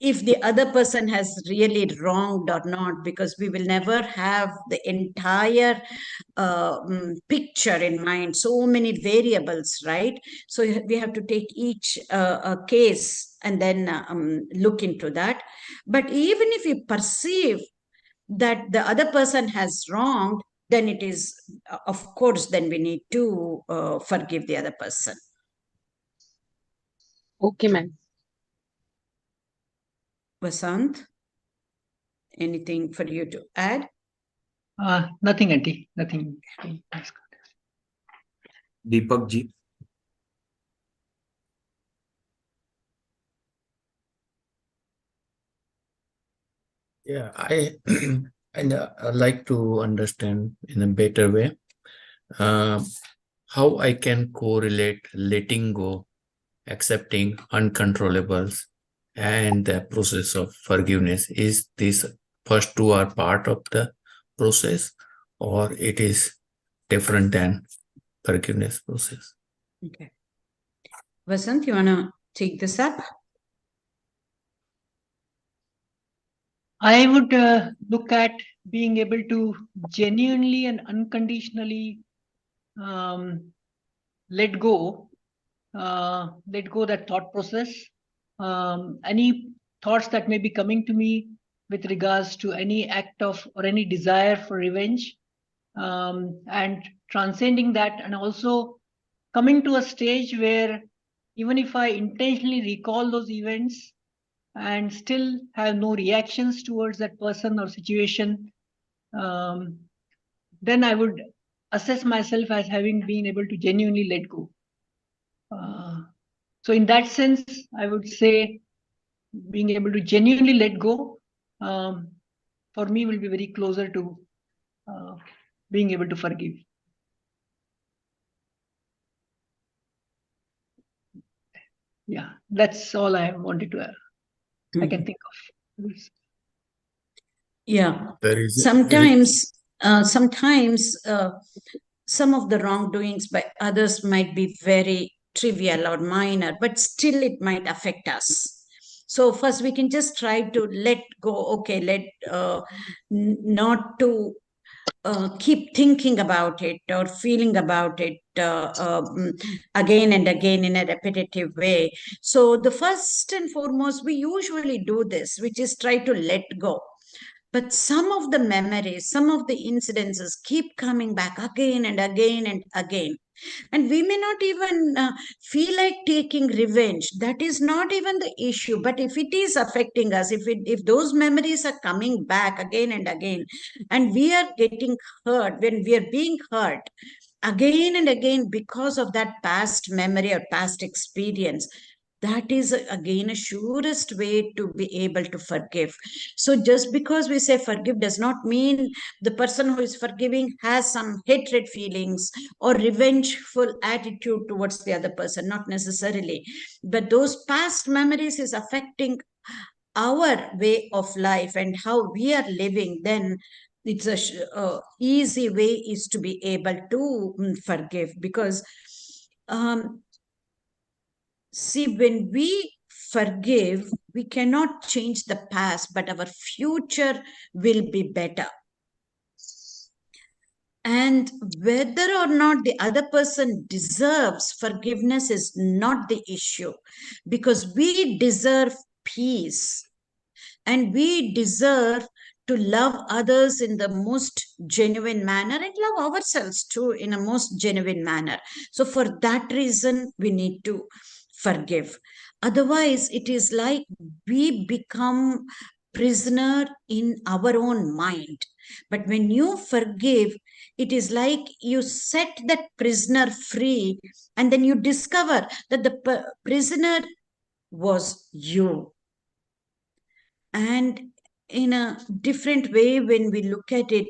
if the other person has really wronged or not, because we will never have the entire picture in mind. So many variables, right? So we have to take each case and then look into that. But even if we perceive that the other person has wronged, then it is, of course, then we need to forgive the other person. Okay, ma'am. Vasant, anything for you to add? Nothing, Auntie. Nothing. Deepak ji. Yeah, I'd like to understand in a better way how I can correlate letting go, accepting uncontrollables, and the process of forgiveness. Is this first two are part of the process, or it is different than forgiveness process? Okay. Vasant, you want to take this up? I would look at being able to genuinely and unconditionally let go that thought process. Any thoughts that may be coming to me with regards to any act of or any desire for revenge, and transcending that, and also coming to a stage where even if I intentionally recall those events and still have no reactions towards that person or situation, then I would assess myself as having been able to genuinely let go. So in that sense, I would say being able to genuinely let go for me will be very closer to being able to forgive. Yeah, that's all I wanted to I can think of. Yeah. Sometimes some of the wrongdoings by others might be very trivial or minor, but still it might affect us. So first we can just try to let go. Okay, not to keep thinking about it or feeling about it again and again in a repetitive way. So the first and foremost, we usually do this, which is try to let go. But some of the memories, some of the incidences keep coming back again and again and again. And we may not even feel like taking revenge. That is not even the issue. But if it is affecting us, if those memories are coming back again and again, and we are getting hurt, when we are being hurt again and again because of that past memory or past experience, that is again a surest way to be able to forgive. So just because we say forgive does not mean the person who is forgiving has some hatred feelings or revengeful attitude towards the other person, not necessarily. But those past memories is affecting our way of life and how we are living, then it's a easy way is to be able to forgive. Because see, when we forgive, we cannot change the past, but our future will be better. And whether or not the other person deserves forgiveness is not the issue, because we deserve peace and we deserve to love others in the most genuine manner and love ourselves too in a most genuine manner. So for that reason, we need to forgive. Otherwise, it is like we become prisoner in our own mind. But when you forgive, it is like you set that prisoner free, and then you discover that the prisoner was you. And in a different way, when we look at it,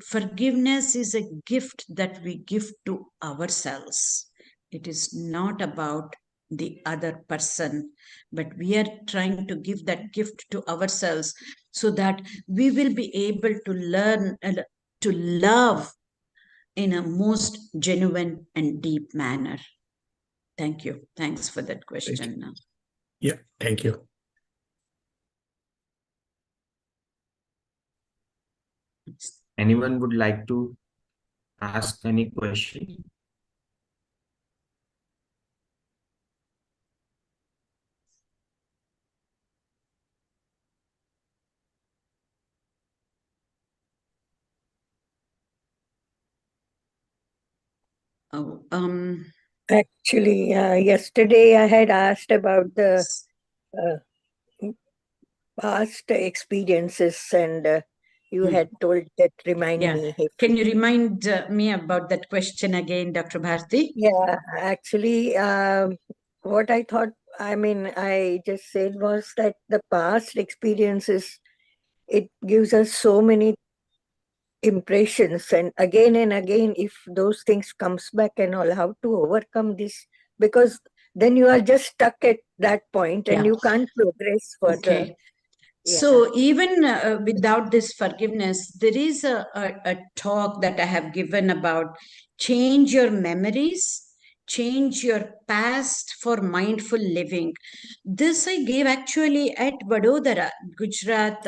forgiveness is a gift that we give to ourselves. It is not about the other person, but we are trying to give that gift to ourselves so that we will be able to learn to love in a most genuine and deep manner. Thank you. Thanks for that question. Yeah, thank you. Anyone would like to ask any question? Actually, yesterday I had asked about the past experiences, and you had told that remind me. Can you remind me about that question again, Dr. Bharti? Yeah, actually, what I thought, I just said was that the past experiences, it gives us so many impressions, and again, if those things comes back and all, how to overcome this, because then you are just stuck at that point and Yeah. you can't progress further. Okay. So even without this forgiveness, there is a talk that I have given about change your memories, change your past for mindful living. This I gave actually at Vadodara, Gujarat.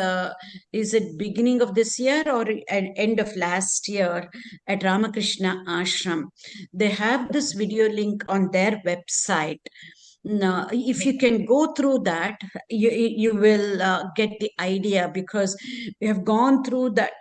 Is it beginning of this year or end of last year at Ramakrishna Ashram? They have this video link on their website. Now, if you can go through that, you will get the idea, because we have gone through that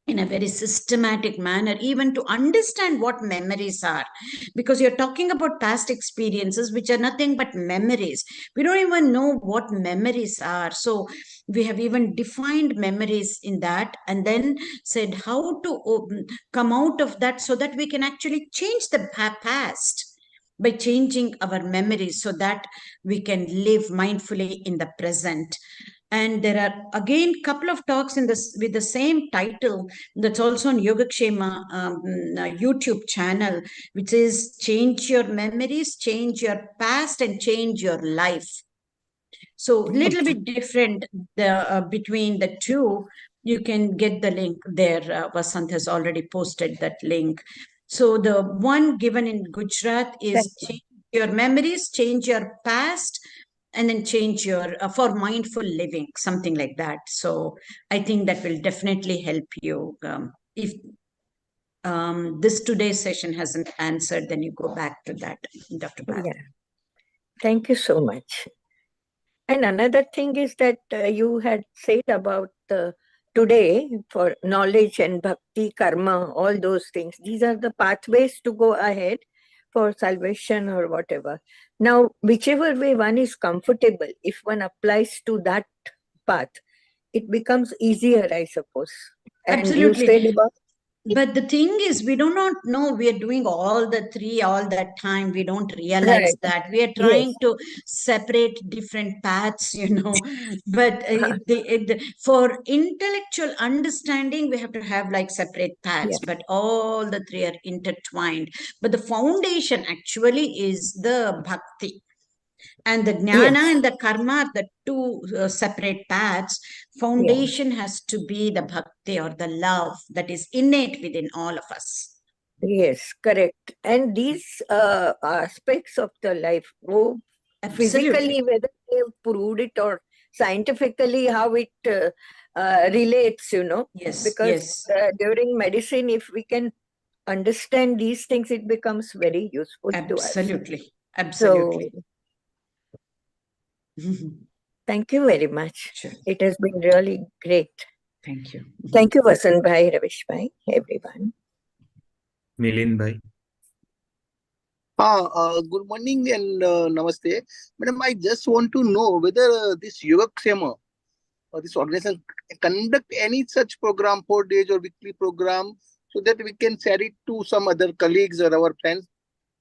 in a very systematic manner, even to understand what memories are, because you're talking about past experiences which are nothing but memories. We don't even know what memories are. So we have even defined memories in that, and then said how to come out of that so that we can actually change the past by changing our memories, so that we can live mindfully in the present. And there are again couple of talks in this with the same title, that's also on Yogakshema YouTube channel, which is change your memories, change your past, and change your life. So little bit different between the two. You can get the link there. Vasant has already posted that link. So the one given in Gujarat is change your memories, change your past, and then change your for mindful living, something like that. So I think that will definitely help you. If this today's session hasn't answered, then you go back to that, Dr. Bhatt. Yeah. Thank you so much. And another thing is that you had said about today for knowledge and bhakti, karma, all those things. These are the pathways to go ahead for salvation or whatever. Now, whichever way one is comfortable, if one applies to that path, it becomes easier, I suppose. And Absolutely. you said about But the thing is, we do not know we are doing all the three all that time. We don't realize Right. that we are trying to separate different paths, But for intellectual understanding, we have to have like separate paths. But all the three are intertwined. But the foundation actually is the bhakti. And the jnana and the karma are the two separate paths. Foundation has to be the bhakti, or the love that is innate within all of us. Yes, correct. And these aspects of the life, physically, whether they have proved it or scientifically, how it relates, Yes, because during medicine, if we can understand these things, it becomes very useful to us. Absolutely. So, thank you very much. Sure. It has been really great. Thank you. Thank you, Vasant Bhai, Ravish Bhai, everyone. Milind Bhai. Good morning and namaste. Madam, I just want to know whether this Yogakshema or this organization conduct any such program, 4 days or weekly program, so that we can share it to some other colleagues or our friends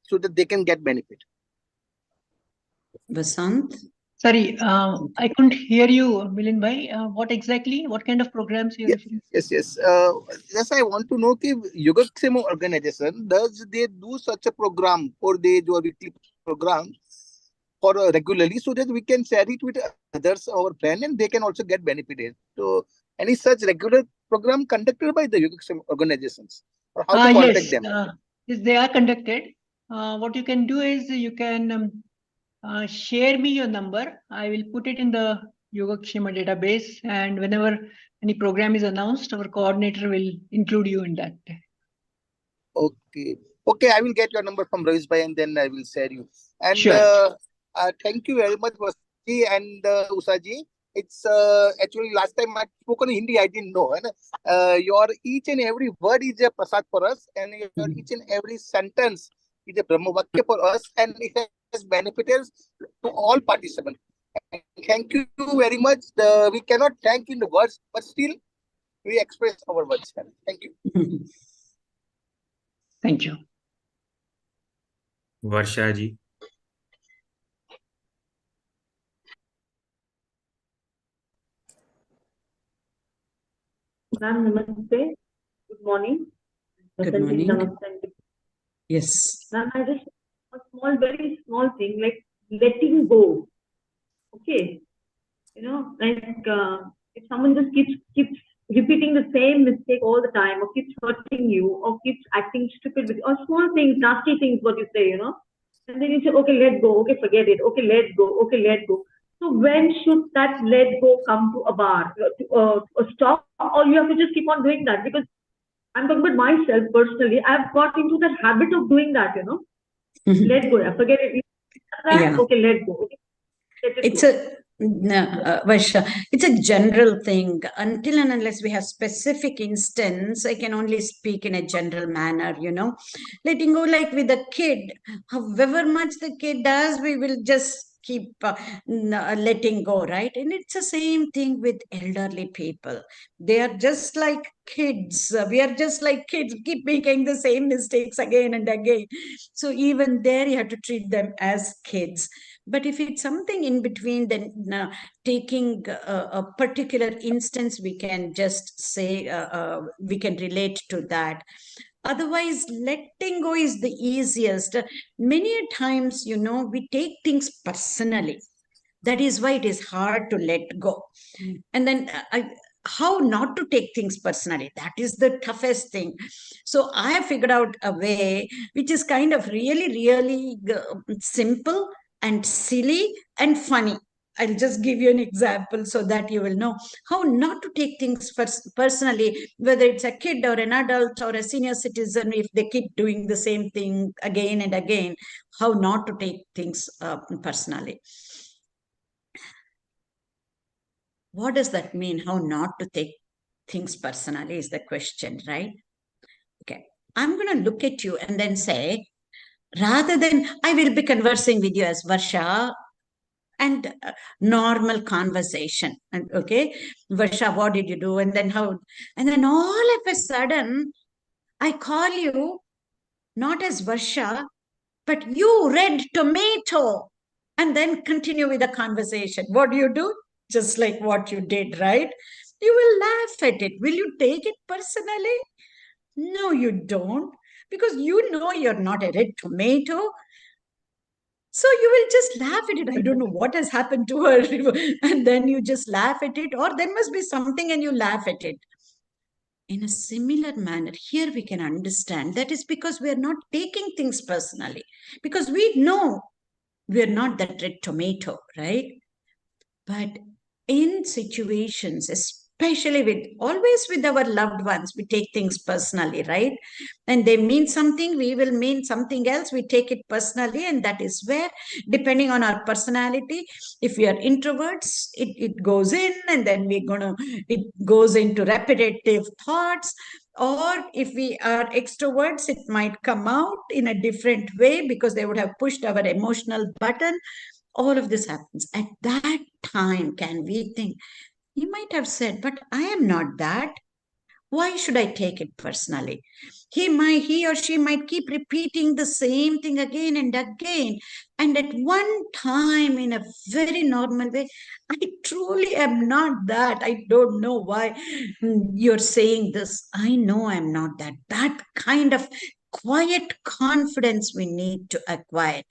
so that they can get benefit. Vasant? Sorry, I couldn't hear you, Milind Bhai. What kind of programs you are referring to? Yes. Yes, I want to know if Yogakshema organization, does they do such a program, 4 days or weekly program for regularly, so that we can share it with others, our friends, and they can also get benefited. So, any such regular program conducted by the Yogakshema organizations, or how to contact them? Yes, they are conducted. What you can do is you can share me your number. I will put it in the Yogakshema database, and whenever any program is announced, our coordinator will include you in that. Okay, I will get your number from Ravish Bhai and then I will share you. And Sure. Thank you very much, Vasaji and Ushaji. It's actually last time I spoke in Hindi, I didn't know. Your each and every word is a prasad for us, and your each and every sentence is a Brahma Vakya for us, and it has benefited to all participants. Thank you very much. We cannot thank in the words, but still we express our words. Thank you. Thank you. Varsha ji. Ma'am, namaste. Good morning. Good morning. Yes. Ma'am, I just a small, very small thing like letting go. Okay, like if someone just keeps repeating the same mistake all the time, or keeps hurting you, or keeps acting stupid with, or small things, nasty things, what you say, and then you say, okay, let go, okay, forget it, okay, let go, okay, let go. So when should that let go come to a bar, a stop, or you have to just keep on doing that? Because I'm talking about myself personally. I've got into that habit of doing that, let go, forget it. Yeah. Okay, let go. Okay, let it go. Varsha, it's a general thing. Until and unless we have specific instance, I can only speak in a general manner, letting go like with a kid, however much the kid does, we will just keep letting go, right? And it's the same thing with elderly people. They are just like kids. We are just like kids, keep making the same mistakes again and again. So even there you have to treat them as kids. But if it's something in between, then taking a particular instance, we can just say, we can relate to that. Otherwise, letting go is the easiest. Many a times, we take things personally. That is why it is hard to let go. And then how not to take things personally, that is the toughest thing. So I have figured out a way which is kind of really, really simple and silly and funny. I'll just give you an example so that you will know how not to take things personally, whether it's a kid or an adult or a senior citizen. If they keep doing the same thing again and again, how not to take things personally. What does that mean? How not to take things personally is the question, right? Okay. I'm going to look at you and then say, rather than I will be conversing with you as Varsha and normal conversation. And okay, Varsha, what did you do? And then how? And then all of a sudden, I call you not as Varsha, but you red tomato. And then continue with the conversation. What do you do? Just like what you did, right? You will laugh at it. Will you take it personally? No, you don't. Because you know you're not a red tomato. So you will just laugh at it. I don't know what has happened to her. And then you just laugh at it. Or there must be something and you laugh at it. In a similar manner, here we can understand that is because we are not taking things personally. Because we know we're not that red tomato, right? But in situations, especially always with our loved ones, we take things personally, right? And they mean something, we will mean something else, we take it personally. And that is where, depending on our personality, if we are introverts, it goes in, and then it goes into repetitive thoughts. Or if we are extroverts, it might come out in a different way because they would have pushed our emotional button. All of this happens. At that time, can we think, you might have said, but I am not that. Why should I take it personally? He or she might keep repeating the same thing again and again. And at one time, in a very normal way, I truly am not that. I don't know why you're saying this. I know I'm not that. That kind of quiet confidence we need to acquire.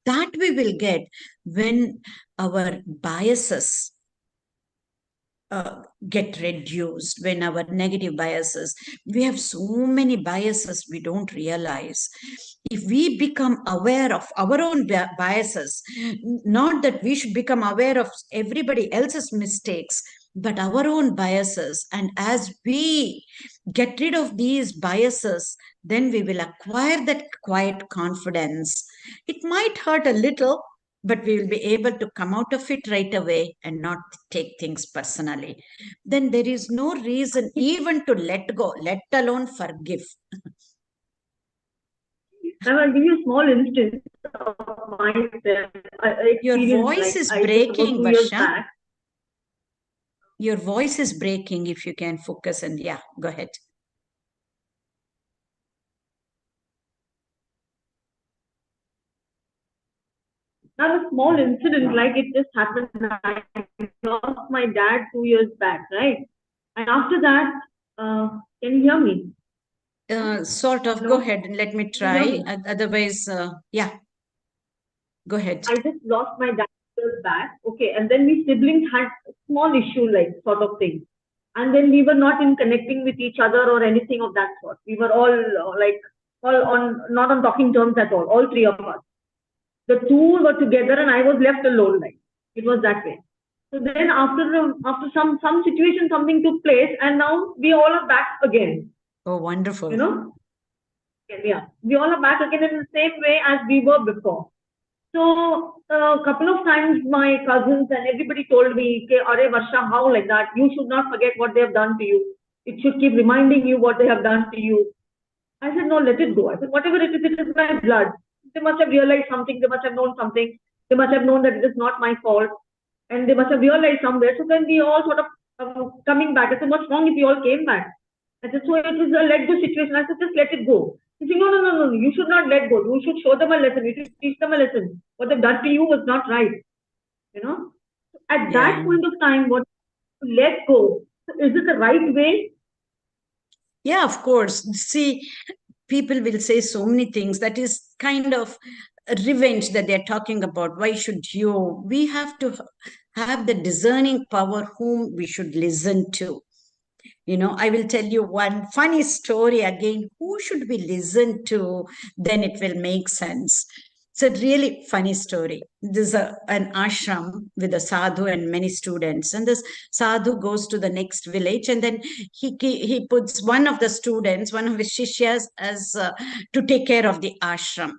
That we will get when our biases get reduced, when our negative biases, we have so many biases we don't realize. If we become aware of our own biases, not that we should become aware of everybody else's mistakes, but our own biases, and as we get rid of these biases, then we will acquire that quiet confidence. It might hurt a little, but we will be able to come out of it right away and not take things personally. Then there is no reason even to let go, let alone forgive. I'll give you a small instance of myself. Your voice is breaking, 2 years Varsha. back. Your voice is breaking. If you can focus, and yeah, go ahead. Now, a small incident like it just happened. I lost my dad 2 years back, right? And after that, can you hear me? Sort of. Hello? Go ahead and let me Can you hear try. me? Otherwise, yeah. Go ahead. I just lost my dad 2 years back. Okay, and then we siblings had a small issue, like sort of thing. And then we were not in connecting with each other or anything of that sort. We were all not on talking terms at all three of us. The two were together and I was left alone, like it was that way. So then after some situation, something took place and now we all are back again. Oh, wonderful. You know? Yeah. We all are back again in the same way as we were before. So a couple of times my cousins and everybody told me, "Okay, Are Varsha, how like that? You should not forget what they have done to you. It should keep reminding you what they have done to you." I said, "No, let it go." I said, "Whatever it is my blood. They must have realized something. They must have known something. They must have known that it is not my fault. And they must have realized somewhere." So then we all sort of coming back. I said, "What's wrong if we all came back?" I said, "So it is a let go situation." I said, "Just let it go." He said, No. You should not let go. You should show them a lesson. You should teach them a lesson. What they've done to you was not right. You know? At that point of time, what let go. Is it the right way? Yeah, of course. See, people will say so many things. That is kind of revenge that they're talking about. Why should you? We have to have the discerning power whom we should listen to. I will tell you one funny story again. Who should we listen to? Then it will make sense. It's a really funny story. There's an ashram with a sadhu and many students. And this sadhu goes to the next village and then he puts one of the students, one of his shishyas, as to take care of the ashram.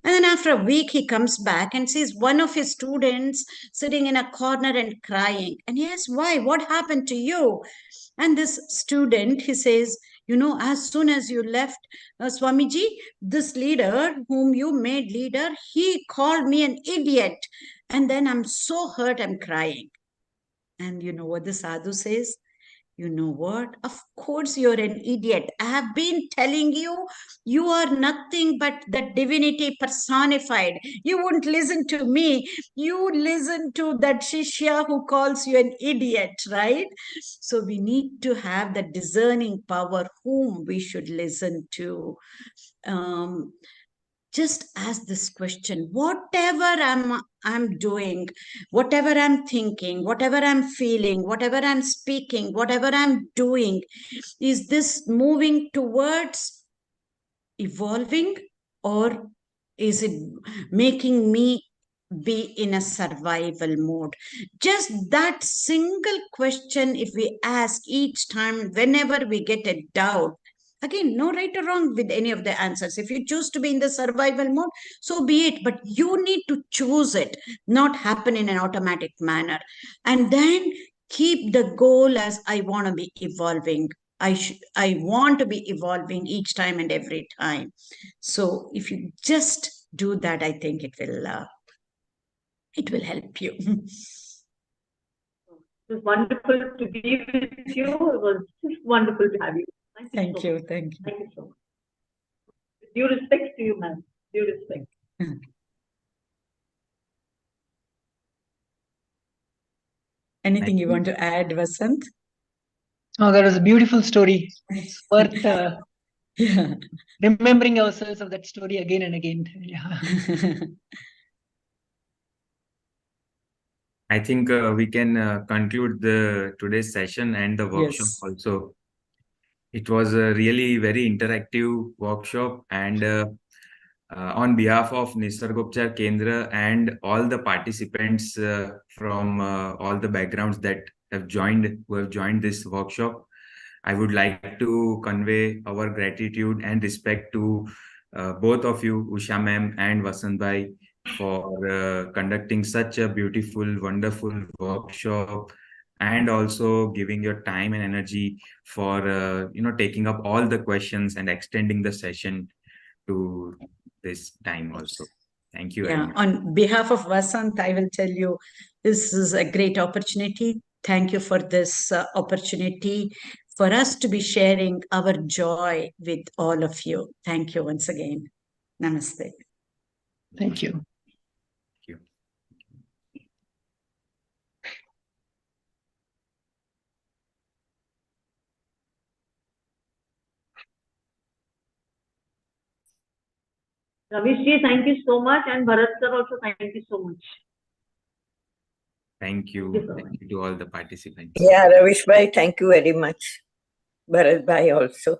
And then after a week, he comes back and sees one of his students sitting in a corner and crying. And he asks, "Why? What happened to you?" And this student, he says, as soon as you left, Swamiji, this leader whom you made leader, he called me an idiot. And then I'm so hurt, I'm crying. And you know what the sadhu says? You know what? Of course, you're an idiot. I have been telling you, you are nothing but the divinity personified. You won't listen to me. You listen to that Shishya who calls you an idiot, right? So we need to have the discerning power whom we should listen to. Just ask this question: whatever I'm doing, whatever I'm thinking, whatever I'm feeling, whatever I'm speaking, whatever I'm doing, is this moving towards evolving, or is it making me be in a survival mode? Just that single question, if we ask each time, whenever we get a doubt, again, no right or wrong with any of the answers. If you choose to be in the survival mode, so be it. But you need to choose it, not happen in an automatic manner. And then keep the goal as I want to be evolving. I want to be evolving each time and every time. So if you just do that, I think it will help you. It was wonderful to be with you. It was just wonderful to have you. Thank you. Thank you so much. Due respect to you, ma'am. Due respect. Anything you want to add, Vasant? Oh, that was a beautiful story. It's worth remembering ourselves of that story again and again. Yeah. I think we can conclude today's session and the workshop also. It was a really very interactive workshop, and on behalf of Nisargopchar Kendra and all the participants from all the backgrounds that who have joined this workshop, I would like to convey our gratitude and respect to both of you, Usha ma'am and Vasant bhai, for conducting such a beautiful, wonderful workshop, and also giving your time and energy for taking up all the questions and extending the session to this time also. Thank you very Yeah, much. on behalf of Vasant, I will tell you this is a great opportunity. Thank you for this opportunity for us to be sharing our joy with all of you. Thank you once again. Namaste. Thank you. Thank you. Ravishji, thank you so much, and Bharat sir also thank you so much. Thank you. Thank you so Thank you to all the participants. Yeah, Ravish bhai, thank you very much. Bharat bhai also.